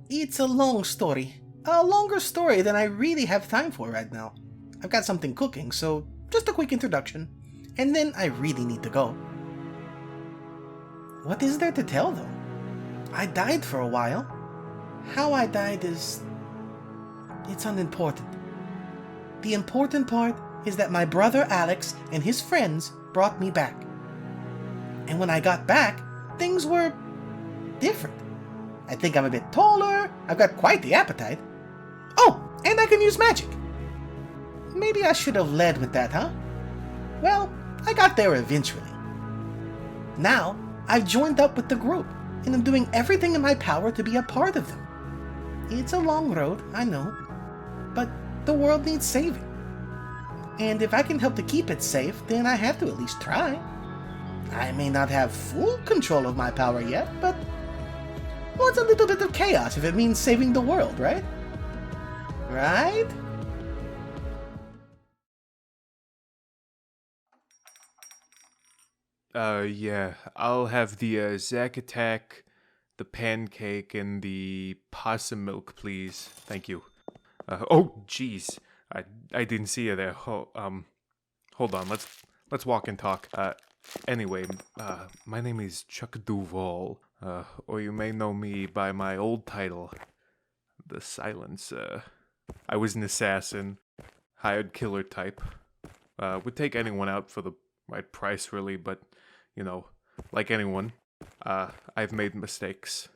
It's a long story. A longer story than I really have time for right now. I've got something cooking, so just a quick introduction. And then I really need to go. What is there to tell, though? I died for a while. How I died is... it's unimportant. The important part is that my brother Alex and his friends brought me back. And when I got back, things were different. I think I'm a bit taller, I've got quite the appetite. Oh, and I can use magic. Maybe I should have led with that, huh? Well, I got there eventually. Now, I've joined up with the group, and I'm doing everything in my power to be a part of them. It's a long road, I know, but the world needs saving. And if I can help to keep it safe, then I have to at least try. I may not have full control of my power yet, but what's a little bit of chaos if it means saving the world, right? Right? Yeah, I'll have the Zack Attack, the pancake, and the possum milk, please. Thank you. Oh, jeez, I didn't see you there. Hold on. Let's walk and talk. Anyway, my name is Chuck Duval. or you may know me by my old title, the Silencer. I was an assassin, hired killer type. Would take anyone out for the right price, really, but, you know, like anyone, I've made mistakes,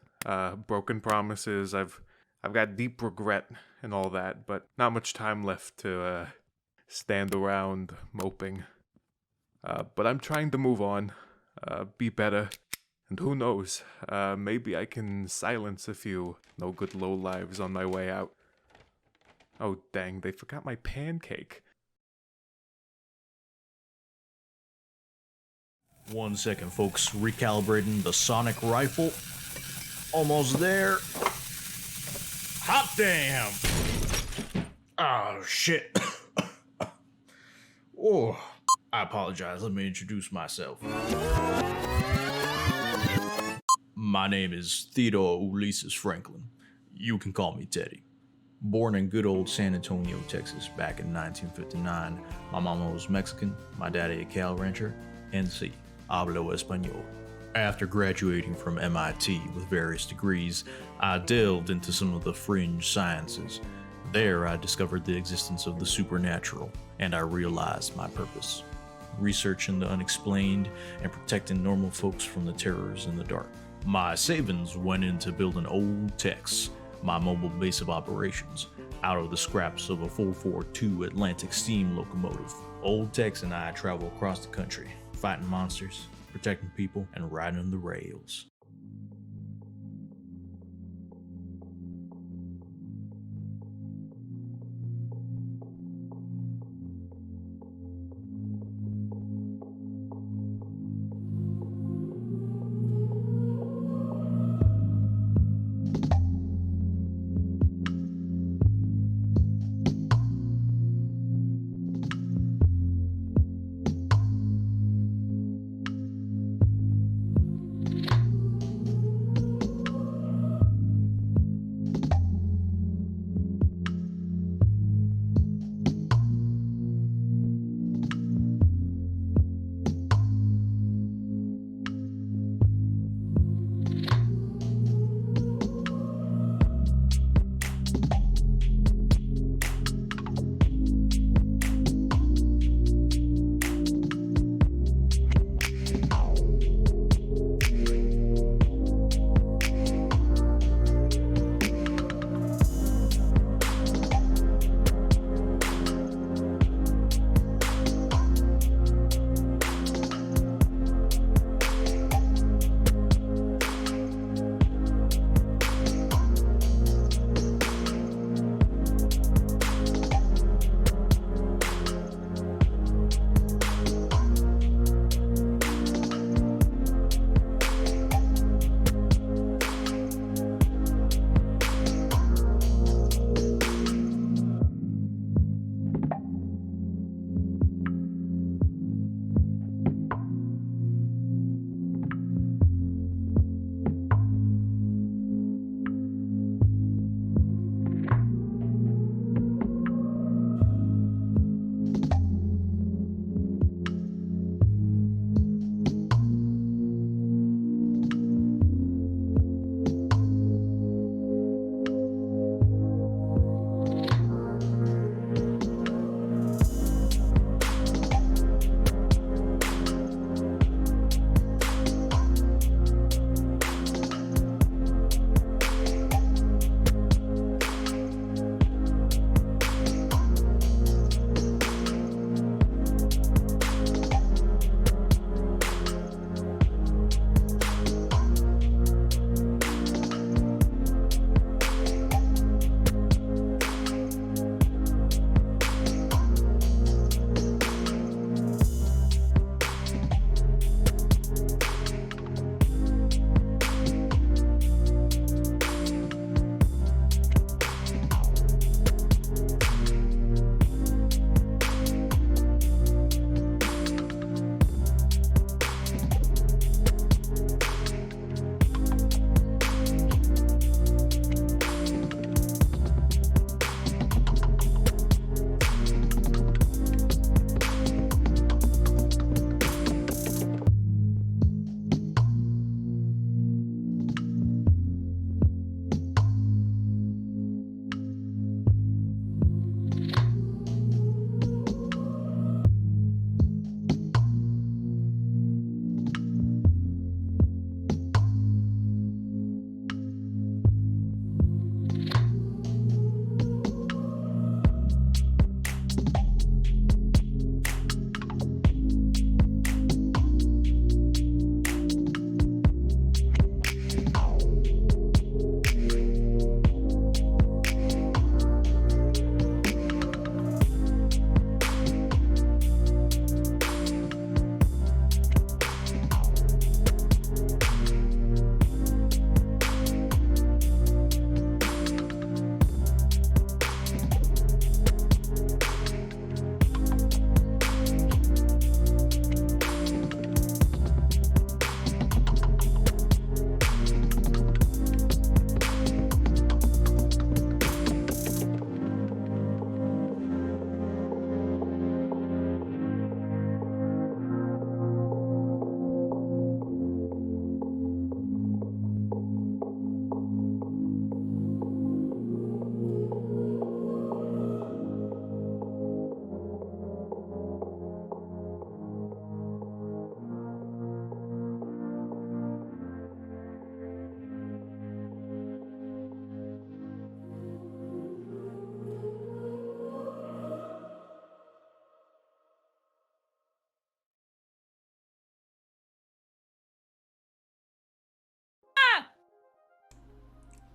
broken promises, I've got deep regret and all that, but not much time left to, stand around moping. But I'm trying to move on, be better, and who knows, maybe I can silence a few no good lowlives on my way out. Oh dang, they forgot my pancake. 1 second, folks. Recalibrating the sonic rifle. Almost there. Hot damn! Oh, shit. Oh, I apologize. Let me introduce myself. My name is Theodore Ulysses Franklin. You can call me Teddy. Born in good old San Antonio, Texas, back in 1959. My mama was Mexican, my daddy a cow rancher, and C. Hablo Español. After graduating from MIT with various degrees, I delved into some of the fringe sciences. There, I discovered the existence of the supernatural, and I realized my purpose: researching the unexplained and protecting normal folks from the terrors in the dark. My savings went into building Old Tex, my mobile base of operations, out of the scraps of a 442 Atlantic steam locomotive. Old Tex and I travel across the country, fighting monsters, protecting people, and riding the rails.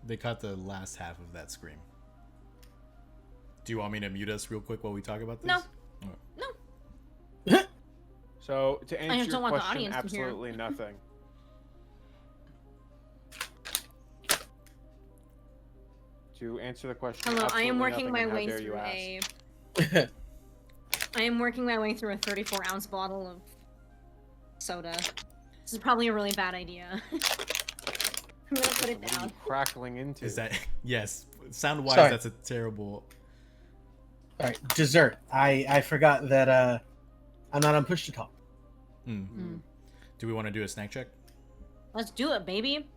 They cut the last half of that scream. Do you want me to mute us real quick while we talk about this? No. Oh. No. So to answer just your don't want the question, audience to hear. absolutely nothing. To answer the question, Hello, I am absolutely working nothing, my and how way dare you through ask. I am working my way through a 34-ounce bottle of soda. This is probably a really bad idea. I'm gonna put it What are down. you crackling into? Is that yes? Sound wise, Sorry. that's a terrible. All right, dessert. I forgot that I'm not on push to talk. Do we want to do a snack check? Let's do it, baby.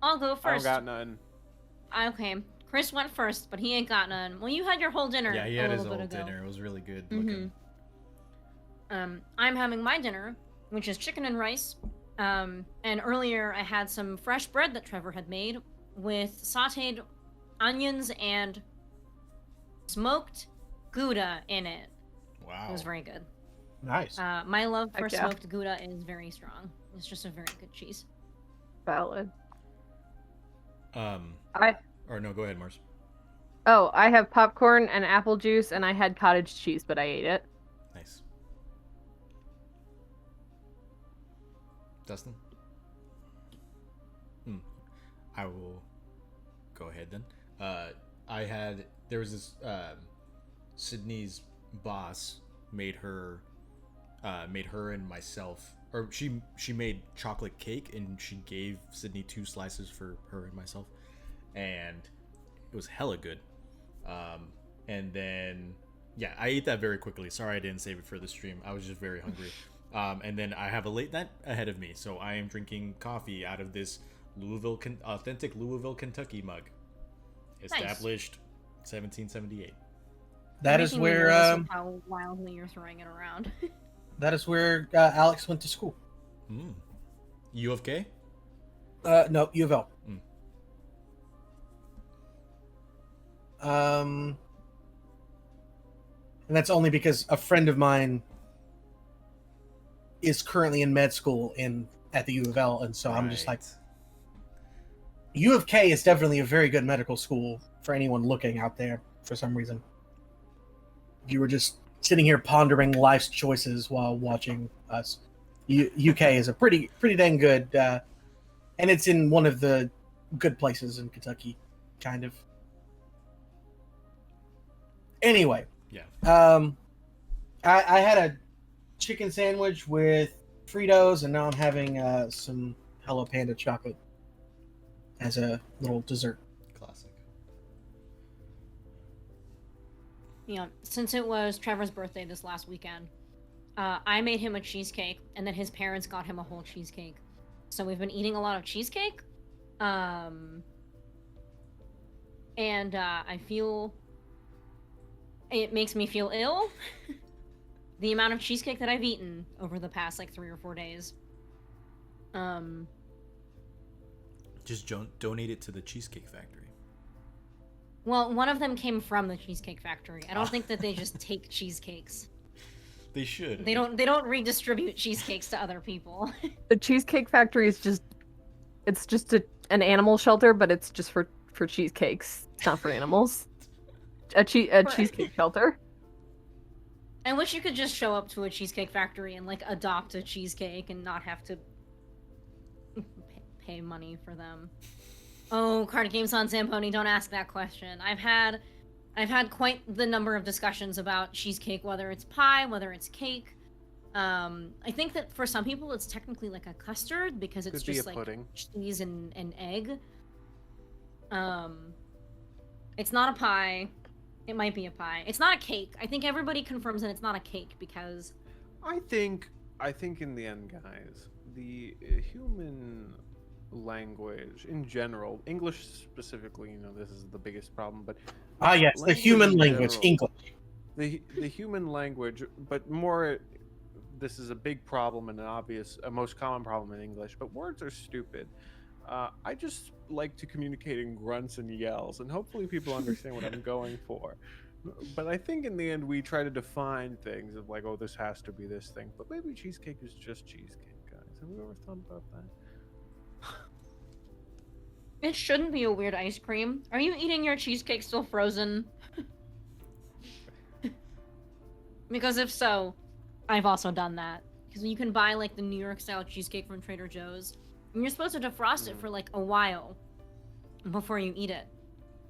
I'll go I don't first. got none. Okay, Chris went first, but he ain't got none. Well, you had your whole dinner. Yeah, he a had his little whole bit ago. dinner. It was really good looking. I'm having my dinner, which is chicken and rice. And earlier I had some fresh bread that Trevor had made with sautéed onions and smoked Gouda in it. Wow. It was very good. Nice. My love for Heck yeah. smoked Gouda is very strong. It's just a very good cheese. Valid. Or no, go ahead, Mars. Oh, I have popcorn and apple juice, and I had cottage cheese, but I ate it. Nice. Dustin? I will go ahead then. There was this, Sydney's boss made her and myself, or she made chocolate cake, and she gave Sydney 2 slices for her and myself, and it was hella good. And then, yeah, I ate that very quickly. Sorry I didn't save it for the stream. I was just very hungry. And then I have a late night ahead of me, so I am drinking coffee out of this authentic Louisville, Kentucky mug. Established 1778. That is Making me where nervous with how wildly you're throwing it around. that is where Alex went to school. U of K? No, U of L. And that's only because a friend of mine is currently in med school at the U of L, and so I'm just like, U of K is definitely a very good medical school for anyone looking out there for some reason. You were just sitting here pondering life's choices while watching us. UK is a pretty dang good, and it's in one of the good places in Kentucky, kind of. Anyway, yeah. I had a chicken sandwich with Fritos, and now I'm having some Hello Panda chocolate as a little dessert. Classic. Yeah, since it was Trevor's birthday this last weekend, I made him a cheesecake, and then his parents got him a whole cheesecake. So we've been eating a lot of cheesecake. And I feel... It makes me feel ill. The amount of cheesecake that I've eaten over the past, 3 or 4 days. Just donate it to the Cheesecake Factory. Well, one of them came from the Cheesecake Factory. I don't think that they just take cheesecakes. They should. They don't redistribute cheesecakes to other people. The Cheesecake Factory is just an animal shelter, but it's just for cheesecakes. It's not for animals. A cheesecake shelter. I wish you could just show up to a Cheesecake Factory and adopt a cheesecake and not have to pay money for them. Oh, card games on Zamponi, don't ask that question. I've had quite the number of discussions about cheesecake, whether it's pie, whether it's cake. I think that for some people it's technically like a custard because it's just like pudding. Cheese and egg. It's not a pie. It might be a pie. It's not a cake. I think everybody confirms that it's not a cake because I think in the end, guys, the human language in general, English specifically, this is the biggest problem, but yes, the human language, English. The human language, but more, this is a big problem and a most common problem in English, but words are stupid. I just like to communicate in grunts and yells, and hopefully people understand what I'm going for. But I think in the end we try to define things of oh, this has to be this thing. But maybe cheesecake is just cheesecake, guys. Have we ever thought about that? It shouldn't be a weird ice cream. Are you eating your cheesecake still frozen? Because if so, I've also done that. Because you can buy like the New York style cheesecake from Trader Joe's, and you're supposed to defrost it for like a while before you eat it.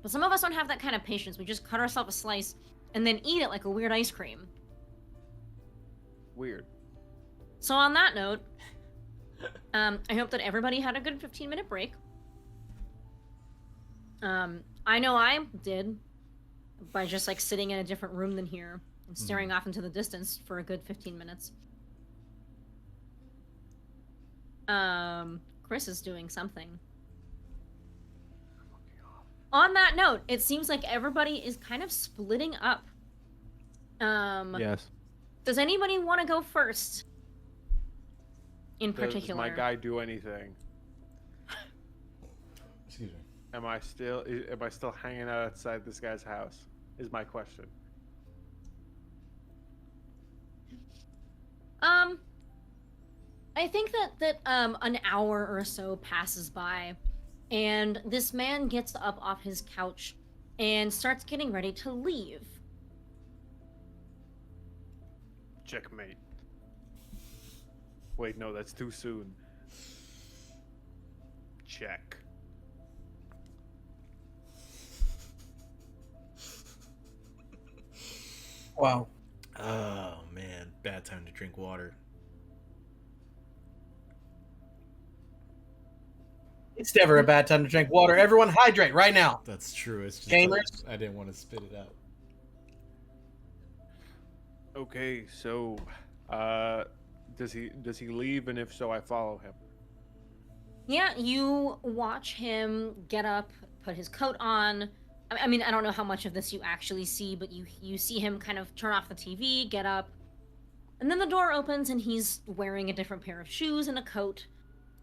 But some of us don't have that kind of patience. We just cut ourselves a slice and then eat it like a weird ice cream. Weird. So on that note, I hope that everybody had a good 15-minute break. I know I did by just like sitting in a different room than here and staring off into the distance for a good 15 minutes. Chris is doing something. On that note, it seems like everybody is kind of splitting up. Yes. Does anybody want to go first? In Does particular. my guy do anything? Excuse me. Am I still hanging out outside this guy's house? Is my question. I think that an hour or so passes by, and this man gets up off his couch and starts getting ready to leave. Checkmate. Wait, no, that's too soon. Check. Wow. Oh man, bad time to drink water. It's never a bad time to drink water. Everyone hydrate right now. That's true. It's just Gamers. I didn't want to spit it out. Okay, so does he leave, and if so, I follow him? Yeah, you watch him get up, put his coat on. I mean, I don't know how much of this you actually see, but you see him kind of turn off the TV, get up, and then the door opens and he's wearing a different pair of shoes and a coat,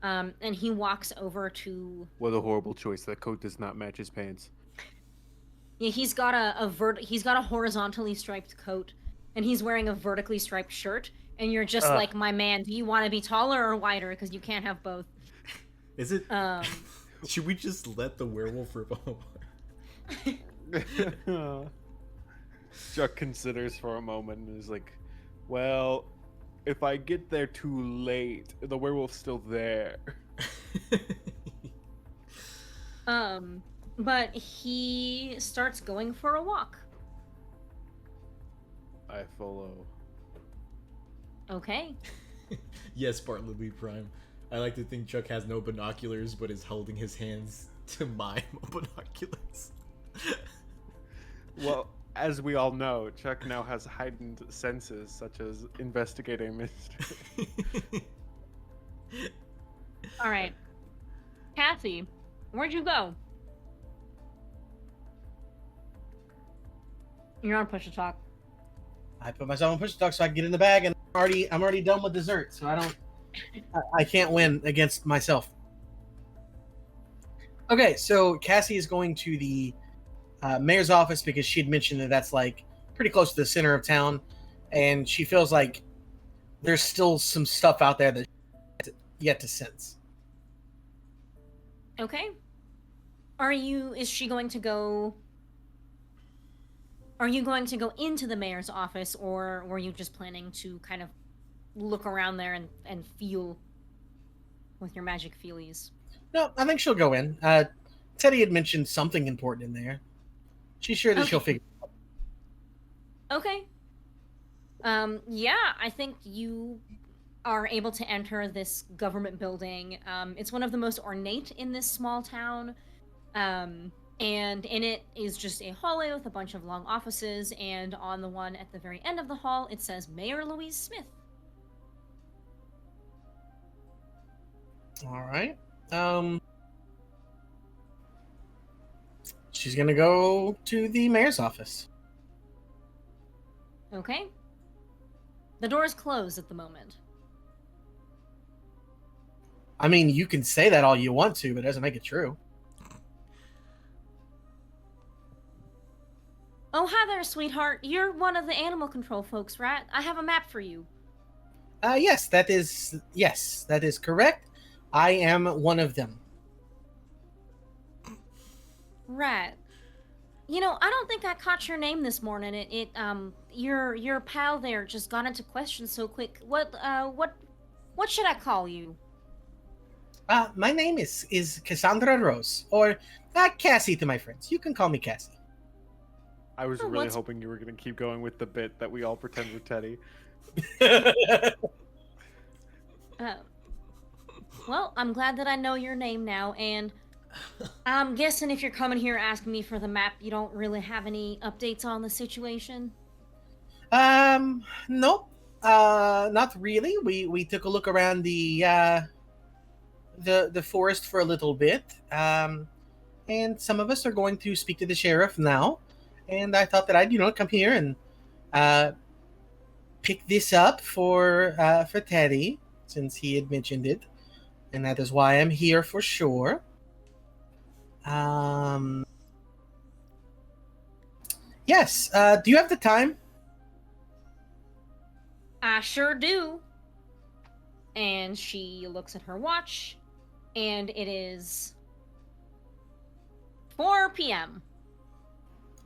and he walks over to. What a horrible choice! That coat does not match his pants. Yeah, he's got a horizontally striped coat, and he's wearing a vertically striped shirt, and you're just like, my man, do you want to be taller or wider? Because you can't have both. Is it? Should we just let the werewolf rip off? Chuck considers for a moment and is like, well, if I get there too late, the werewolf's still there. But he starts going for a walk. I follow. Okay. Yes, Bartleby Prime. I like to think Chuck has no binoculars, but is holding his hands to mime binoculars. Well, as we all know, Chuck now has heightened senses, such as investigating mystery. All right. Cassie, where'd you go? You're on push to talk. I put myself on push to talk so I can get in the bag, and I'm already done with dessert, so I can't win against myself. Okay, so Cassie is going to the mayor's office because she had mentioned that that's like pretty close to the center of town, and she feels like there's still some stuff out there that yet to sense. Okay. Are you going to go into the mayor's office, or were you just planning to kind of look around there and feel with your magic feelies? No, I think she'll go in. Teddy had mentioned something important in there. She's sure that she'll figure it out. Okay. Yeah, I think you are able to enter this government building. It's one of the most ornate in this small town. And in it is just a hallway with a bunch of long offices, and on the one at the very end of the hall, it says Mayor Louise Smith. All right. She's gonna go to the mayor's office. Okay. The door is closed at the moment. I mean, you can say that all you want to, but it doesn't make it true. Oh, hi there, sweetheart. You're one of the animal control folks, right? I have a map for you. Yes, that is correct. I am one of them. Right. You know, I don't think I caught your name this morning. Your pal there just got into questions so quick. What should I call you? My name is Cassandra Rose, or Cassie to my friends. You can call me Cassie. I was Oh, really what's- hoping you were going to keep going with the bit that we all pretend we're Teddy. Well, I'm glad that I know your name now, and I'm guessing if you're coming here asking me for the map, you don't really have any updates on the situation. Nope. Not really. We took a look around the forest for a little bit. And some of us are going to speak to the sheriff now. And I thought that I'd come here and pick this up for Teddy, since he had mentioned it, and that is why I'm here for sure. Yes. Do you have the time? I sure do. And she looks at her watch, and it is 4 p.m.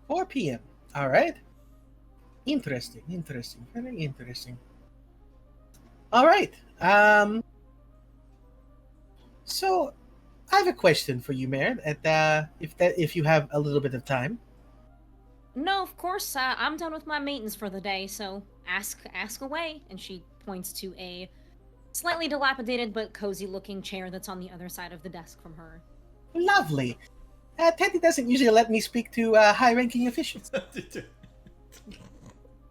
4 p.m. All right. Interesting. Very interesting. All right. So I have a question for you, Mayor. If you have a little bit of time. No, of course, I'm done with my meetings for the day, so ask away. And she points to a slightly dilapidated but cozy-looking chair that's on the other side of the desk from her. Lovely. Teddy doesn't usually let me speak to high-ranking officials.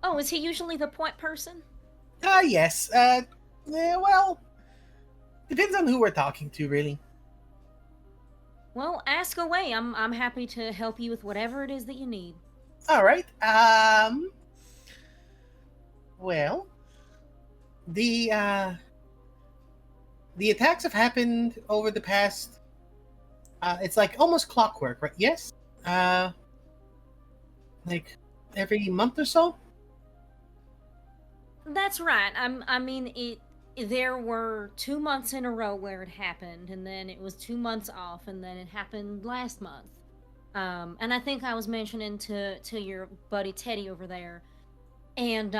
Oh, is he usually the point person? Yes. Yeah, well, depends on who we're talking to, really. Well, ask away. I'm happy to help you with whatever it is that you need. All right. Well, the attacks have happened over the past. It's like almost clockwork, right? Yes. Like every month or so. That's right. I mean, there were 2 months in a row where it happened, and then it was 2 months off, and then it happened last month. And I think I was mentioning to your buddy Teddy over there, and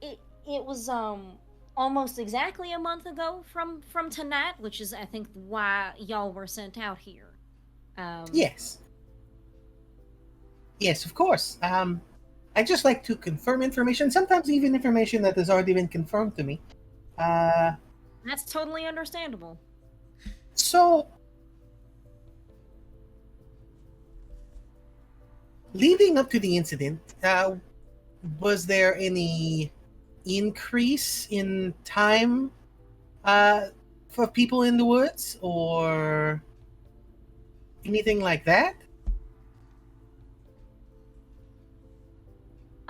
it was almost exactly a month ago from tonight, which is I think why y'all were sent out here. Yes. Yes, of course. I just like to confirm information, sometimes even information that has already been confirmed to me. That's totally understandable. So, leading up to the incident, was there any increase in time for people in the woods or anything like that?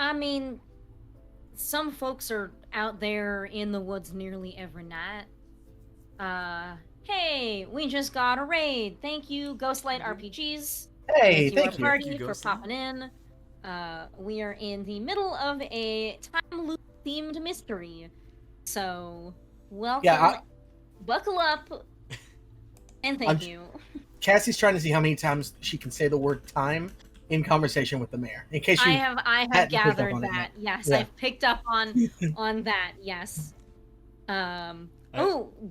I mean, some folks are out there in the woods nearly every night. Hey, we just got a raid. Thank you, Ghostlight RPGs. Hey, Thank you, our thank you. party, Thank you, for Ghostlight. popping in. We are in the middle of a time loop themed mystery. So, welcome. Yeah, Buckle up. And thank you. Cassie's trying to see how many times she can say the word time in conversation with the mayor. In case you I have hadn't picked up gathered on it that. yet. Yes, Yeah. I've picked up on that. Yes. Ghostlight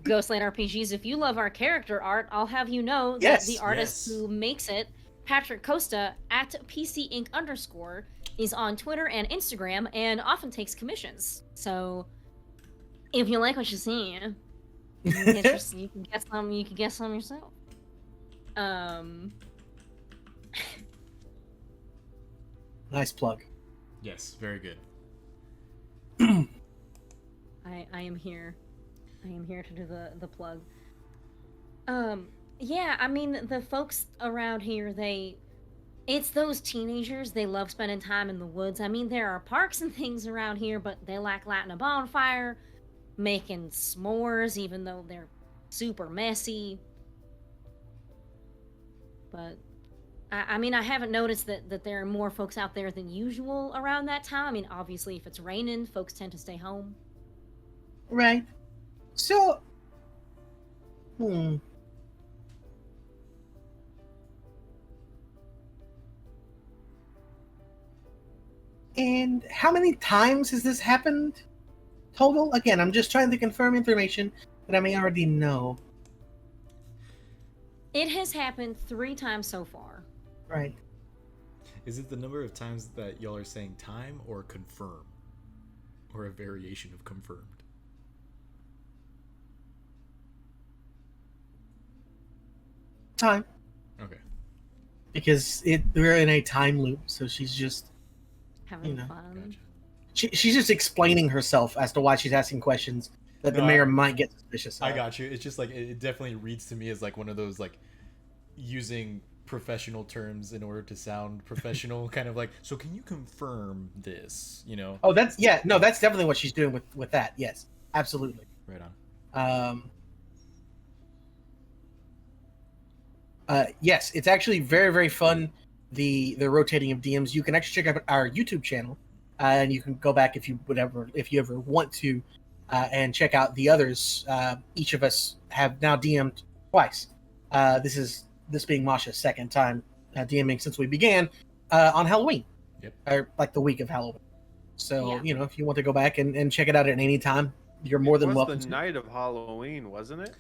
RPGs, if you love our character art, I'll have you know that Yes, the artist yes. who makes it, Patrick Costa at PCInc_, is on Twitter and Instagram and often takes commissions. So if you like what you see, you can get some yourself. Nice plug. Yes, very good. I am here. I am here to do the plug. Yeah, I mean, the folks around here, it's those teenagers, they love spending time in the woods. I mean, there are parks and things around here, but they like lighting a bonfire, making s'mores, even though they're super messy. But, I mean, I haven't noticed that there are more folks out there than usual around that time. I mean, obviously, if it's raining, folks tend to stay home. Right. So, And how many times has this happened total? Again, I'm just trying to confirm information that I may already know. It has happened 3 times so far. Right. Is it the number of times that y'all are saying time or confirm? Or a variation of confirmed? Time. Okay. Because we're in a time loop, so she's just Having know. fun. Gotcha. she's just explaining herself as to why she's asking questions that the No, mayor might get suspicious of. I got you. It's just like it definitely reads to me as like one of those like using professional terms in order to sound professional, kind of like. So can you confirm this? You know. Oh, that's that's definitely what she's doing with that. Yes, absolutely. Right on. Yes, it's actually very, very fun. The rotating of DMs. You can actually check out our YouTube channel, and you can go back if you ever want to, and check out the others. Each of us have now DM'd twice. This being Masha's second time DMing since we began on Halloween. Yep. Or like the week of Halloween. So Yeah. if you want to go back and check it out at any time, you're more than welcome. It was the night of Halloween, wasn't it?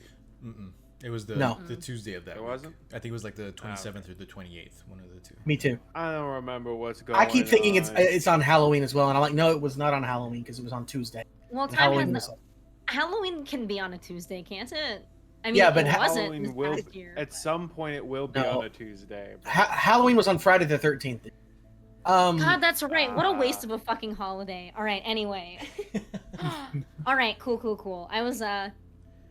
Mm-mm. It was the No. the Tuesday of that. It week. wasn't? I think it was like the 27th or the 28th, one of the two. Me too. I don't remember what's going on. I keep thinking it's on Halloween as well, and I'm like, no, it was not on Halloween because it was on Tuesday. Well, And time was- Halloween can be on a Tuesday, can't it? I mean, Yeah, but it wasn't Halloween this will past year. at some point it will be No. on a Tuesday. but- Halloween was on Friday the 13th. God, that's right. What a waste of a fucking holiday. All right, anyway. All right, cool. I was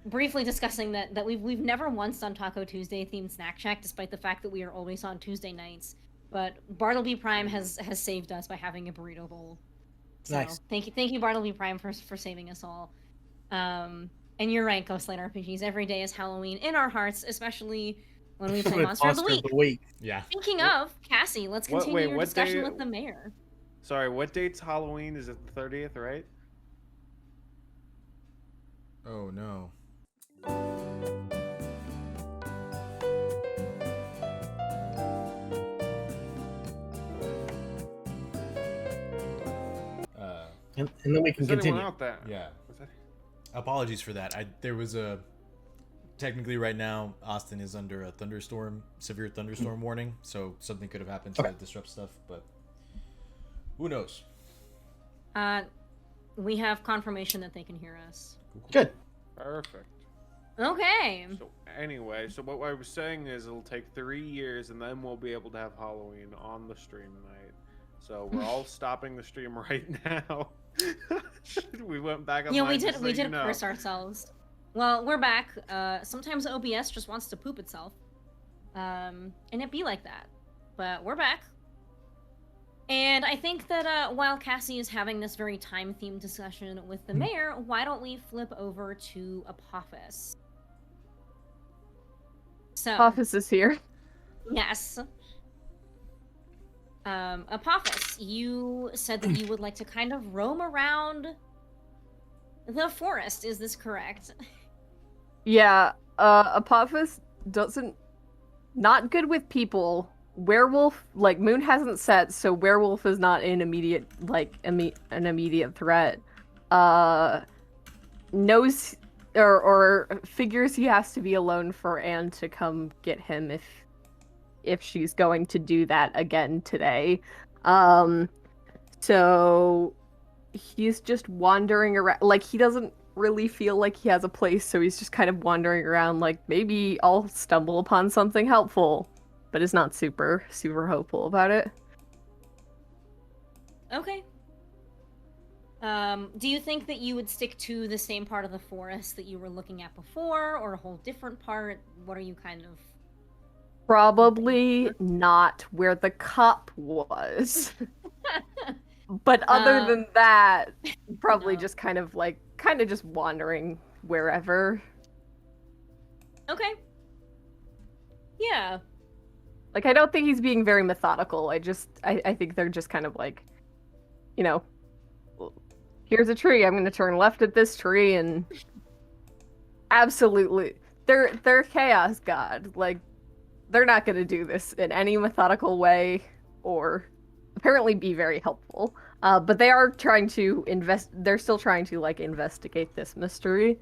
briefly discussing that we've never once done Taco Tuesday themed Snack Shack, despite the fact that we are always on Tuesday nights. But Bartleby Prime has saved us by having a burrito bowl. So Nice. thank you, Bartleby Prime, for saving us all. And you're right, Ghostlight RPGs. Every day is Halloween in our hearts, especially when we play With Monster of the Week. Yeah. Speaking of, Cassie, let's continue your what discussion day- with the mayor. Sorry, what date's Halloween? Is it the 30th, right? Oh no. And then we can Is anyone continue. out there? Yeah. Was that- Apologies for that. There was a technically right now Austin is under a severe thunderstorm warning, so something could have happened to disrupt stuff, but who knows? We have confirmation that they can hear us. Good. Perfect. Okay. So anyway, so what I was saying is it'll take 3 years and then we'll be able to have Halloween on the stream night. So we're all stopping the stream right now. We went back on. Yeah, we did curse ourselves. Well, we're back. Sometimes OBS just wants to poop itself. And it be like that. But we're back. And I think that while Cassie is having this very time-themed discussion with the mayor, why don't we flip over to Apophis? So, Office is here. yes. Apophis, you said that you would like to kind of roam around the forest. Is this correct? Yeah, Apophis not good with people. Werewolf, like, moon hasn't set, so werewolf is not an immediate threat. Knows or figures he has to be alone for Anne to come get him if she's going to do that again today. So he's just wandering around, like, he doesn't really feel like he has a place, so he's just kind of wandering around like, maybe I'll stumble upon something helpful, but is not super hopeful about it. Okay. Do you think that you would stick to the same part of the forest that you were looking at before, or a whole different part? What are you kind of... Probably not where the cop was. But other than that, probably No. just kind of just wandering wherever. Okay. Yeah. Like, I don't think he's being very methodical. I think they're just kind of like, here's a tree, I'm gonna turn left at this tree, and absolutely, they're chaos god. Like, they're not gonna do this in any methodical way, or apparently be very helpful. But they are trying to they're still trying to like investigate this mystery.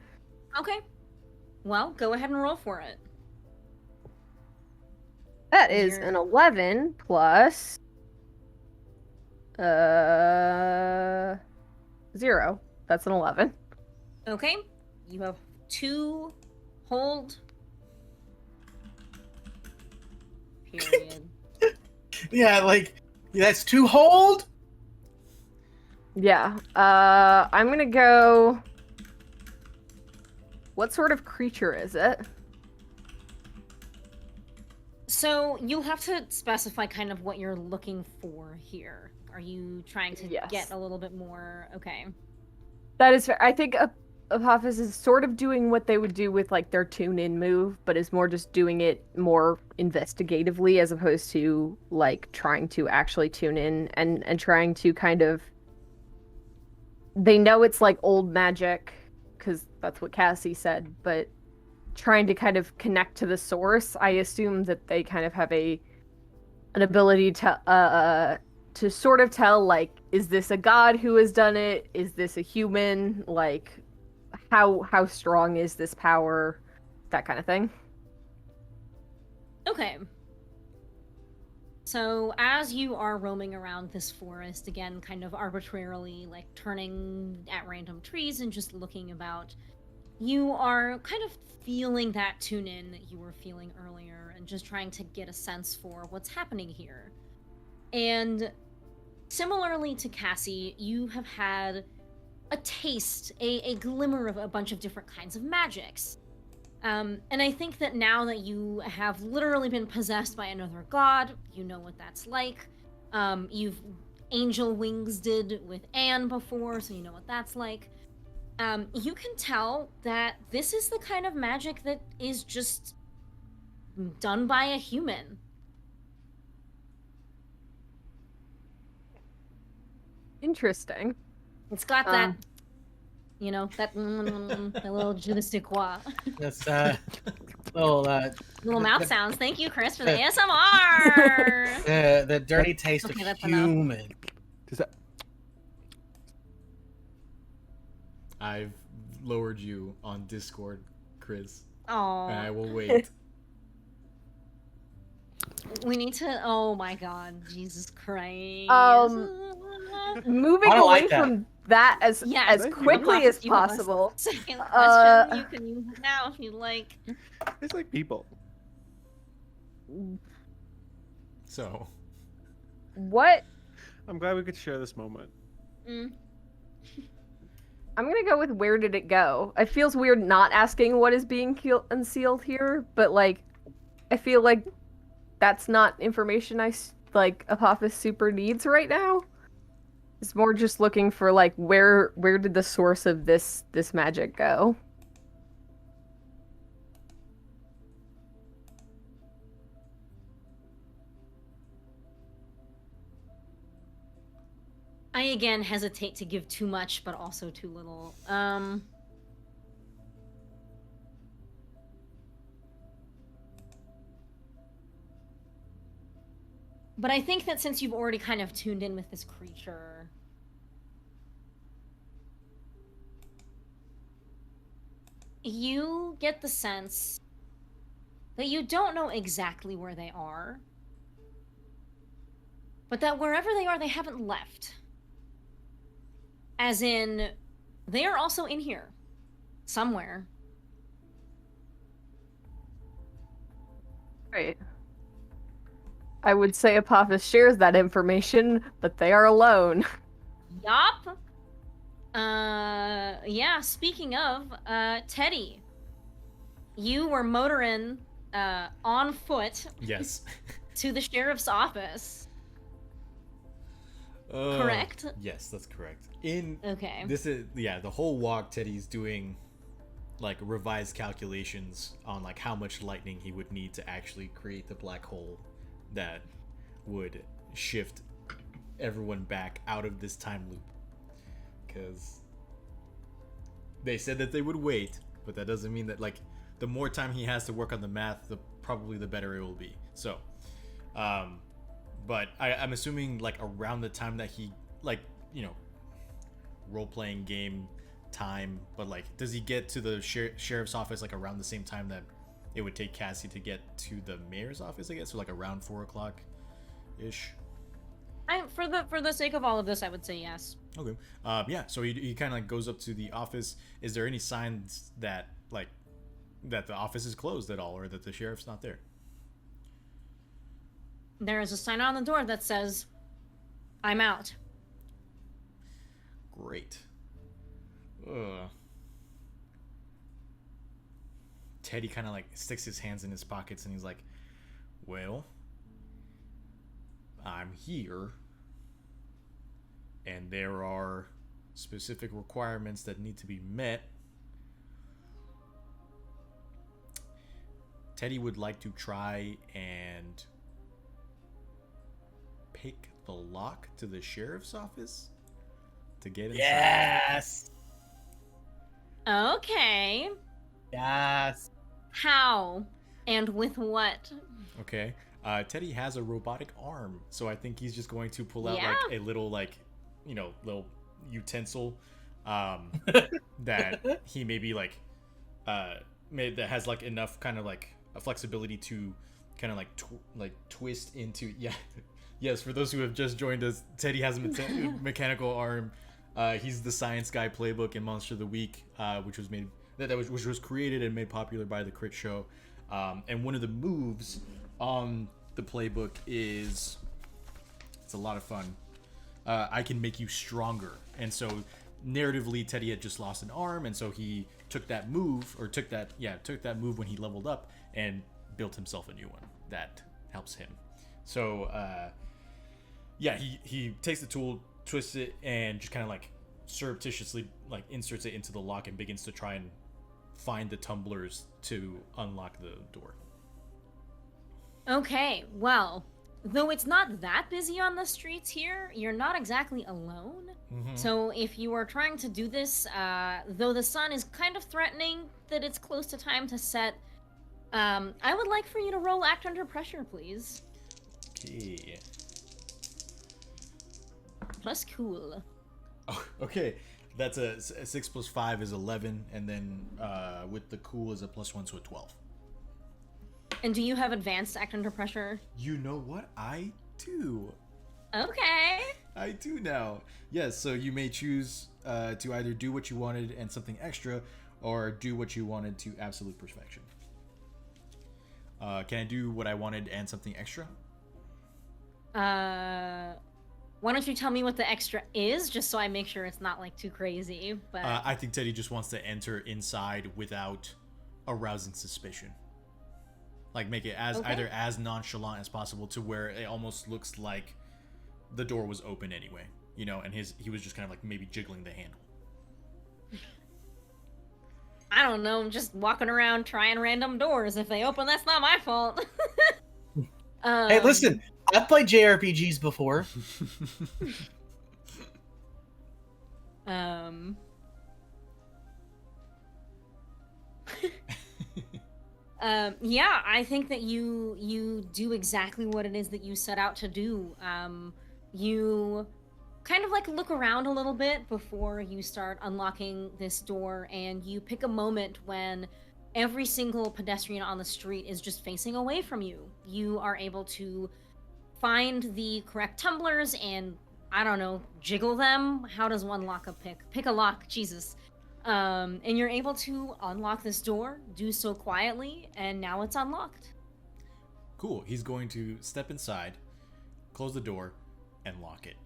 Okay. Well, go ahead and roll for it. That is You're- an 11 plus 0. That's an 11. Okay. You have 2 hold. Period. Yeah, like that's 2 hold. Yeah. I'm gonna go. What sort of creature is it? So you'll have to specify kind of what you're looking for here. Are you trying to Yes. get a little bit more? Okay. That is fair. I think Apophis is sort of doing what they would do with like their tune-in move, but is more just doing it more investigatively as opposed to like trying to actually tune in and trying to kind of. They know it's like old magic because that's what Cassie said, but trying to kind of connect to the source. I assume that they kind of have an ability to sort of tell, like, is this a god who has done it? Is this a human? Like, how strong is this power? That kind of thing. Okay. So as you are roaming around this forest, again, kind of arbitrarily, like turning at random trees and just looking about, you are kind of feeling that tune in that you were feeling earlier and just trying to get a sense for what's happening here. And similarly to Cassie, you have had a taste, a glimmer of a bunch of different kinds of magics. And I think that now that you have literally been possessed by another god, you know what that's like. You've angel wings did with Anne before, so you know what that's like. You can tell that this is the kind of magic that is just done by a human. Interesting. It's got that, you know, that little je ne sais quoi. That's little Little mouth sounds. Thank you, Chris, for the ASMR. the dirty taste Okay, of that's enough. human. Does that? I've lowered you on Discord, Chris, Oh, and I will wait. we need to. Oh my God, Jesus Christ. Moving I don't away like that. from that as Yes, Thank you. quickly as You have a possible. second question. You can use it now if you'd like. It's like people. So, What? I'm glad we could share this moment. Mm. I'm gonna go with where did it go? It feels weird not asking what is being unsealed here, but like, I feel like that's not information like Apophis super needs right now. It's more just looking for like where did the source of this magic go? I again hesitate to give too much, but also too little. But I think that since you've already kind of tuned in with this creature, you get the sense that you don't know exactly where they are, but that wherever they are, they haven't left. As in, they are also in here. Somewhere. Right. I would say Apophis shares that information, but they are alone. Yup. Yeah, speaking of, Teddy. You were motoring, on foot yes. to the sheriff's office. Correct? Yes, that's correct. Okay. This is the whole walk Teddy's doing like revised calculations on like how much lightning he would need to actually create the black hole that would shift everyone back out of this time loop. Cuz they said that they would wait, but that doesn't mean that like the more time he has to work on the math, probably the better it will be. So, but I'm assuming like around the time that he like role-playing game time, but like, does he get to the sheriff's office like around the same time that it would take Cassie to get to the mayor's office, I guess? So like around 4 o'clock ish. For the sake of all of this, I would say yes. Okay. Yeah. So he kind of like goes up to the office. Is there any signs that that the office is closed at all, or that the sheriff's not there? There is a sign on the door that says, "I'm out." Great. Ugh. Teddy kind of like sticks his hands in his pockets and he's like, well, I'm here, and there are specific requirements that need to be met. Teddy would like to try and pick the lock to the sheriff's office to get inside. Yes. Okay. Yes. How? And with what? Okay. Teddy has a robotic arm, so I think he's just going to pull out Yeah. like a little little utensil that he maybe made that has like enough kind of like a flexibility to kind of like twist into. Yes, for those who have just joined us, Teddy has a mechanical arm. He's the science guy playbook in Monster of the Week, which was created and made popular by the Crit Show. And one of the moves on the playbook it's a lot of fun. I can make you stronger. And so narratively, Teddy had just lost an arm, and so he took that move when he leveled up and built himself a new one that helps him. So he takes the tool, twists it, and just kind of like surreptitiously like inserts it into the lock and begins to try and find the tumblers to unlock the door. Okay, well, though it's not that busy on the streets here, you're not exactly alone. Mm-hmm. So if you are trying to do this, though the sun is kind of threatening that it's close to time to set, I would like for you to roll Act Under Pressure, please. Okay. Plus cool. Oh, okay. That's a 6 plus 5 is 11, and then with the cool is a +1, so a 12. And do you have advanced Act Under Pressure? You know what? I do. Okay. I do now. Yes, so you may choose to either do what you wanted and something extra, or do what you wanted to absolute perfection. Can I do what I wanted and something extra? Why don't you tell me what the extra is, just so I make sure it's not like too crazy. But I think Teddy just wants to enter inside without arousing suspicion. Like make it as either as nonchalant as possible to where it almost looks like the door was open anyway, and he was just kind of like maybe jiggling the handle. I don't know, I'm just walking around trying random doors. If they open, that's not my fault. Hey, listen, I've played JRPGs before. Yeah, I think that you do exactly what it is that you set out to do. You kind of like look around a little bit before you start unlocking this door, and you pick a moment when every single pedestrian on the street is just facing away from you. You are able to find the correct tumblers and, I don't know, jiggle them. How does one lock a pick? Pick a lock, Jesus. And you're able to unlock this door, do so quietly, and now it's unlocked. Cool. He's going to step inside, close the door, and lock it.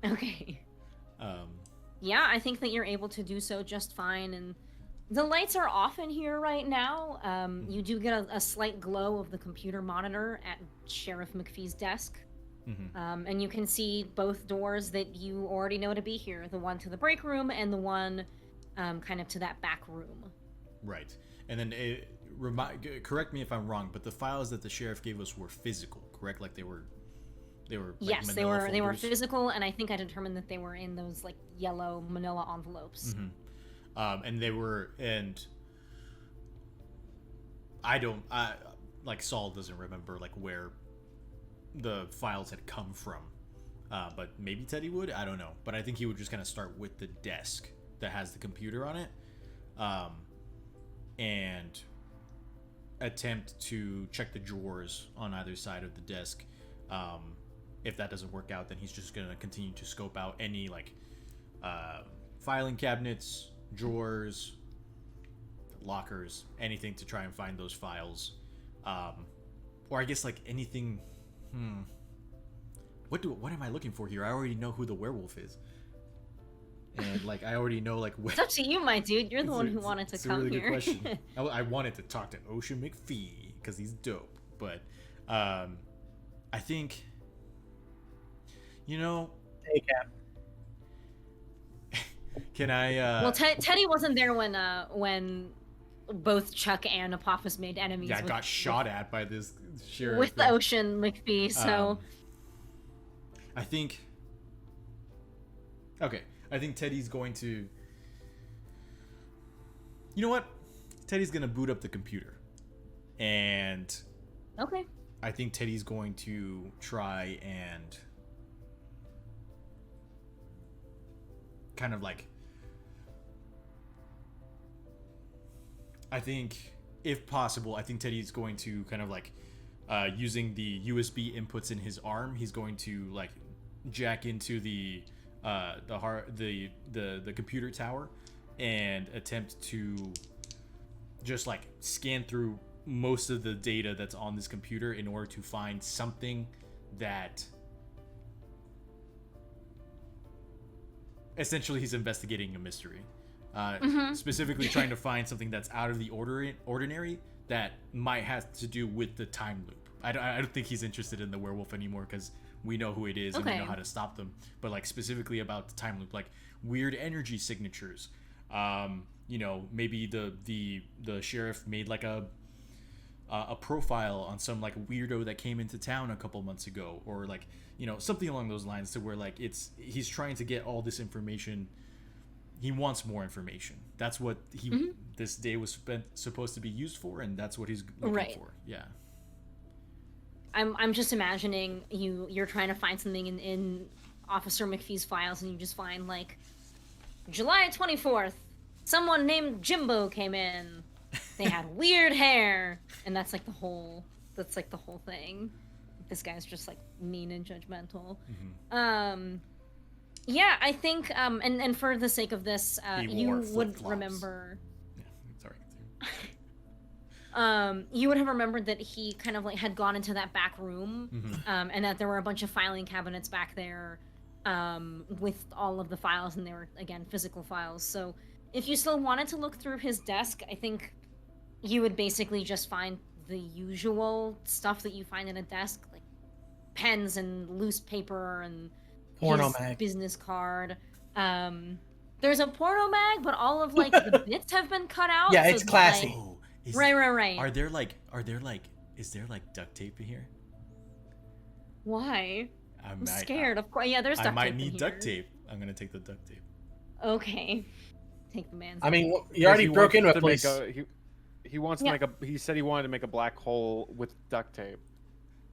Okay. Yeah, I think that you're able to do so just fine, and the lights are off in here right now. You do get a slight glow of the computer monitor at Sheriff McPhee's desk. Mm-hmm. And you can see both doors that you already know to be here, the one to the break room and the one kind of to that back room. Right. And then correct me if I'm wrong, but the files that the sheriff gave us were physical, correct? Like they were like yes, they manila were they were folders? physical, and I think I determined that they were in those like yellow manila envelopes. Mm-hmm. And they were, and like Saul doesn't remember like where the files had come from. but maybe Teddy would. I don't know. But I think he would just kind of start with the desk that has the computer on it, and attempt to check the drawers on either side of the desk. If that doesn't work out, then he's just gonna continue to scope out any like filing cabinets, drawers, lockers, anything to try and find those files, or I guess like anything. What am I looking for here? I already know who the werewolf is, and like I already know like It's up to you, my dude. You're the one who wanted to come here. It's a really here. good question. I wanted to talk to Ocean McPhee because he's dope, but I think, you know, Hey, Cap. can I? Well, Teddy wasn't there when both Chuck and Apophis made enemies. Yeah, I got shot at by this sheriff with the Ocean McPhee. So I think. Okay, I think Teddy's going to. You know what? Teddy's gonna boot up the computer, and okay. I think Teddy's going to try and kind of like. I think, if possible, I think Teddy's going to kind of like, using the USB inputs in his arm, he's going to like jack into the computer tower and attempt to just like scan through most of the data that's on this computer in order to find something that essentially he's investigating a mystery. Specifically trying to find something that's out of the ordinary that might have to do with the time loop. I don't think he's interested in the werewolf anymore because we know who it is and we know how to stop them. But like specifically about the time loop, like weird energy signatures. You know, maybe the sheriff made like a profile on some like weirdo that came into town a couple months ago, or like, you know, something along those lines, to where like he's trying to get all this information. He wants more information. That's what this day was supposed to be used for, and that's what he's looking for. Yeah. I'm just imagining you're trying to find something in Officer McPhee's files, and you just find like July 24th, someone named Jimbo came in. They had weird hair, and that's like the whole thing. This guy's just like mean and judgmental. Yeah, I think, and for the sake of this, you would remember. Yeah, sorry. You would have remembered that he kind of like had gone into that back room, and that there were a bunch of filing cabinets back there, with all of the files, and they were again physical files. So if you still wanted to look through his desk, I think you would basically just find the usual stuff that you find in a desk, like pens and loose paper and Porno his mag. business card. There's a porno mag, but all of like the bits have been cut out. Yeah, so it's classy. Like, Oh, right. Is there like duct tape in here? Why? I'm scared. Of course, yeah. There's duct I tape might in need here. duct tape. I'm gonna take the duct tape. Okay, take the man's. I mean, you already broke into a place. He wants to make a. He said he wanted to make a black hole with duct tape.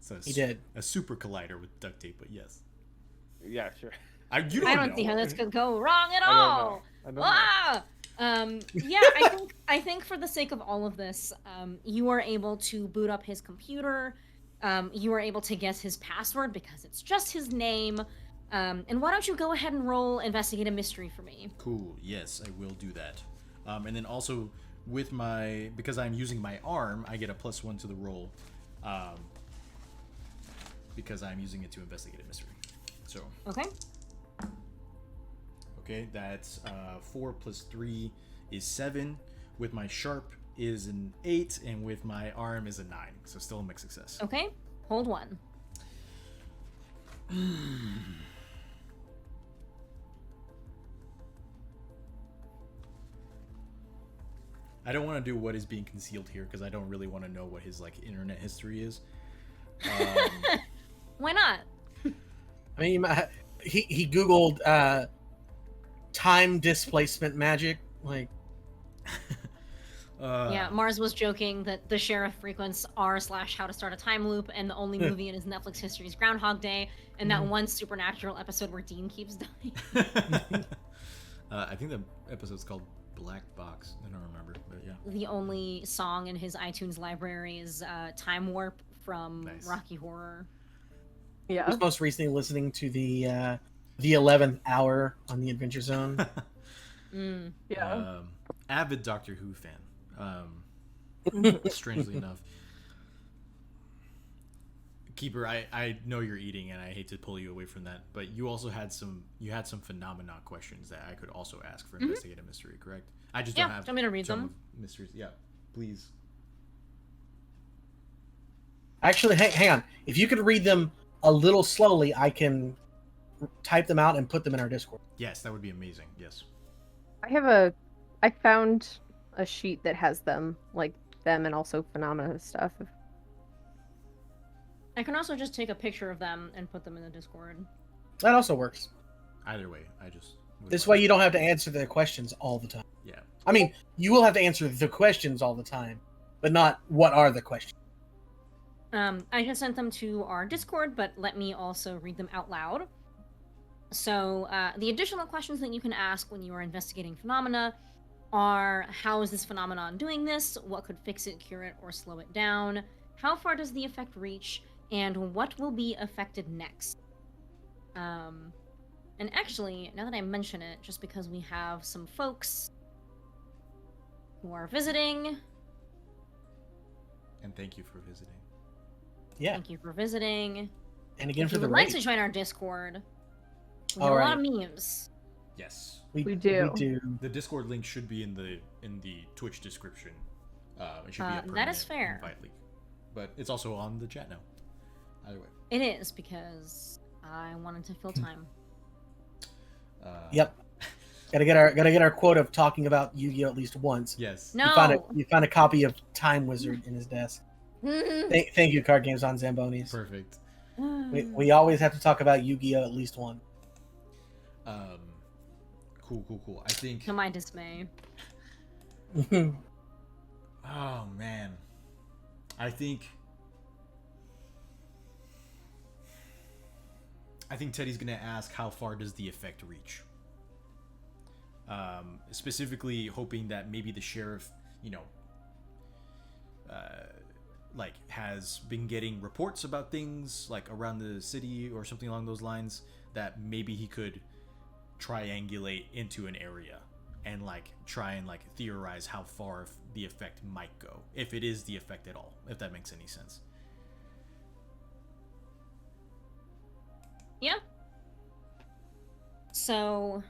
So He did. a super collider with duct tape, but yes. Yeah, sure. I don't see how this could go wrong at all. I don't know. Yeah, I think for the sake of all of this, you are able to boot up his computer. You are able to guess his password because it's just his name. And why don't you go ahead and roll investigate a mystery for me? Cool. Yes, I will do that. And then also because I'm using my arm, I get a +1 to the roll. Because I'm using it to investigate a mystery. So. Okay, that's 4 + 3 is 7. With my sharp is an 8, and with my arm is a 9. So still a mixed success. Okay, hold 1. I don't want to do what is being concealed here because I don't really want to know what his like internet history is. Why not? I mean, he googled time displacement magic. Like, Yeah, Mars was joking that the sheriff frequents r/how to start a time loop, and the only movie in his Netflix history is Groundhog Day, and that one supernatural episode where Dean keeps dying. I think the episode's called Black Box. I don't remember, but yeah. The only song in his iTunes library is Time Warp from Nice. Rocky Horror. I Yeah. was most recently listening to the 11th hour on the Adventure Zone. Yeah. Avid Doctor Who fan. Strangely enough. Keeper, I know you're eating, and I hate to pull you away from that, but you also had some phenomena questions that I could also ask for Investigate a Mystery, correct? I just don't have. Do you want me to read Tome them? of Mysteries. Yeah, please. Actually, hang on. If you could read them a little slowly, I can type them out and put them in our Discord. Yes, that would be amazing. Yes. I found a sheet that has them, like them and also phenomena stuff. I can also just take a picture of them and put them in the Discord. That also works. Either way, I just. would This like- way you don't have to answer the questions all the time. Yeah. I mean, you will have to answer the questions all the time, but not what are the questions. I just sent them to our Discord, but let me also read them out loud. So, the additional questions that you can ask when you are investigating phenomena are: how is this phenomenon doing this? What could fix it, cure it, or slow it down? How far does the effect reach? And what will be affected next? And actually, now that I mention it, just because we have some folks who are visiting, And thank you for visiting. Yeah, thank you for visiting. and again If for you the would like raid. to join our Discord, we All have a right. lot of memes. Yes. We do. We do. The Discord link should be in the Twitch description. It should be a That permanent is fair. invite link, but it's also on the chat now. Either way. It is because I wanted to fill time. Yep. Gotta get our quote of talking about Yu-Gi-Oh at least once. Yes. No. You found a copy of Time Wizard in his desk. Thank you, Card Games on Zambonis. Perfect. We always have to talk about Yu-Gi-Oh at least one. Cool. I think. To my dismay. Oh man. I think Teddy's gonna ask how far does the effect reach. Specifically hoping that maybe the sheriff, like has been getting reports about things like around the city or something along those lines, that maybe he could triangulate into an area and try and theorize how far the effect might go, if it is the effect at all, if that makes any sense. Yeah. So,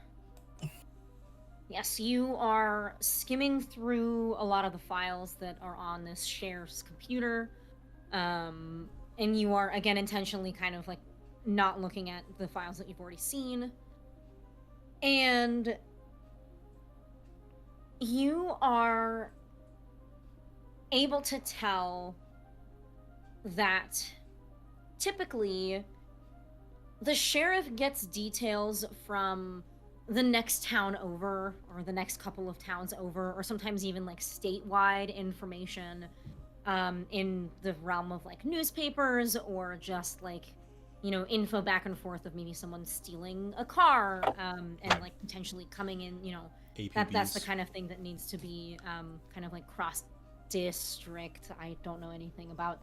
yes, you are skimming through a lot of the files that are on this sheriff's computer, and you are again intentionally kind of not looking at the files that you've already seen, and you are able to tell that typically the sheriff gets details from the next town over, or the next couple of towns over, or sometimes even statewide information in the realm of newspapers, or just info back and forth of maybe someone stealing a car and potentially coming in, that's the APBs. kind of thing that needs to be kind of cross district. I don't know anything about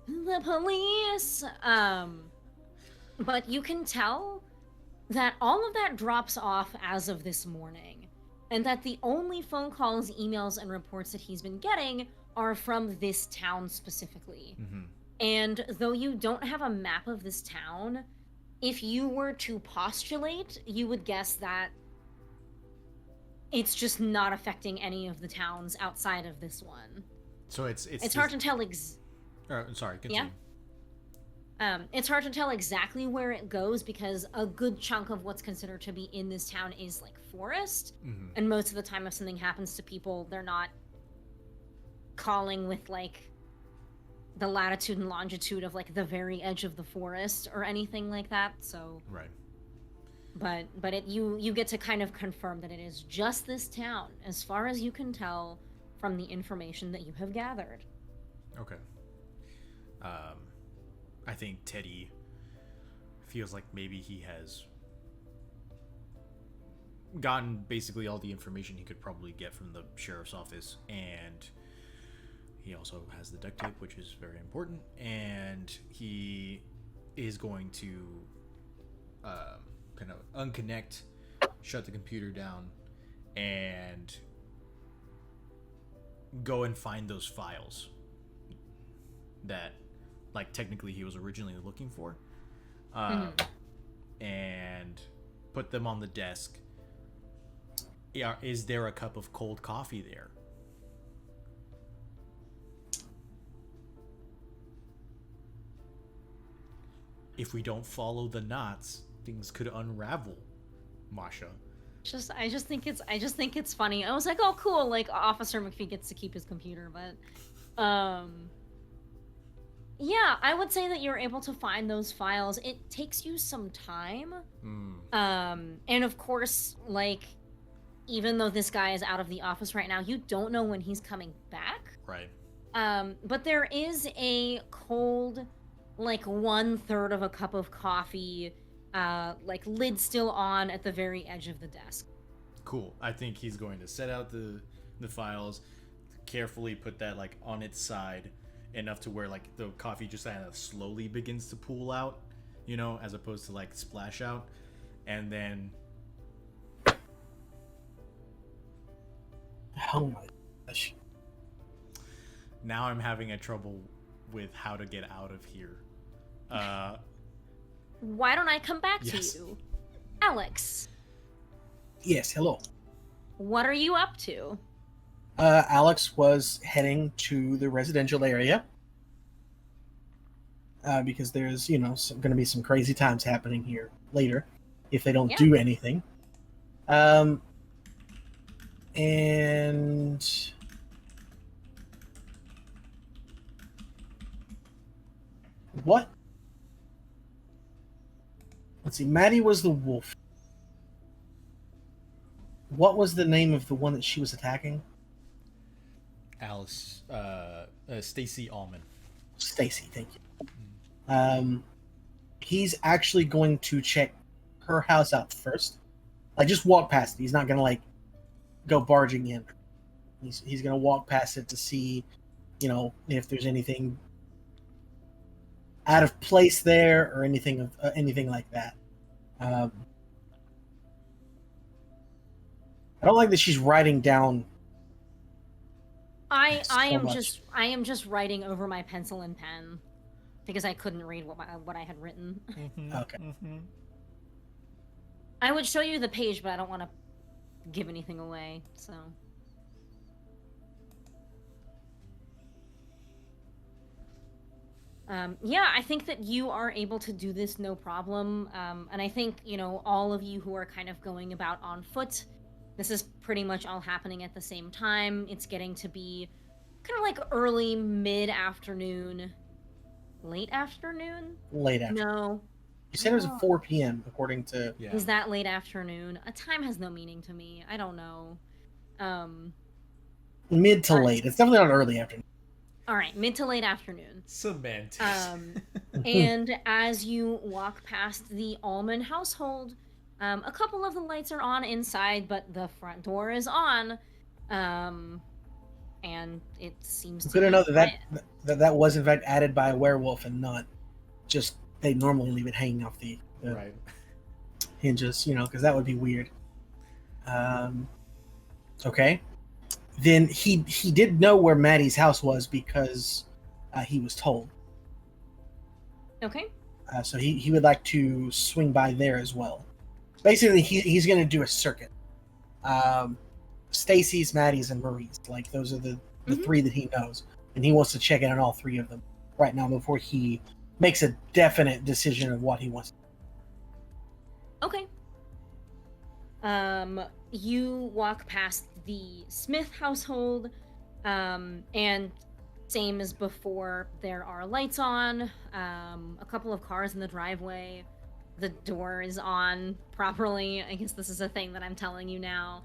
the police, but you can tell that all of that drops off as of this morning, and that the only phone calls, emails, and reports that he's been getting are from this town specifically. Mm-hmm. And though you don't have a map of this town, if you were to postulate, you would guess that it's just not affecting any of the towns outside of this one. So it's hard to tell sorry, continue. it's hard to tell exactly where it goes, because a good chunk of what's considered to be in this town is forest, Mm-hmm. and most of the time if something happens to people, they're not calling with the latitude and longitude of the very edge of the forest or anything like that. So Right. but you get to kind of confirm that it is just this town. As far as you can tell, from the information that you have gathered. Okay. I think Teddy feels like maybe he has gotten basically all the information he could probably get from the sheriff's office, and he also has the duct tape, which is very important, and he is going to kind of unconnect, shut the computer down, and go and find those files that, like, technically he was originally looking for, and put them on the desk. Is there a cup of cold coffee there? If we don't follow the knots, things could unravel, Masha. I just think it's funny. I was like, oh, cool. Like, Officer McPhee gets to keep his computer, but, yeah, I would say that you're able to find those files. It takes you some time. And of course, like, even though this guy is out of the office right now, you don't know when he's coming back. Right. But there is a cold, like, 1/3 of a cup of coffee, like, lid still on at the very edge of the desk. Cool. I think he's going to set out the files, carefully put that, like, on its side, enough to where, like, the coffee just kind of slowly begins to pool out, you know, as opposed to, like, splash out. And then... Oh my gosh. Now I'm having a trouble with how to get out of here. Why don't I come back Yes. to you? Alex, Yes, hello. what are you up to? Alex was heading to the residential area because there's, you know, going to be some crazy times happening here later if they don't Yeah. do anything. And what? Let's see. Maddie was the wolf. What was the name of the one that she was attacking? Alice, Stacy Allman. Stacy, thank you. He's actually going to check her house out first. Like, just walk past it. He's not gonna, like, go barging in. He's gonna walk past it to see, you know, if there's anything out of place there or anything like that. I don't like that she's writing down. I So am much. just writing over my pencil and pen because I couldn't read what I had written. Okay. I would show you the page, but I don't want to give anything away. So yeah, I think that you are able to do this no problem. And I think, you know, all of you who are kind of going about on foot, this is pretty much all happening at the same time. It's getting to be kind of like early mid-afternoon, late afternoon? Late afternoon. No. You said it was No. 4 p.m. according to. Yeah. Is that late afternoon? A time has no meaning to me. I don't know. Mid to late. It's definitely not early afternoon. All right, mid to late afternoon. Semantics. And as you walk past the Allman household, a couple of the lights are on inside, but the front door is on. And it seems to Good to be know quiet. that was in fact added by a werewolf and not just they normally leave it hanging off the Right. hinges, you know, because that would be weird. Okay. Then he did know where Maddie's house was because he was told. Okay. So he would like to swing by there as well. Basically, he's going to do a circuit. Stacy's, Maddie's, and Marie's. Like, those are the Mhm. three that he knows. And he wants to check in on all three of them right now before he makes a definite decision of what he wants. Okay. You walk past the Smith household, and same as before, there are lights on, a couple of cars in the driveway. The door is on properly. I guess this is a thing that I'm telling you now.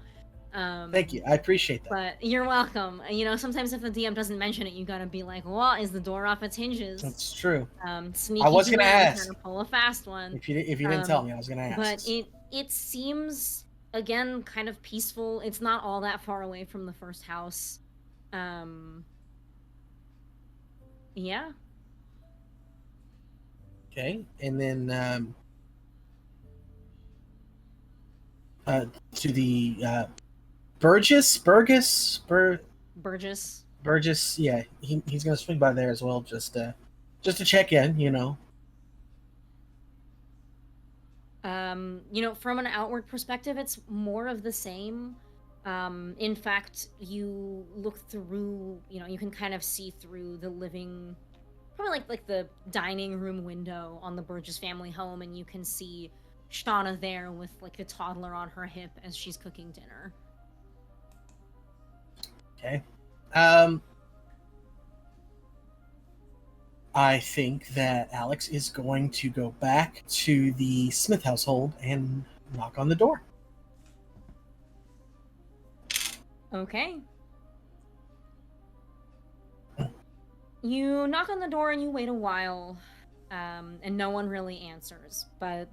Thank you. I appreciate that. But you're welcome. You know, sometimes if the DM doesn't mention it, you gotta be like, "Well, is the door off its hinges?" That's true. Sneaky I was gonna Joanne ask. trying to pull a fast one. If you didn't tell me, I was gonna ask. But it seems again kind of peaceful. It's not all that far away from the first house. Yeah. Okay, and then to the Burgess. Yeah, he's gonna swing by there as well, just to check in. You know. You know, from an outward perspective, it's more of the same. In fact, you look through, you know, you can kind of see through the living, probably like the dining room window on the Burgess family home, and you can see Shauna there with like a toddler on her hip as she's cooking dinner. Okay. I think that Alex is going to go back to the Smith household and knock on the door. Okay. You knock on the door and you wait a while, and no one really answers. But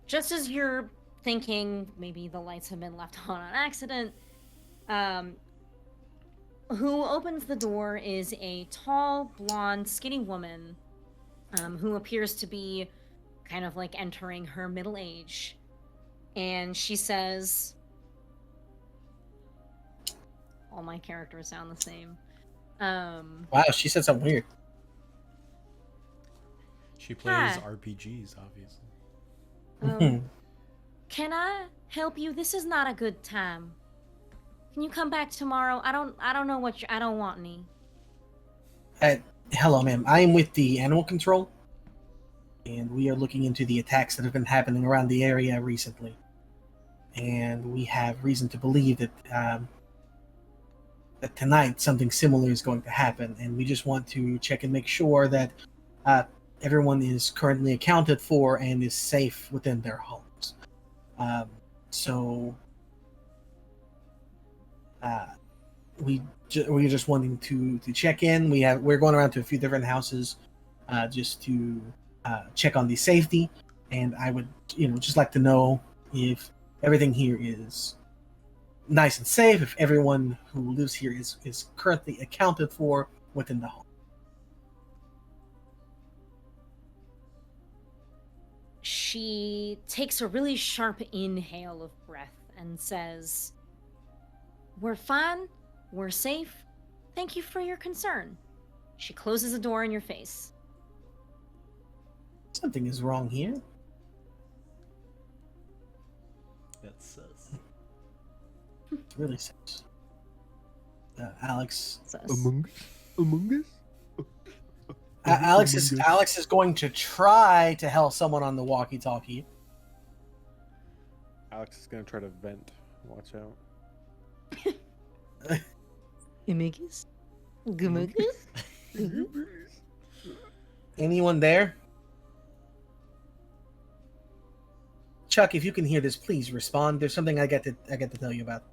just as you're thinking maybe the lights have been left on accident, who opens the door is a tall, blonde, skinny woman who appears to be kind of like entering her middle age. And she says, all my characters sound the same. Wow, she said something weird. She plays Hi. RPGs, obviously. Can I help you? This is not a good time. Can you come back tomorrow? I don't know what I don't want any. Hello, ma'am. I am with the animal control, and we are looking into the attacks that have been happening around the area recently. And we have reason to believe that that tonight something similar is going to happen, and we just want to check and make sure that everyone is currently accounted for and is safe within their homes. We're just wanting to check in. We're going around to a few different houses just to check on the safety, and I would just like to know if everything here is nice and safe, if everyone who lives here is currently accounted for within the home. She takes a really sharp inhale of breath and says, "We're fine. We're safe. Thank you for your concern." She closes the door in your face. Something is wrong here. That's sus. It's really sus. Alex. Among Us? Alex is going to try to help someone on the walkie-talkie. Alex is gonna try to vent. Watch out. Imigus? Anyone there? Chuck, if you can hear this, please respond. There's something I get to tell you about.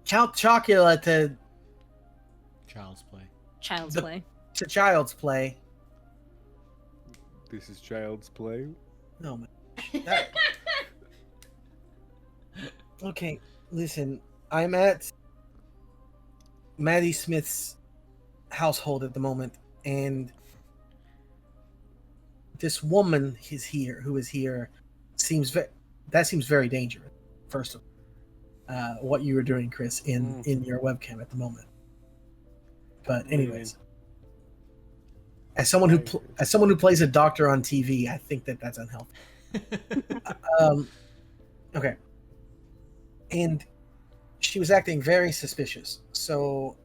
Count Chocula to Child's play. Child's play. to Child's Play. This is Child's Play. No, man. Okay, listen. I'm at Maddie Smith's household at the moment, and this woman who is here seems very dangerous. First of all, what you were doing, Chris, in your webcam at the moment. But anyways, as someone who plays a doctor on TV, I think that's unhealthy. Okay. And she was acting very suspicious. So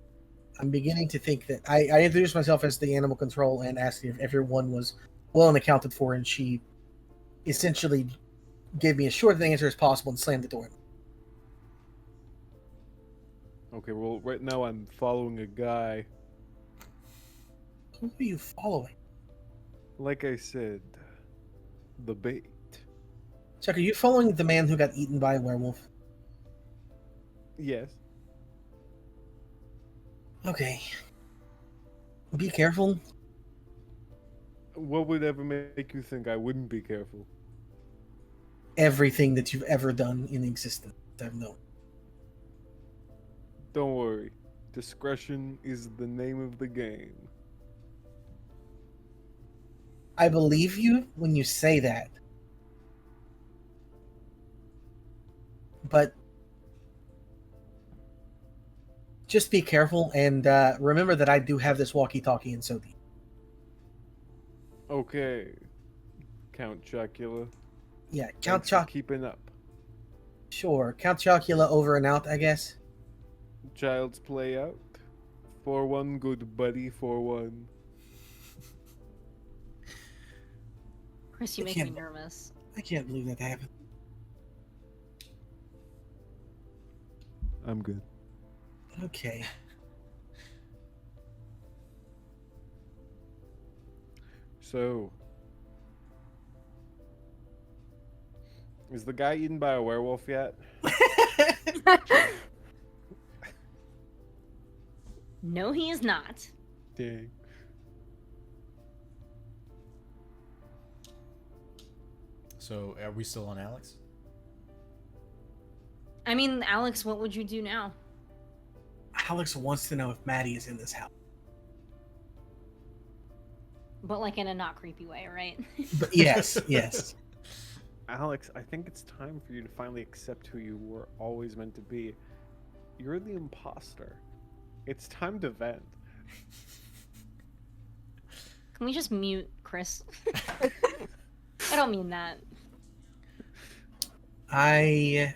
I'm beginning to think that I introduced myself as the animal control and asked if everyone was well and accounted for, and she essentially gave me as short an answer as possible and slammed the door. Okay, well, right now I'm following a guy. Who are you following? Like I said, the bait. Chuck, are you following the man who got eaten by a werewolf? Yes. Okay. Be careful. What would ever make you think I wouldn't be careful? Everything that you've ever done in existence, I've known. Don't worry. Discretion is the name of the game. I believe you when you say that. But just be careful and remember that I do have this walkie-talkie and so do you. Okay. Count Chocula. Yeah, Thanks Count for Choc. keeping up. Sure, Count Chocula over and out, I guess. Child's play out. 4-1, good buddy, 4-1. Chris, you I make me can't- nervous. I can't believe that happened. I'm good. Okay. So, is the guy eaten by a werewolf yet? No, he is not. Dang. So, are we still on Alex? I mean, Alex, what would you do now? Alex wants to know if Maddie is in this house. But like in a not creepy way, right? But yes, yes. Alex, I think it's time for you to finally accept who you were always meant to be. You're the imposter. It's time to vent. Can we just mute Chris? I don't mean that. I.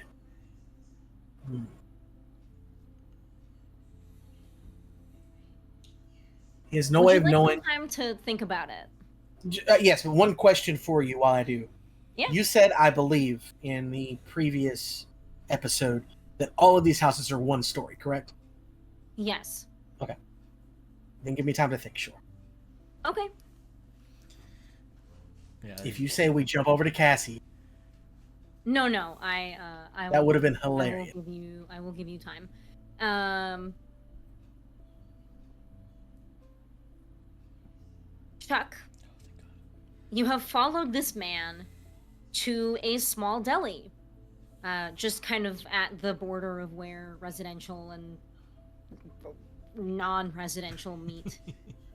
He has no Would way you of like knowing. some time to think about it? Yes, but one question for you while I do. Yeah. You said, I believe, in the previous episode that all of these houses are one story, correct? Yes. Then give me time to think, sure. Okay. Yeah. If you say we jump over to Cassie, No, I that will- would have been I will hilarious. give you time. Chuck, you have followed this man to a small deli, just kind of at the border of where residential and non-residential meet.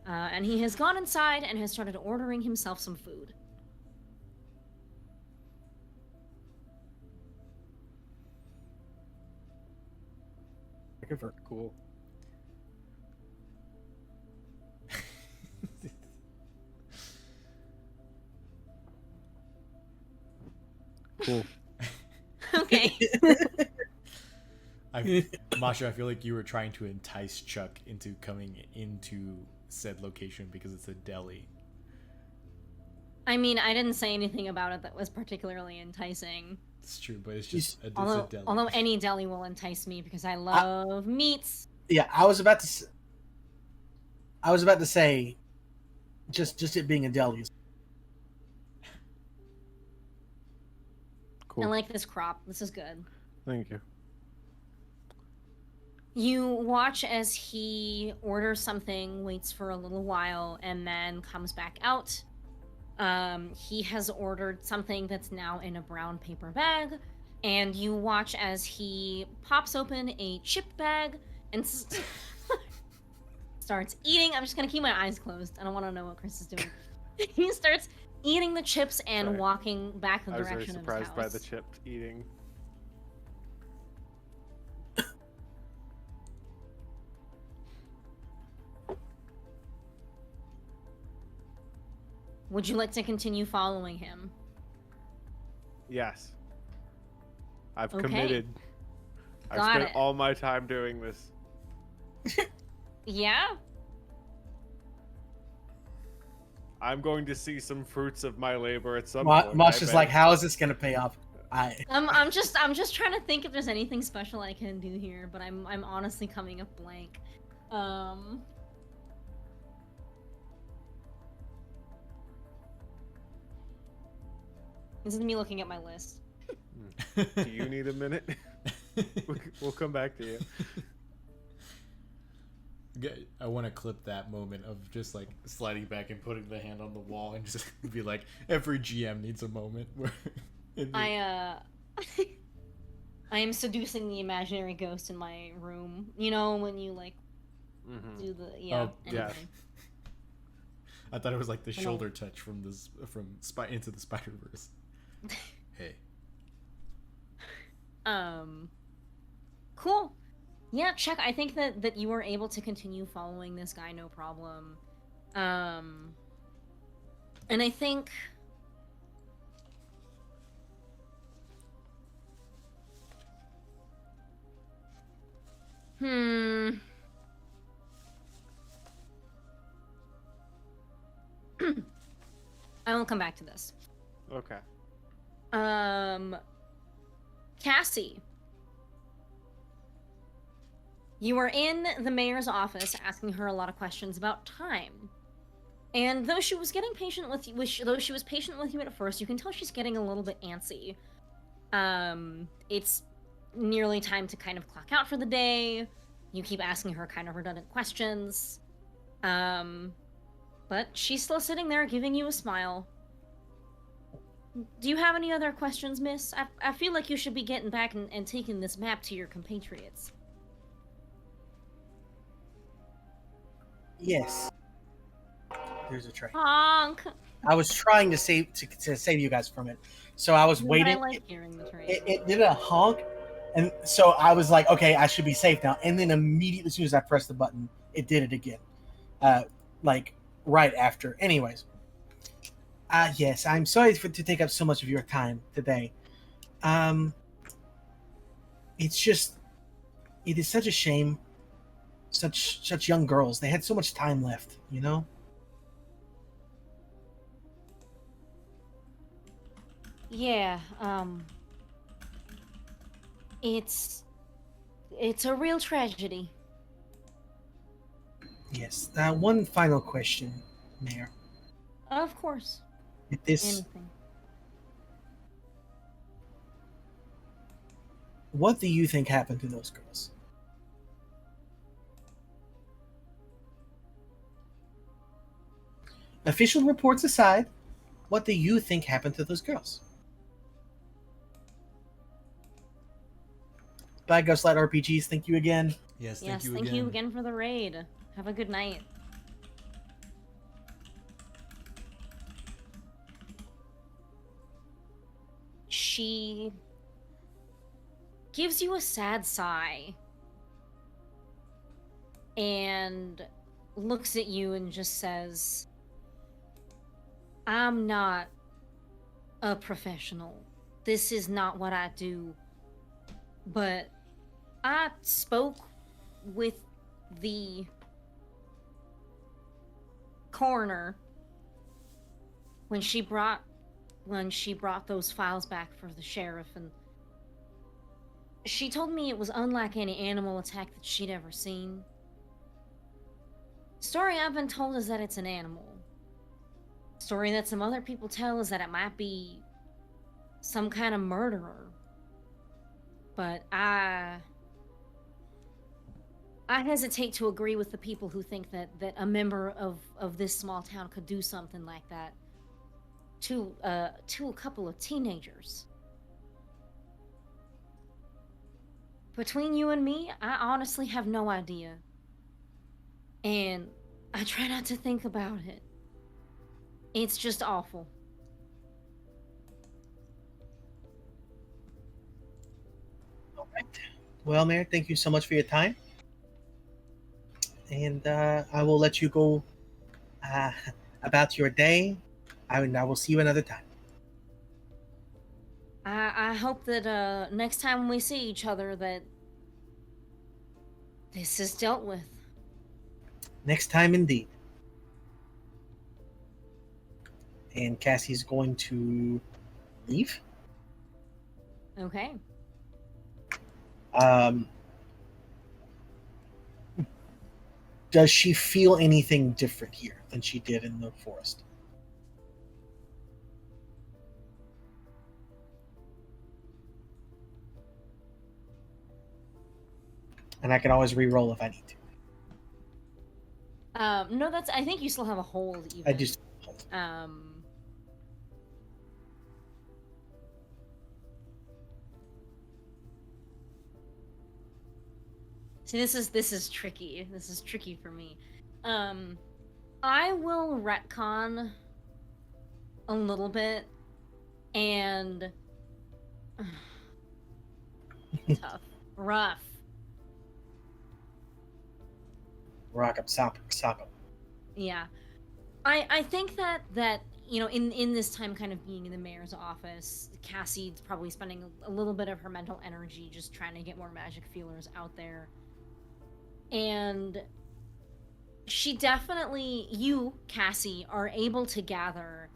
And he has gone inside and has started ordering himself some food. Cool. Cool. Okay. Masha, I feel like you were trying to entice Chuck into coming into said location because it's a deli. I mean, I didn't say anything about it that was particularly enticing. It's true, but it's just it's a Although, deli. although any deli will entice me because I love meats. Yeah, I was about to say, just it being a deli. Cool. I like this crop. This is good. Thank you. You watch as he orders something, waits for a little while, and then comes back out. He has ordered something that's now in a brown paper bag, and you watch as he pops open a chip bag and starts eating. I'm just gonna keep my eyes closed. I don't want to know what Chris is doing. He starts eating the chips and Sorry. walking back in the I was very direction of his surprised by house. the chipped eating. Would you like to continue following him? Yes. I've Okay. committed. I've Got spent it. all my time doing this. Yeah? I'm going to see some fruits of my labor at some point. Masha's I like, bet. how is this gonna pay off? I'm just trying to think if there's anything special I can do here, but I'm honestly coming up blank. This is me looking at my list. Do you need a minute? We'll come back to you. I want to clip that moment of just like sliding back and putting the hand on the wall and just be like, every GM needs a moment where I am seducing the imaginary ghost in my room. You know when you like do the yeah. anyway. I thought it was like the shoulder touch from Into the Spider-Verse. Hey. Cool. Yeah, check. I think that you are able to continue following this guy, no problem. And I think I will come back to this. Okay. Cassie, you were in the mayor's office asking her a lot of questions about time. And though she was getting patient with you, though she was patient with you at first, you can tell she's getting a little bit antsy. It's nearly time to kind of clock out for the day. You keep asking her kind of redundant questions. But she's still sitting there giving you a smile. Do you have any other questions, miss? I feel like you should be getting back and taking this map to your compatriots. Yes. Here's a tray. Honk! I was trying to save you guys from it, so I was waiting. I like hearing the train. It did a honk, and so I was like, okay, I should be safe now. And then immediately, as soon as I pressed the button, it did it again, like right after. Anyways, yes, I'm sorry to take up so much of your time today. It's just, it is such a shame. Such young girls. They had so much time left, you know? Yeah, it's a real tragedy. Yes. One final question, Mayor. Of course. If this, Anything. what do you think happened to those girls? Official reports aside, what do you think happened to those girls? Bye, Ghostlight RPGs. Thank you again. Yes, Thank you again for the raid. Have a good night. She gives you a sad sigh and looks at you and just says, I'm not a professional. This is not what I do. But I spoke with the coroner when she brought those files back for the sheriff, and she told me it was unlike any animal attack that she'd ever seen. Story I've been told is that it's an animal. Story that some other people tell is that it might be some kind of murderer. But I hesitate to agree with the people who think that a member of this small town could do something like that to a couple of teenagers. Between you and me, I honestly have no idea. And I try not to think about it. It's just awful. All right. Well, Mayor, thank you so much for your time. And I will let you go about your day. I will see you another time. I hope that next time we see each other that this is dealt with. Next time, indeed. And Cassie's going to leave. Okay. Does she feel anything different here than she did in the forest? And I can always re-roll if I need to. No, that's. I think you still have a hold. Even. I just See, this is tricky. This is tricky for me. I will retcon a little bit, and tough, rough. rock up, sock up. Yeah, I think that you know, in this time kind of being in the mayor's office, Cassie's probably spending a little bit of her mental energy just trying to get more magic feelers out there. And she definitely, you, Cassie, are able to gather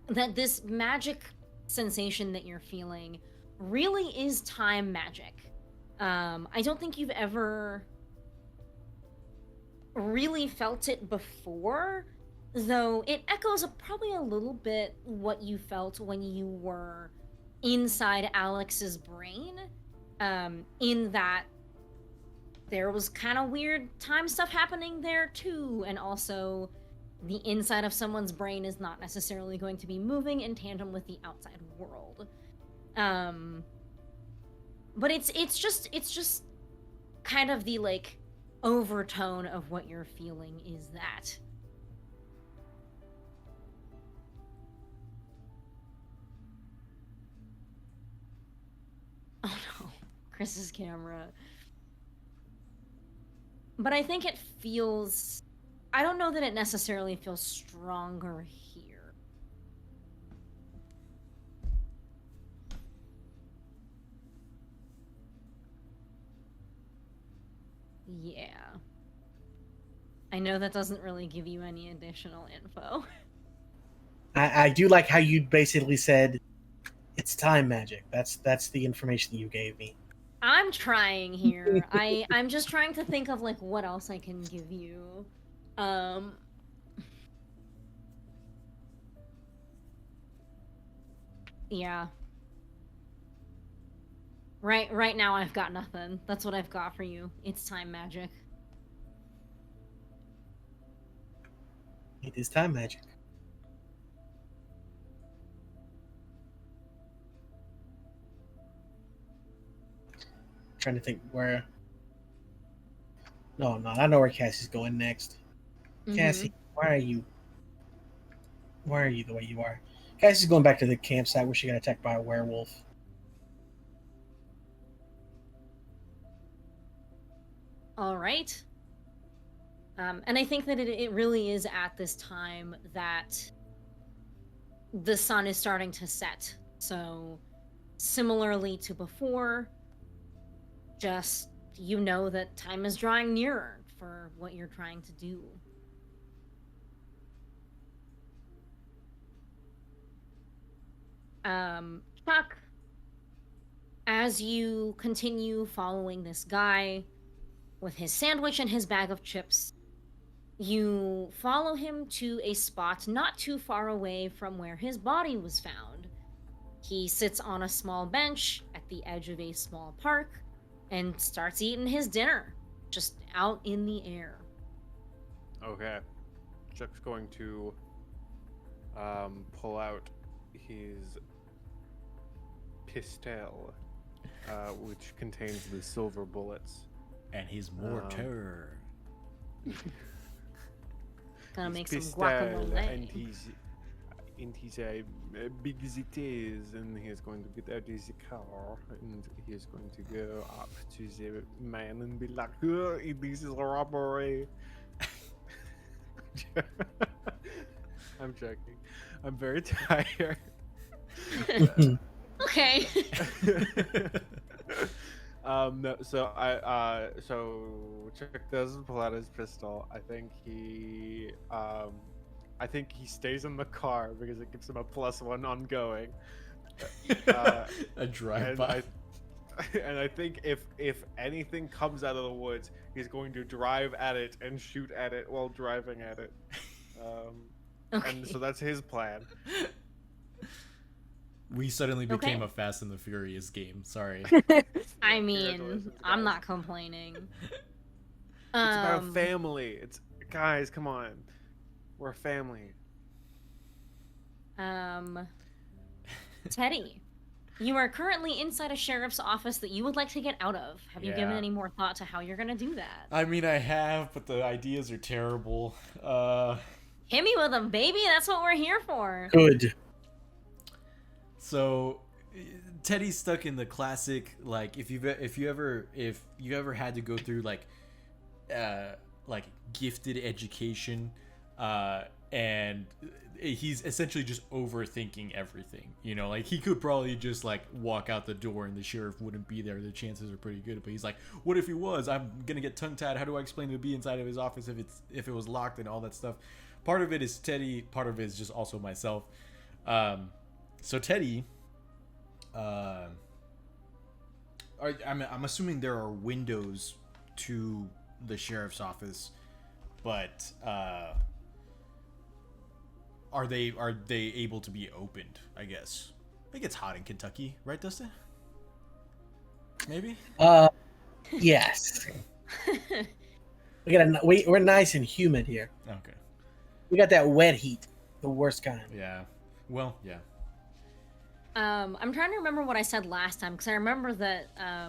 that this magic sensation that you're feeling really is time magic. I don't think you've ever really felt it before, though it echoes probably a little bit what you felt when you were inside Alex's brain, in that there was kind of weird time stuff happening there too, and also the inside of someone's brain is not necessarily going to be moving in tandem with the outside world. But it's just kind of the like overtone of what you're feeling is that. Oh no, Chris's camera. But I think it feels... I don't know that it necessarily feels stronger here. Yeah. I know that doesn't really give you any additional info. I do like how you basically said it's time magic. That's the information that you gave me. I'm trying here. I'm just trying to think of like what else I can give you. Yeah. Right now I've got nothing. That's what I've got for you. It's time magic. It is time magic. Trying to think where. No, I know where Cassie's going next. Mhm. Cassie, why are you the way you are? Cassie's going back to the campsite where she got attacked by a werewolf. All right. And I think that it really is at this time that the sun is starting to set. So similarly to before, just you know that time is drawing nearer for what you're trying to do. Chuck, as you continue following this guy with his sandwich and his bag of chips, you follow him to a spot not too far away from where his body was found. He sits on a small bench at the edge of a small park and starts eating his dinner, just out in the air. Okay. Chuck's going to pull out his pistol, which contains the silver bullets. And his mortar. Gonna make some Pistol, guacamole. and he's big as it is, and he's going to get out of his car, and he's going to go up to the man and be like, "Oh, this is a robbery." I'm joking. I'm very tired. Okay. No, so so Chuck doesn't pull out his pistol. I think he stays in the car because it gives him a +1 ongoing. A drive-by. And I think if anything comes out of the woods, he's going to drive at it and shoot at it while driving at it. Okay. And so that's his plan. We suddenly became Okay. a Fast and the Furious game. Sorry. I mean, Congratulations, I'm guys. not complaining. It's about family. It's guys, come on. We're a family. Teddy, you are currently inside a sheriff's office that you would like to get out of. Have you given Yeah. any more thought to how you're gonna do that? I mean, I have, but the ideas are terrible. Hit me with them, baby. That's what we're here for. Good. So Teddy's stuck in the classic, like, if you ever had to go through like gifted education, and he's essentially just overthinking everything. You know, like he could probably just like walk out the door and the sheriff wouldn't be there. The chances are pretty good. But he's like, what if he was? I'm gonna get tongue tied. How do I explain to be inside of his office if it was locked and all that stuff? Part of it is Teddy. Part of it is just also myself. So Teddy, I'm assuming there are windows to the sheriff's office, but are they able to be opened? I guess. I think it's hot in Kentucky, right, Dustin? Maybe. Yes. We're nice and humid here. Okay. We got that wet heat, the worst kind. Yeah. Well, yeah. I'm trying to remember what I said last time because I remember that I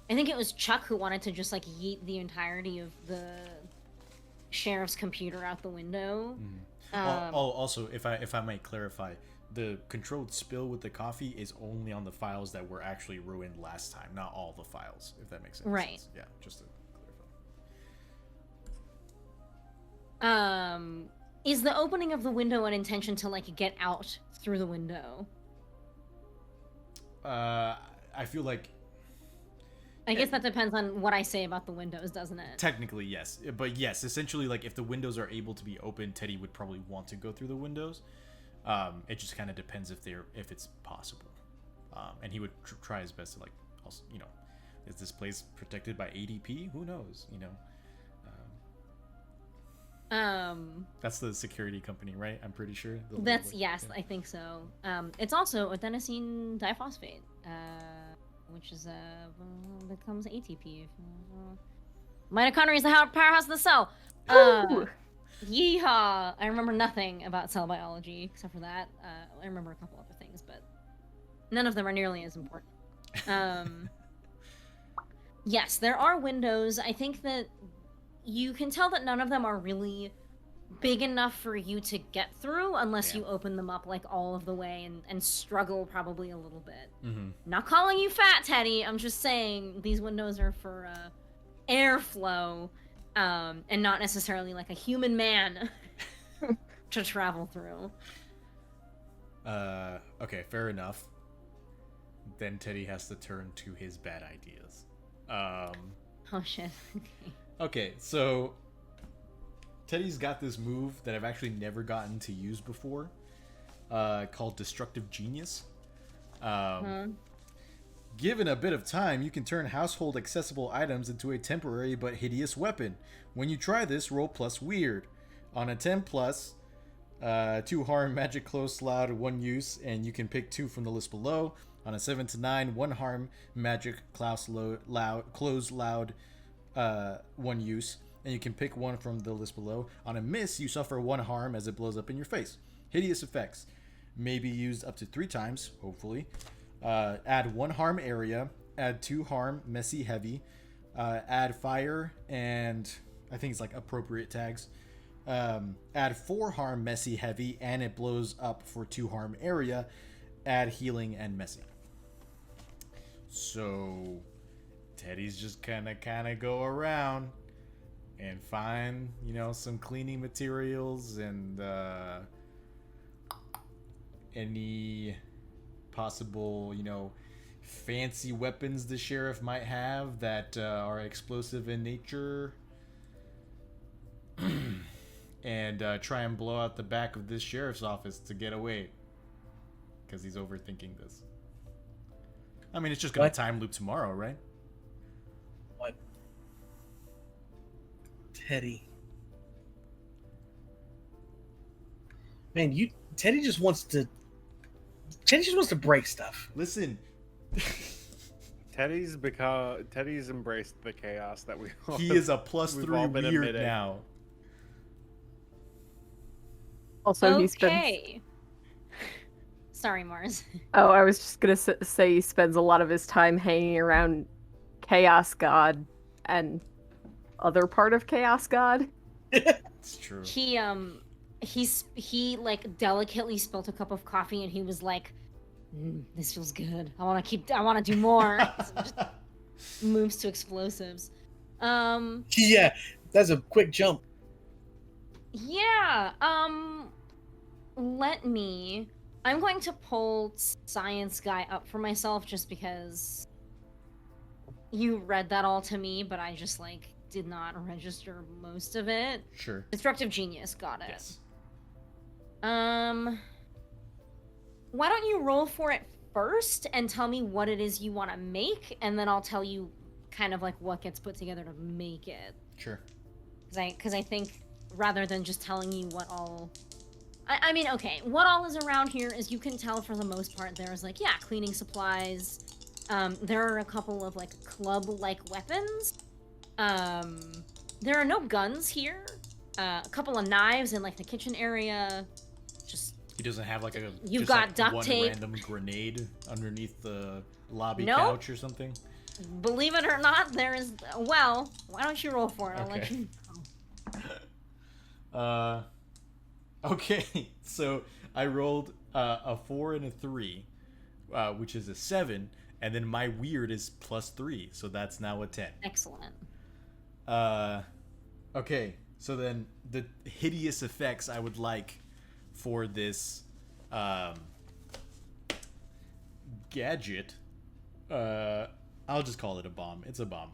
think it was Chuck who wanted to just like yeet the entirety of the sheriff's computer out the window. Also, if I might clarify, the controlled spill with the coffee is only on the files that were actually ruined last time, not all the files. If that makes sense. Right. Yeah. Just to clarify. Is the opening of the window an intention to like get out through the window? I feel like I guess that depends on what I say about the windows, doesn't it? technically yes, but yes, essentially, like if the windows are able to be open, Teddy would probably want to go through the windows. It just kind of depends if it's possible, and he would try his best to like also, you know, is this place protected by ADP? Who knows, you know. That's the security company, right? I'm pretty sure. That's yes, I think so. It's also adenosine diphosphate, which is becomes ATP. Mitochondria is the powerhouse of the cell. Yeehaw! I remember nothing about cell biology except for that. I remember a couple other things, but none of them are nearly as important. Yes, there are windows. I think that you can tell that none of them are really big enough for you to get through unless you open them up like all of the way and struggle probably a little bit. Mm-hmm. Not calling you fat, Teddy. I'm just saying these windows are for airflow and not necessarily like a human man to travel through. Okay, fair enough. Then Teddy has to turn to his bad ideas. Oh shit. Okay, so Teddy's got this move that I've actually never gotten to use before, called Destructive Genius. Given a bit of time, you can turn household accessible items into a temporary but hideous weapon. When you try this, roll plus weird. On a 10 plus, 2 harm, magic, close, loud, 1 use, and you can pick 2 from the list below. On a 7 to 9, 1 harm, magic, close, loud, 1 use, and you can pick 1 from the list below. On a miss, you suffer 1 harm as it blows up in your face. Hideous effects may be used up to 3 times, hopefully. Add 1 harm area, add 2 harm, messy, heavy, add fire, and I think it's like appropriate tags. Add 4 harm, messy, heavy, and it blows up for 2 harm area, add healing and messy. So Teddy's just kind of go around and find, you know, some cleaning materials and any possible, you know, fancy weapons the sheriff might have that are explosive in nature, and try and blow out the back of this sheriff's office to get away because he's overthinking this. I mean, it's just gonna time loop tomorrow, right? What? Teddy. Man, Teddy just wants to Teddy just wants to break stuff. Listen, Teddy's embraced the chaos that we all he is a plus we've 3 all been weird admitting. now. Also, he spends. Okay. Sorry, Mars. Oh, I was just gonna say he spends a lot of his time hanging around Chaos God and other part of Chaos God. It's true. He like delicately spilt a cup of coffee and he was like, "This feels good. I want to do more." So just moves to explosives. Yeah, that's a quick jump. Yeah. I'm going to pull Science Guy up for myself just because you read that all to me, but I just like did not register most of it. Sure. Destructive Genius, got it. Yes. Why don't you roll for it first and tell me what it is you want to make, and then I'll tell you kind of like what gets put together to make it. Sure. Because I think rather than just telling you what all... I mean, okay, what all is around here is you can tell for the most part there's like, yeah, cleaning supplies. There are a couple of like club-like weapons. There are no guns here. A couple of knives in like the kitchen area. Just He doesn't have like You've just, got like, duct one tape. random grenade underneath the lobby Nope. couch or something. believe it or not, there is. Well, why don't you roll for it? I'll let Okay. you know. Okay, so I rolled a 4 and a 3, which is a 7, and then my weird is +3, so that's now a 10. Excellent. Okay, so then the hideous effects I would like for this gadget, I'll just call it a bomb. It's a bomb.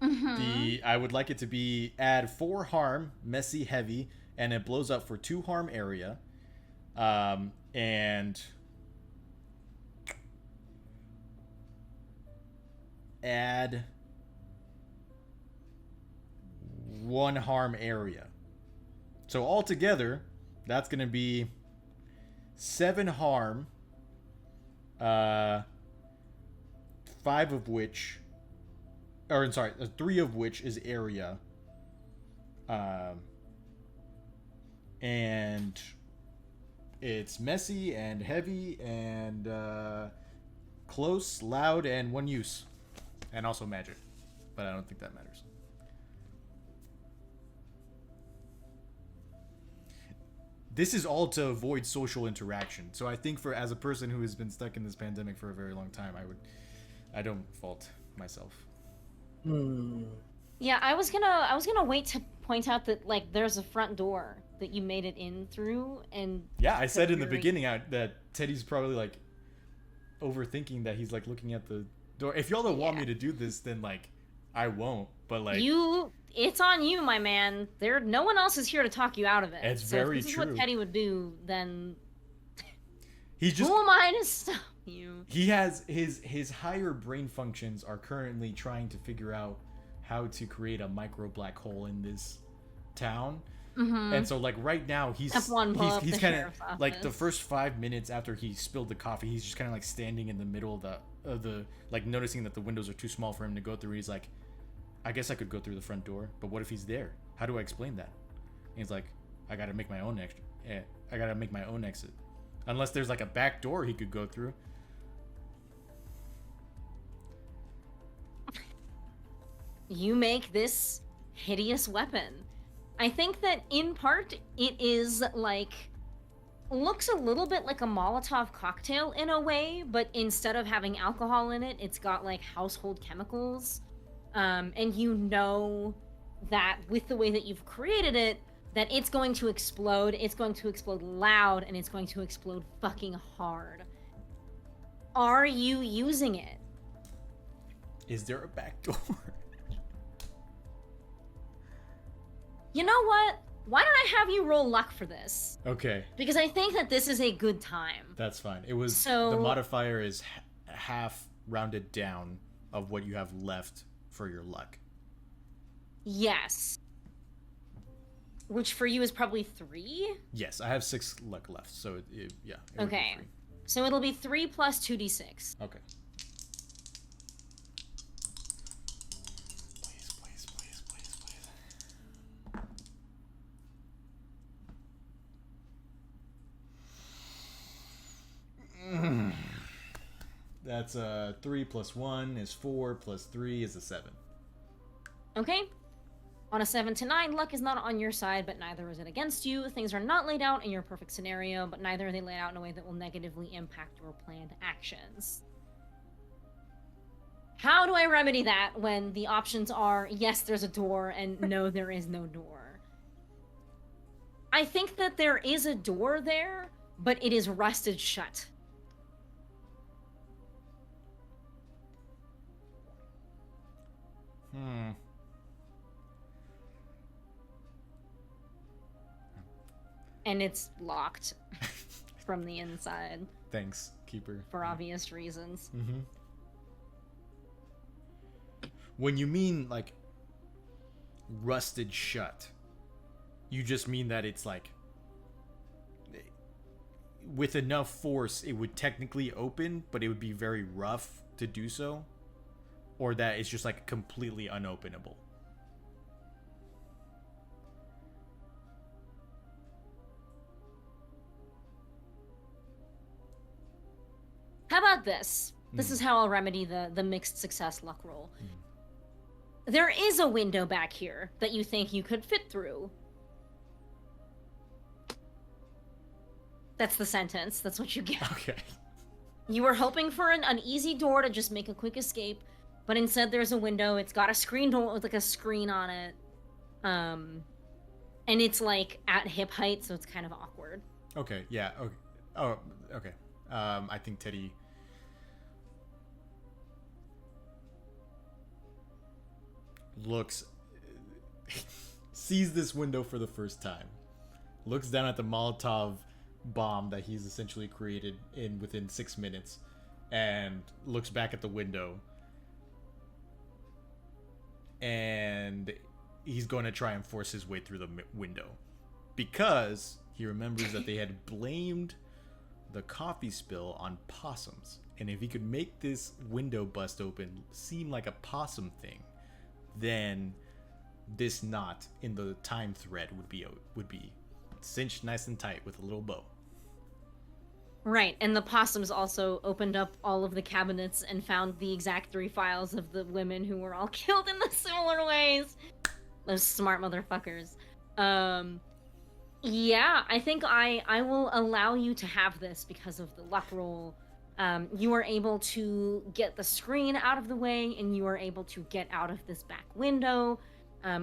I would like it to be add 4 harm, messy, heavy, and it blows up for 2 harm area, and add 1 harm area. So altogether, that's gonna be 7 harm, 5 of which, or sorry, 3 of which is area, and it's messy and heavy and close, loud, and 1 use, and also magic, but I don't think that matters. This is all to avoid social interaction. So I think as a person who has been stuck in this pandemic for a very long time, I don't fault myself. Yeah, I was gonna wait to point out that like there's a front door that you made it in through, and Yeah, I said in the beginning that Teddy's probably like overthinking that he's like looking at the door. If y'all don't want me to do this, then like I won't. But like it's on you, my man. No one else is here to talk you out of it. It's so very if this true. is what Teddy would do, then he's just who am I to stop you? he has his higher brain functions are currently trying to figure out how to create a micro black hole in this town. And so like right now he's kind of like the first 5 minutes after he spilled the coffee, he's just kind of like standing in the middle of the like noticing that the windows are too small for him to go through. He's like, I guess I could go through the front door, but what if he's there? How do I explain that? And he's like, I gotta make my own exit, unless there's like a back door he could go through. You make this hideous weapon. I think that in part it is like looks a little bit like a Molotov cocktail in a way, but instead of having alcohol in it, it's got like household chemicals. And you know that with the way that you've created it, that it's going to explode loud, and it's going to explode fucking hard. Are you using it? Is there a back door? You know what? Why don't I have you roll luck for this? Okay, Because I think that this is a good time. that's fine. It was So- the modifier is half rounded down of what you have left for your luck. Yes. which for you is probably 3. Yes, I have 6 luck left, so yeah. It would be Okay, 3. so it'll be 3 plus 2d6. Okay. Please, please, please, please. That's 3 plus 1 is 4 plus 3 is a 7. Okay. On a 7 to 9, luck is not on your side, but neither is it against you. Things are not laid out in your perfect scenario, but neither are they laid out in a way that will negatively impact your planned actions. How do I remedy that when the options are, yes, there's a door, and no, there is no door? I think that there is a door there, but it is rusted shut. And it's locked from the inside. Thanks, Keeper. For obvious reasons. Mm-hmm. When you mean, like, rusted shut, you just mean that it's, like, with enough force, it would technically open, but it would be very rough to do so? Or that it's just, like, completely unopenable? How about this? This is how I'll remedy the mixed success luck roll. There is a window back here that you think you could fit through. That's the sentence. That's what you get. Okay. You were hoping for an easy door to just make a quick escape, but instead there's a window. It's got a screen door with like a screen on it. And it's like at hip height, so it's kind of awkward. Okay, yeah. Okay. Oh, okay. I think Teddy looks sees this window for the first time, looks down at the Molotov bomb that he's essentially created within 6 minutes, and looks back at the window, and he's going to try and force his way through the window because he remembers that they had blamed the coffee spill on possums, and if he could make this window bust open seem like a possum thing, then this knot in the time thread would be cinched nice and tight with a little bow. Right, and the possums also opened up all of the cabinets and found the exact 3 files of the women who were all killed in the similar ways. Those smart motherfuckers. Yeah, I think I will allow you to have this because of the luck roll. You are able to get the screen out of the way, and you are able to get out of this back window.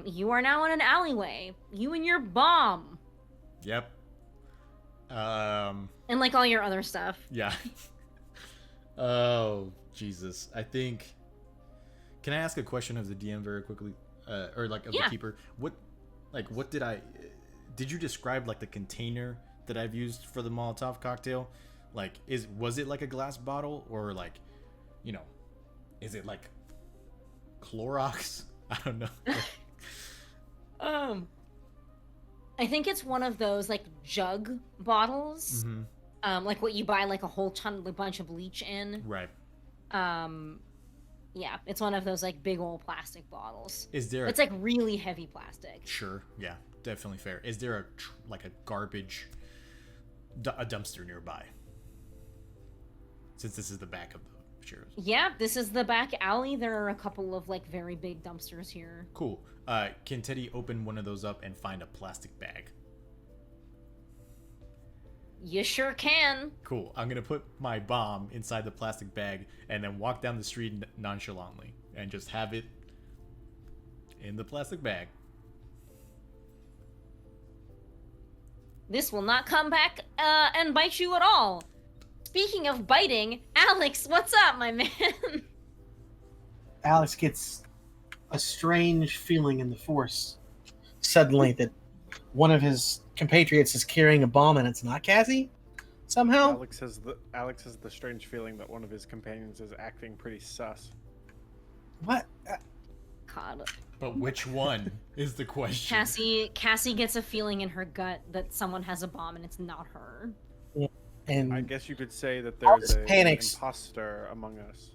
You are now in an alleyway. You and your bomb. Yep. And like all your other stuff. Yeah. Oh, Jesus. I think... Can I ask a question of the DM very quickly? Or like of the keeper? What did I... Did you describe like the container that I've used for the Molotov cocktail? Like, was it like a glass bottle, or like, you know, is it like Clorox? I don't know. I think it's one of those like jug bottles, like what you buy like a whole bunch of bleach in. Right. Yeah, it's one of those like big old plastic bottles. Is there? It's like really heavy plastic. Sure. Yeah, definitely fair. Is there like a garbage, a dumpster nearby? Since this is the back of the shares. Yeah, this is the back alley. There are a couple of like very big dumpsters here. Cool. Can Teddy open one of those up and find a plastic bag? You sure can. Cool. I'm gonna put my bomb inside the plastic bag and then walk down the street nonchalantly and just have it in the plastic bag. This will not come back and bite you at all. Speaking of biting, Alex, what's up, my man? Alex gets a strange feeling in the force suddenly that one of his compatriots is carrying a bomb and it's not Cassie somehow. Alex has the strange feeling that one of his companions is acting pretty sus. What? God. But which one is the question? Cassie gets a feeling in her gut that someone has a bomb and it's not her. And I guess you could say that Alex there's an panics. imposter among us.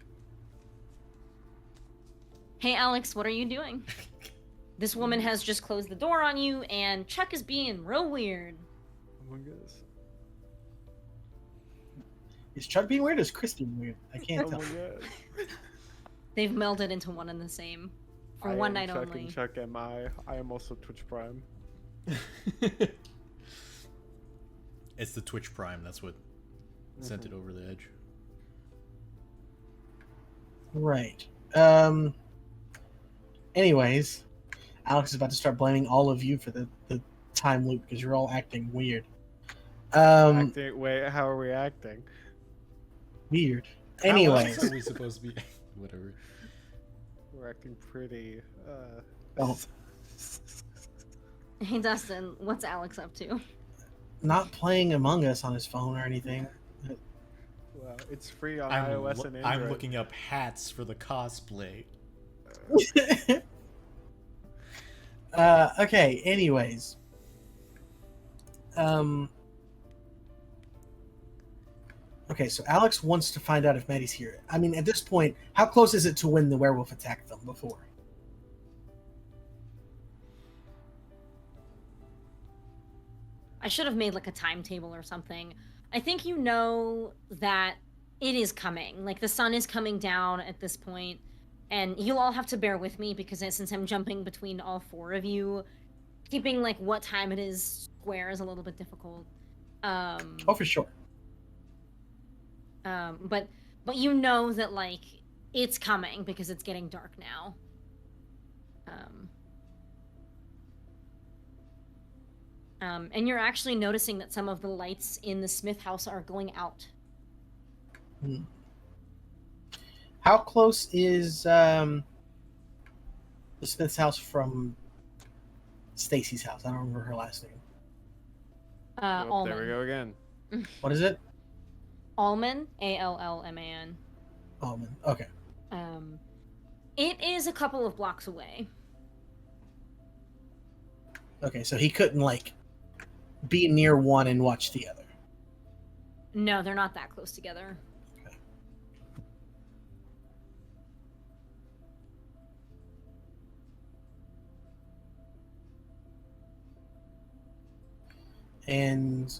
Hey Alex, what are you doing? This woman has just closed the door on you, and Chuck is being real weird. Among us. is Chuck being weird or is Chris being weird? I can't Oh tell. my god. They've melded into one and the same for one night Chuck only. and Chuck am I. I am also Twitch Prime. It's the Twitch Prime. That's what sent it over the edge. Right. Anyways, Alex is about to start blaming all of you for the time loop because you're all acting weird. Wait, how are we acting? Weird. How Anyways, else are we supposed to be? Whatever. We're acting pretty. Oh. Hey Dustin, what's Alex up to? not playing Among Us on his phone or anything. Well, it's free on iOS and Android. I'm looking up hats for the cosplay. Okay, anyways. Okay, so Alex wants to find out if Maddie's here. I mean, at this point, how close is it to when the werewolf attacked them before? I should have made like a timetable or something. I think you know that it is coming. Like the sun is coming down at this point, and you'll all have to bear with me because since I'm jumping between all four of you, keeping like what time it is square is a little bit difficult. Oh, for sure. But you know that like it's coming because it's getting dark now. And you're actually noticing that some of the lights in the Smith house are going out. How close is the Smith's house from Stacy's house? I don't remember her last name. Oh, there we go again. What is it? Allman, Allman. Almond. Okay. It is a couple of blocks away. Okay, so he couldn't like be near one and watch the other. No, they're not that close together. Okay. And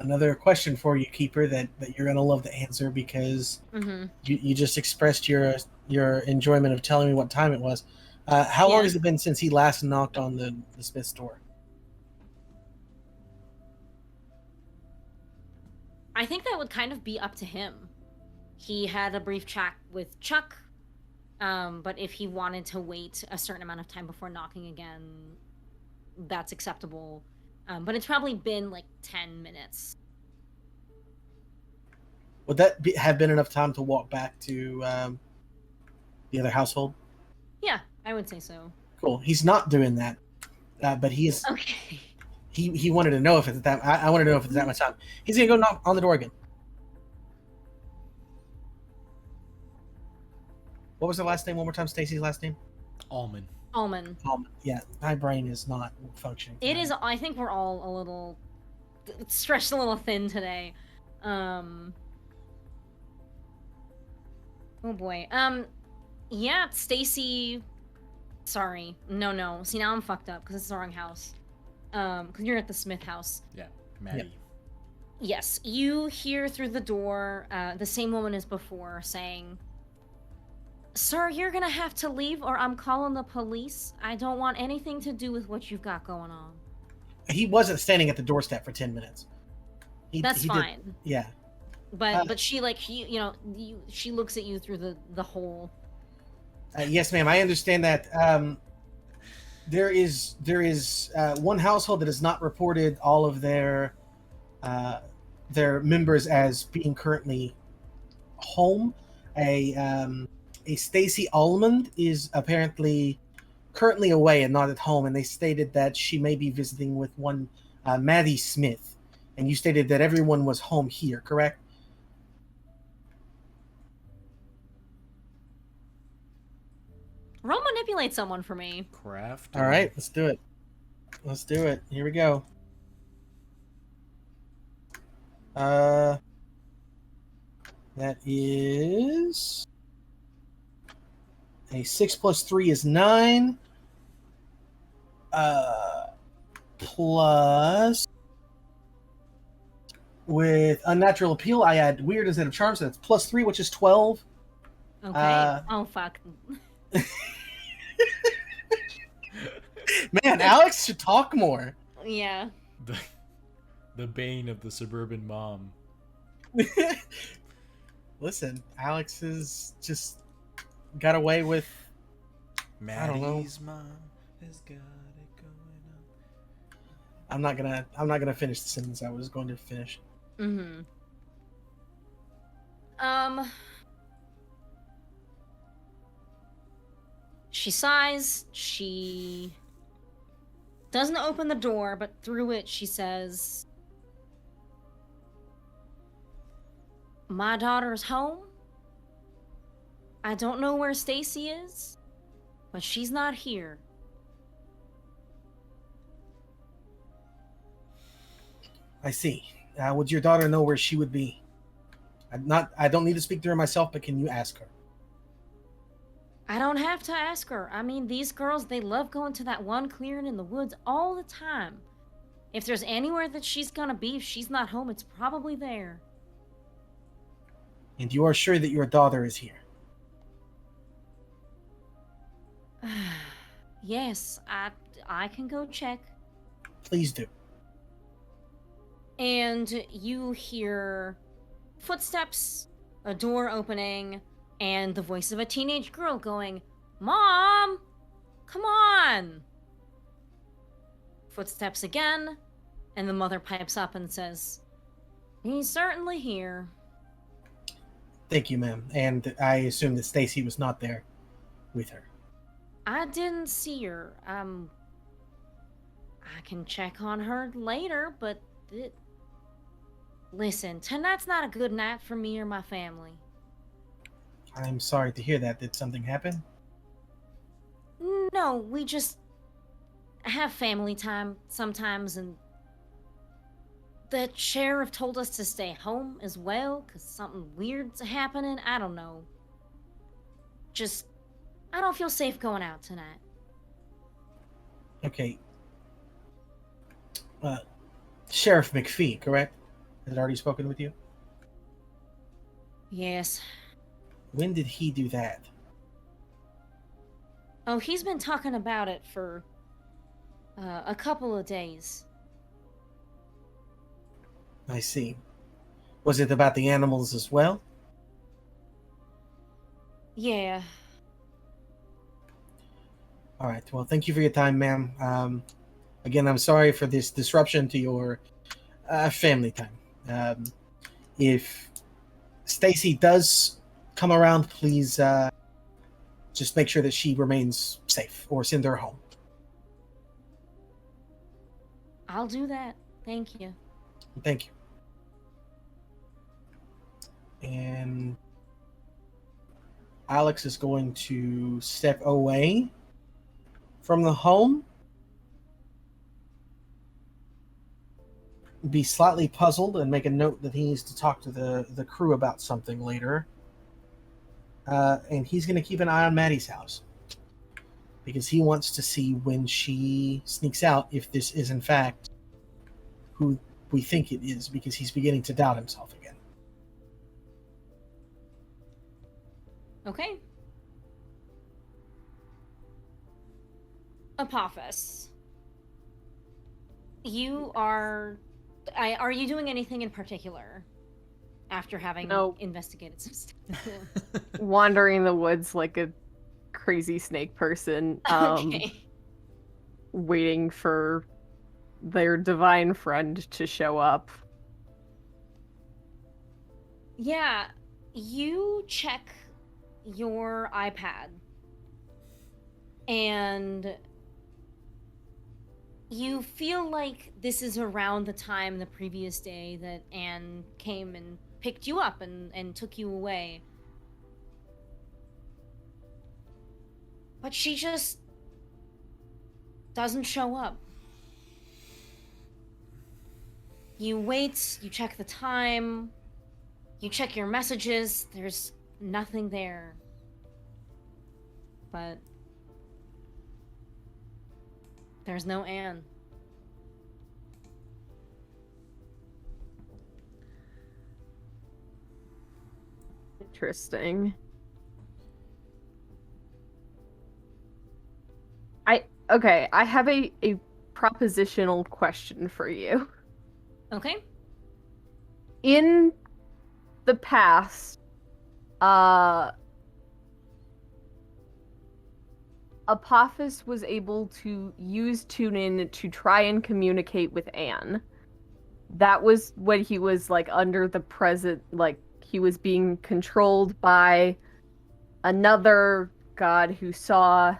another question for you, Keeper, that you're gonna love to answer because you just expressed your enjoyment of telling me what time it was. How long has it been since he last knocked on the Smith's door? I think that would kind of be up to him. He had a brief chat with Chuck, but if he wanted to wait a certain amount of time before knocking again, that's acceptable. But it's probably been like 10 minutes. Would that have been enough time to walk back to the other household? Yeah, I would say so. Cool. He's not doing that, but he is. Okay. He wanted to know if it's that. I wanted to know if it's that much time. He's gonna go knock on the door again. What was the last name? One more time. Stacy's last name. Allman. Allman. Yeah, my brain is not functioning. It is. I think we're all a little stretched, a little thin today. Oh boy. Yeah, Stacy. Sorry. No. See, now I'm fucked up because it's the wrong house. Because you're at the Smith house. Yeah, Maddie. Yep. Yes, you hear through the door the same woman as before saying, "Sir, you're gonna have to leave or I'm calling the police. I don't want anything to do with what you've got going on." He wasn't standing at the doorstep for 10 minutes. That's he fine. Yeah. But she like she looks at you through the hole. Yes, ma'am. I understand that. There is one household that has not reported all of their members as being currently home. A Stacy Almond is apparently currently away and not at home, and they stated that she may be visiting with one Maddie Smith. And you stated that everyone was home here, correct? Roll manipulate someone for me. Craft. All right, let's do it. Let's do it. Here we go. That is a 6 plus 3 is 9. Plus with unnatural appeal, I add weird instead of charm, so that's plus 3, which is 12. Okay. Oh fuck. Man, Alex should talk more. Yeah. The bane of the suburban mom. Listen, Alex is just got away with. I don't know. Maddie's mom has got it going on. I'm not gonna finish the sentence I was going to finish. Mm-hmm. She sighs. She doesn't open the door, but through it she says, "My daughter's home. I don't know where Stacy is, but she's not here." I see. Would your daughter know where she would be? I don't need to speak to her myself, but can you ask her? I don't have to ask her. I mean, these girls, they love going to that one clearing in the woods all the time. If there's anywhere that she's gonna be, if she's not home, it's probably there. And you are sure that your daughter is here? Yes, I can go check. Please do. And you hear footsteps, a door opening, and the voice of a teenage girl going, "Mom! Come on!" Footsteps again, and the mother pipes up and says, "He's certainly here." Thank you, ma'am. And I assume that Stacy was not there with her. I didn't see her. I can check on her later, but listen, tonight's not a good night for me or my family. I'm sorry to hear that. Did something happen? No, we just have family time sometimes, and the sheriff told us to stay home as well, because something weird's happening. I don't know. Just, I don't feel safe going out tonight. Okay. Sheriff McPhee, correct? Had already spoken with you? Yes. When did he do that? Oh, he's been talking about it for a couple of days. I see. Was it about the animals as well? Yeah. All right. Well, thank you for your time, ma'am. Again, I'm sorry for this disruption to your family time. If Stacy does come around, please just make sure that she remains safe or send her home. I'll do that. Thank you. Thank you. And Alex is going to step away from the home, be slightly puzzled, and make a note that he needs to talk to the crew about something later. And he's going to keep an eye on Maddie's house, because he wants to see when she sneaks out if this is in fact who we think it is, because he's beginning to doubt himself again. Okay. Apophis. Are you doing anything in particular after having No. investigated some stuff? Wandering the woods like a crazy snake person, Okay. waiting for their divine friend to show up. Yeah, you check your iPad and you feel like this is around the time the previous day that Anne came and picked you up and took you away. But she just doesn't show up. You wait, you check the time, you check your messages, there's nothing there. But there's no Anne. Interesting. I have a propositional question for you. Okay. In the past, Apophis was able to use TuneIn to try and communicate with Anne. That was when he was like under the present, like he was being controlled by another god who saw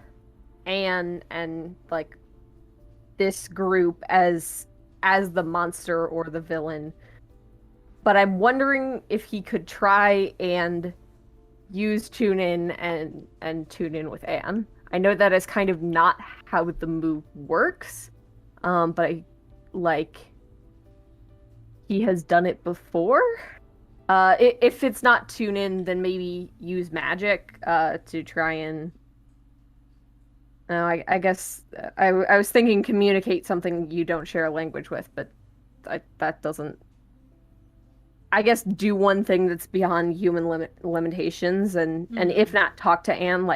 Anne and like this group as the monster or the villain. But I'm wondering if he could try and use TuneIn and tune in with Anne. I know that is kind of not how the move works, but he has done it before. If it's not tune in, then maybe use magic to try and. I guess I was thinking communicate something you don't share a language with, but that doesn't. I guess do one thing that's beyond human limitations, and if not, talk to Anne,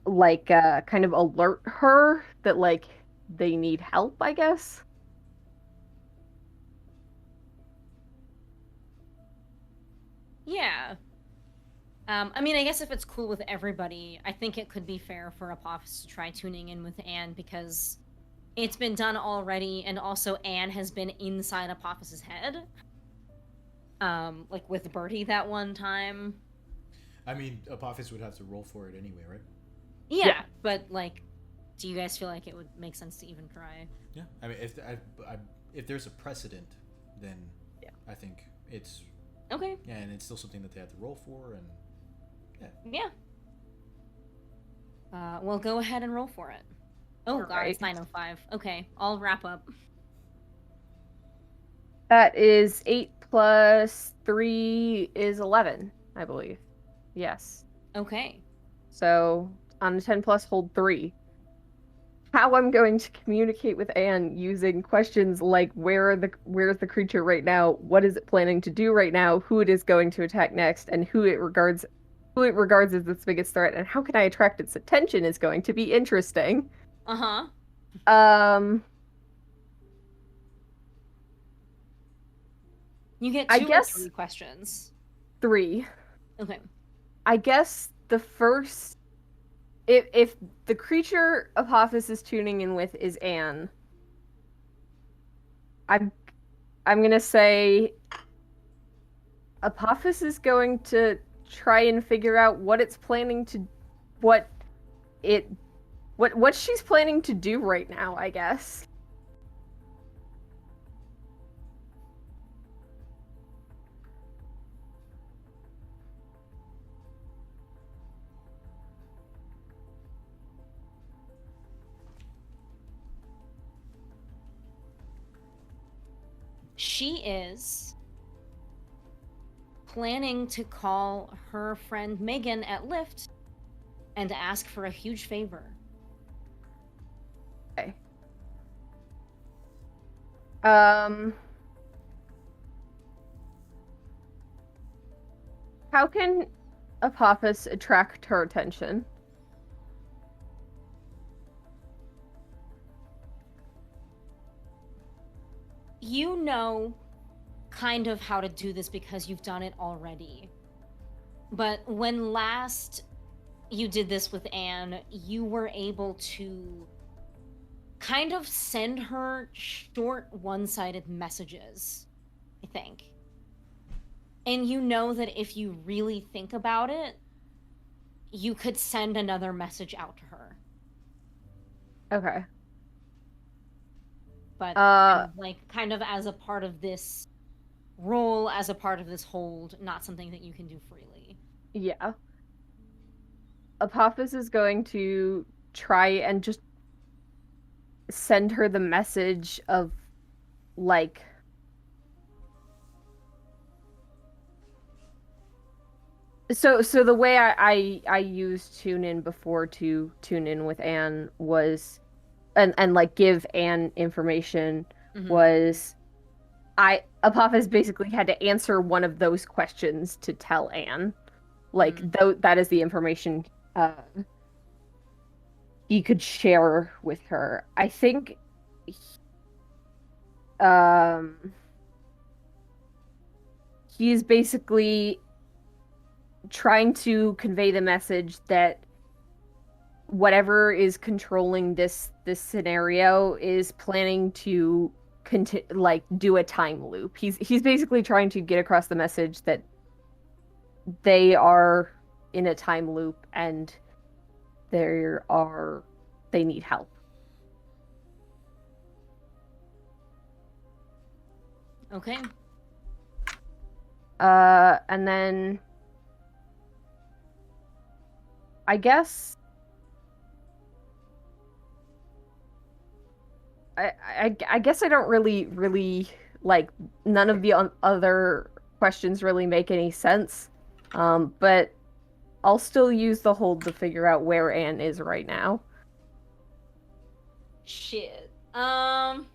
kind of alert her that like they need help, I guess. Yeah. I mean, I guess if it's cool with everybody, I think it could be fair for Apophis to try tuning in with Anne, because it's been done already, and also Anne has been inside Apophis's head. Like with Bertie that one time. I mean, Apophis would have to roll for it anyway, right? Yeah, but like, do you guys feel like it would make sense to even try? Yeah, I mean, if there's a precedent, then yeah, I think it's okay. Yeah, and it's still something that they have to roll for, and yeah. Well, go ahead and roll for it. Oh god, right. It's 9:05. Okay, I'll wrap up. That is 8 plus 3 is 11, I believe. Yes. Okay. So on a 10 plus, hold 3. How I'm going to communicate with Anne using questions like where's the creature right now, what is it planning to do right now, who it is going to attack next, and who it regards as its biggest threat, and how can I attract its attention is going to be interesting. Uh-huh. You get 2 or 3 questions. 3. Okay. I guess the first, if the creature Apophis is tuning in with is Anne, I'm gonna say Apophis is going to try and figure out what it's planning to, what she's planning to do right now, I guess. She is planning to call her friend Megan at Lyft and ask for a huge favor. Okay. How can Apophis attract her attention? You know kind of how to do this because you've done it already. But when last you did this with Anne, you were able to kind of send her short, one-sided messages, I think. And you know that if you really think about it, you could send another message out to her. Okay. But kind of as a part of this role, as a part of this hold, not something that you can do freely. Yeah. Apophis is going to try and just send her the message of, like, so the way I used tune in before to tune in with Anne was, and like give Anne information, was Apophis basically had to answer one of those questions to tell Anne. Like, that is the information he could share with her. I think he's basically trying to convey the message that whatever is controlling this scenario is planning to do a time loop. He's basically trying to get across the message that they are in a time loop and they need help. Okay. And then I guess I guess I don't really like, none of the other questions really make any sense. But I'll still use the hold to figure out where Anne is right now. Shit. Fuck.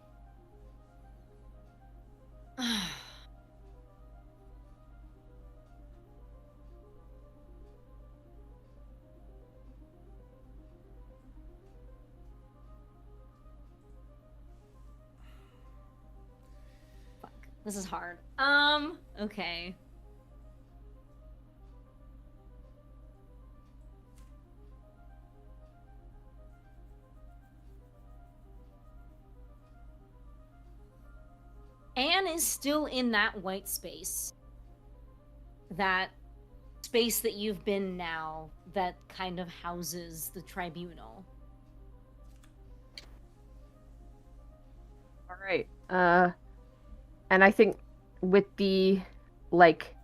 This is hard. Okay. Anne is still in that white space. That space that you've been now, that kind of houses the tribunal. All right. And I think with the, like,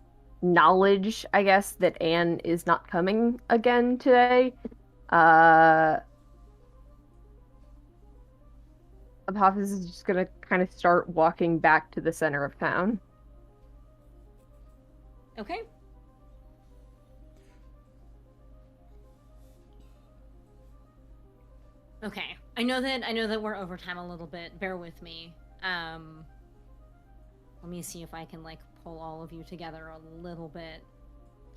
knowledge, I guess, that Anne is not coming again today, Apophis is just gonna kind of start walking back to the center of town. Okay. Okay. I know that we're over time a little bit. Bear with me. Let me see if I can, like, pull all of you together a little bit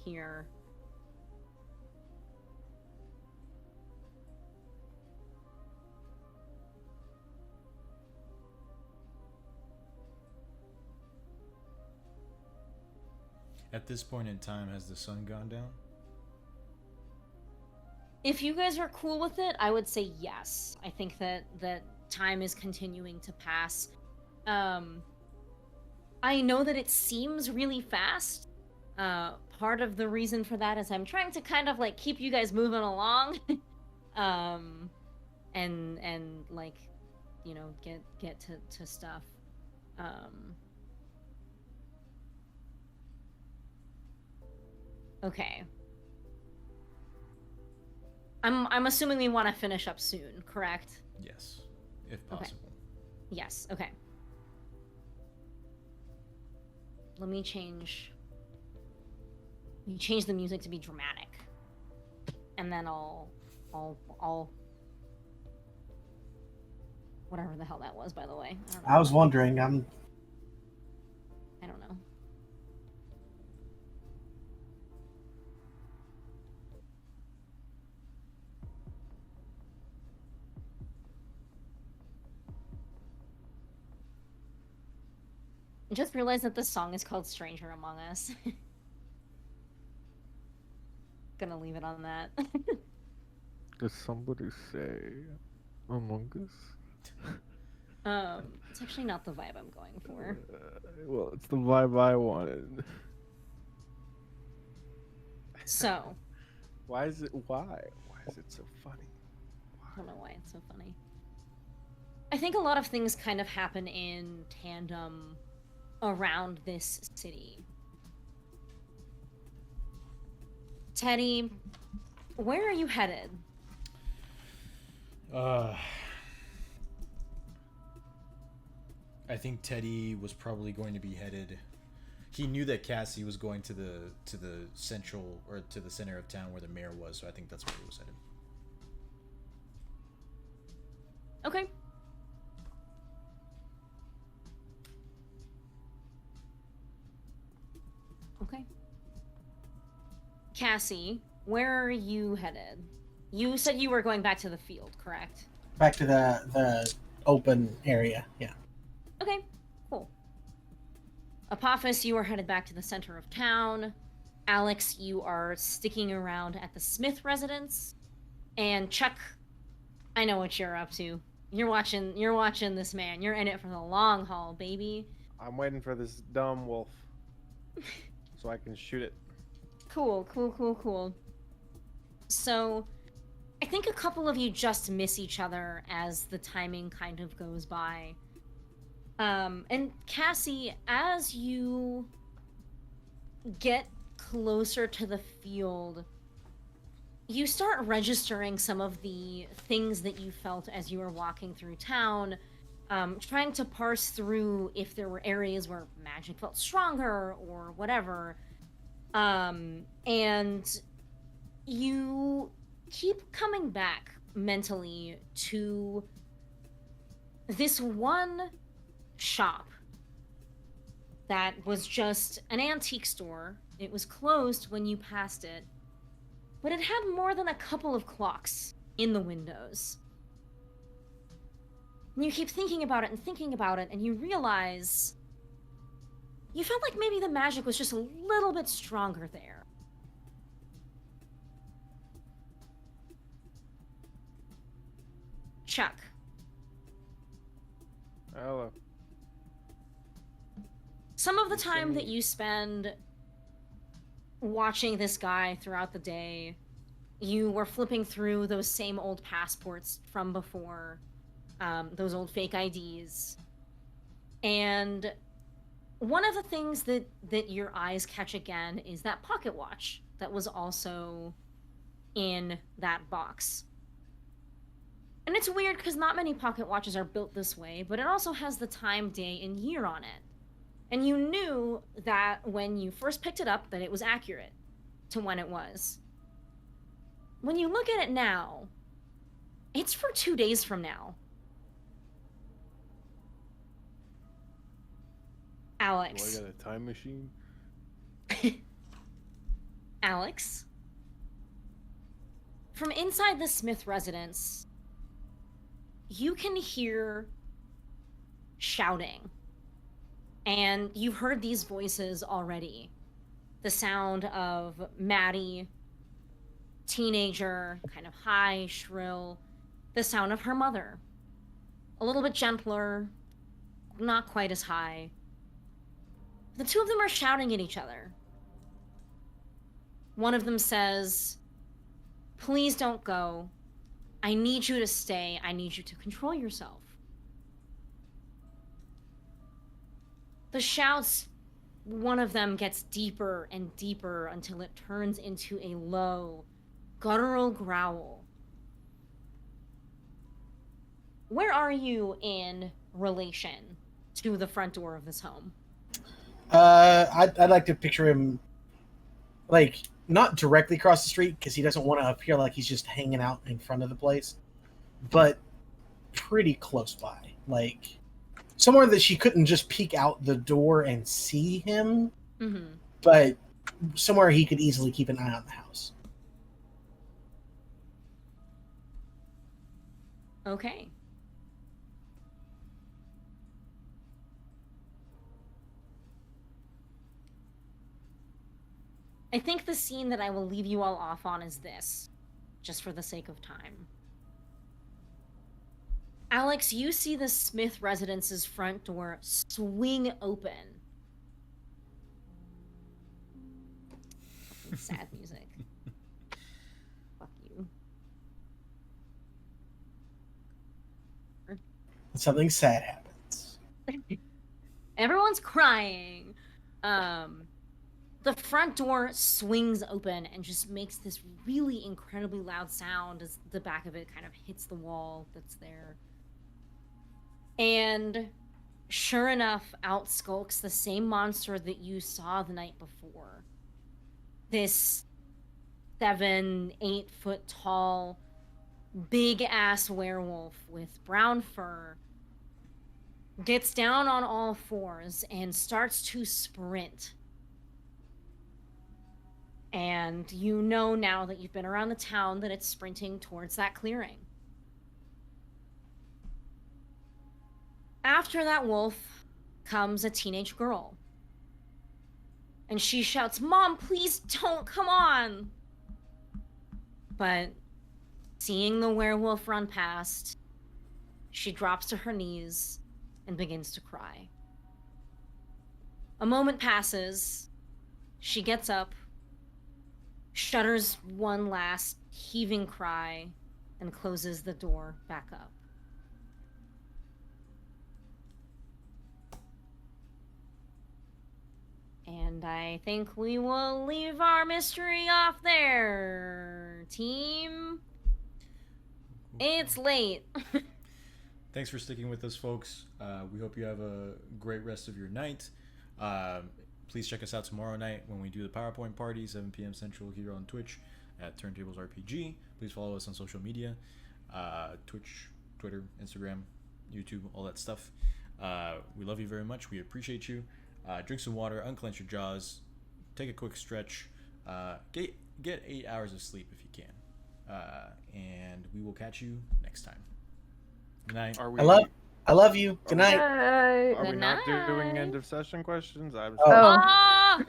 here. At this point in time, has the sun gone down? If you guys are cool with it, I would say yes. I think that time is continuing to pass. I know that it seems really fast. Part of the reason for that is I'm trying to kind of, like, keep you guys moving along. And like, you know, get to stuff. Okay. I'm assuming we want to finish up soon, correct? Yes, if possible. Yes, okay. Let me change the music to be dramatic. And then I'll whatever the hell that was, by the way. I was wondering. I don't know. I just realized that this song is called Stranger Among Us. Gonna leave it on that. Does somebody say Among Us? It's actually not the vibe I'm going for. Well, it's the vibe I wanted. So. Why is it so funny? I don't know why it's so funny. I think a lot of things kind of happen in tandem around this city. Teddy, where are you headed? I think Teddy was probably going to be headed. He knew that Cassie was going to the central or to the center of town where the mayor was, so I think that's where he was headed. Okay. Okay. Cassie, where are you headed? You said you were going back to the field, correct? Back to the open area. Yeah. Okay, cool. Apophis, you are headed back to the center of town. Alex, you are sticking around at the Smith residence. And Chuck, I know what you're up to. You're watching this man. You're in it for the long haul, baby. I'm waiting for this dumb wolf so I can shoot it. Cool. So, I think a couple of you just miss each other as the timing kind of goes by. And Cassie, as you get closer to the field, you start registering some of the things that you felt as you were walking through town, trying to parse through if there were areas where magic felt stronger or whatever. And you keep coming back mentally to this one shop that was just an antique store. It was closed when you passed it, but it had more than a couple of clocks in the windows. And you keep thinking about it, and you realize you felt like maybe the magic was just a little bit stronger there. Chuck. Hello. Some of the time that you spend watching this guy throughout the day, you were flipping through those same old passports from before, those old fake IDs. And one of the things that your eyes catch again is that pocket watch that was also in that box. And it's weird because not many pocket watches are built this way, but it also has the time, day, and year on it. And you knew that when you first picked it up that it was accurate to when it was. When you look at it now, it's for 2 days from now. Alex. Do I got a time machine? Alex. From inside the Smith residence, you can hear shouting. And you've heard these voices already. The sound of Maddie, teenager, kind of high, shrill. The sound of her mother. A little bit gentler, not quite as high. The two of them are shouting at each other. One of them says, "Please don't go. I need you to stay. I need you to control yourself." The shouts, one of them gets deeper and deeper until it turns into a low, guttural growl. Where are you in relation to the front door of this home? I'd like to picture him, like, not directly across the street, because he doesn't want to appear like he's just hanging out in front of the place, but pretty close by. Like, somewhere that she couldn't just peek out the door and see him, but somewhere he could easily keep an eye on the house. Okay. I think the scene that I will leave you all off on is this, just for the sake of time. Alex, you see the Smith residence's front door swing open. Fucking sad music. Fuck you. Something sad happens. Everyone's crying. The the front door swings open and just makes this really incredibly loud sound as the back of it kind of hits the wall that's there. And sure enough, out skulks the same monster that you saw the night before. This 7-8 foot tall, big ass werewolf with brown fur gets down on all fours and starts to sprint. And you know now that you've been around the town that it's sprinting towards that clearing. After that wolf comes a teenage girl. And she shouts, "Mom, please don't, come on!" But seeing the werewolf run past, she drops to her knees and begins to cry. A moment passes. She gets up, shudders one last heaving cry, and closes the door back up. And I think we will leave our mystery off there, team. It's late. Thanks for sticking with us, folks. We hope you have a great rest of your night. Please check us out tomorrow night when we do the PowerPoint party, 7 p.m. Central here on Twitch at TurnTables RPG. Please follow us on social media, Twitch, Twitter, Instagram, YouTube, all that stuff. We love you very much. We appreciate you. Drink some water, unclench your jaws, take a quick stretch, get 8 hours of sleep if you can, and we will catch you next time. Good night. I love you. Good night. Bye. Are we Good not doing night. end of session questions? I'm Oh. Ah!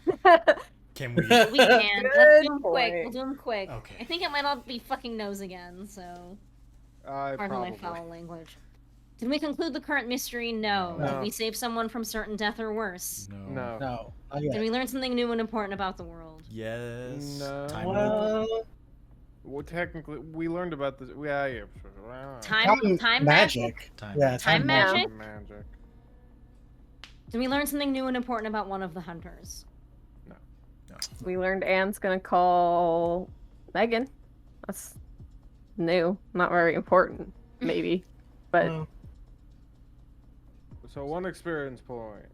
Can we? We can. Let's Good do them quick. point. We'll do them quick. Okay. I think it might all be fucking nose again, so... Pardon my probably. foul language. Did we conclude the current mystery? No. No. Did we save someone from certain death or worse? No. No. Did we learn something new and important about the world? Yes. No. Time loop. Well, technically, we learned about this. Yeah. Time magic? Time. Yeah, Time magic? Magic. Did we learn something new and important about one of the hunters? We learned Anne's gonna call Megan. That's new. Not very important, maybe. But No. So 1 experience point.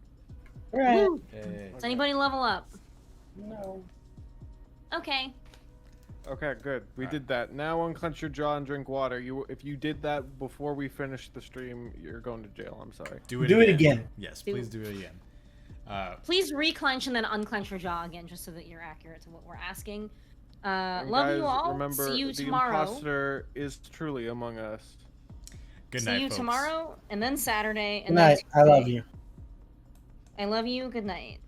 Right. Woo. Hey. Does anybody level up? No. Okay. Okay, good. We did that. Now unclench your jaw and drink water. If you did that before we finished the stream, you're going to jail. I'm sorry. Do it again. Yes, Do- please do it again. Please reclench and then unclench your jaw again, just so that you're accurate to what we're asking. And Love guys, you all. Remember, See you the tomorrow. imposter is truly among us. Good See night, you folks. tomorrow, and then Saturday, Good and then night. I love Tuesday. you. I love you. Good night.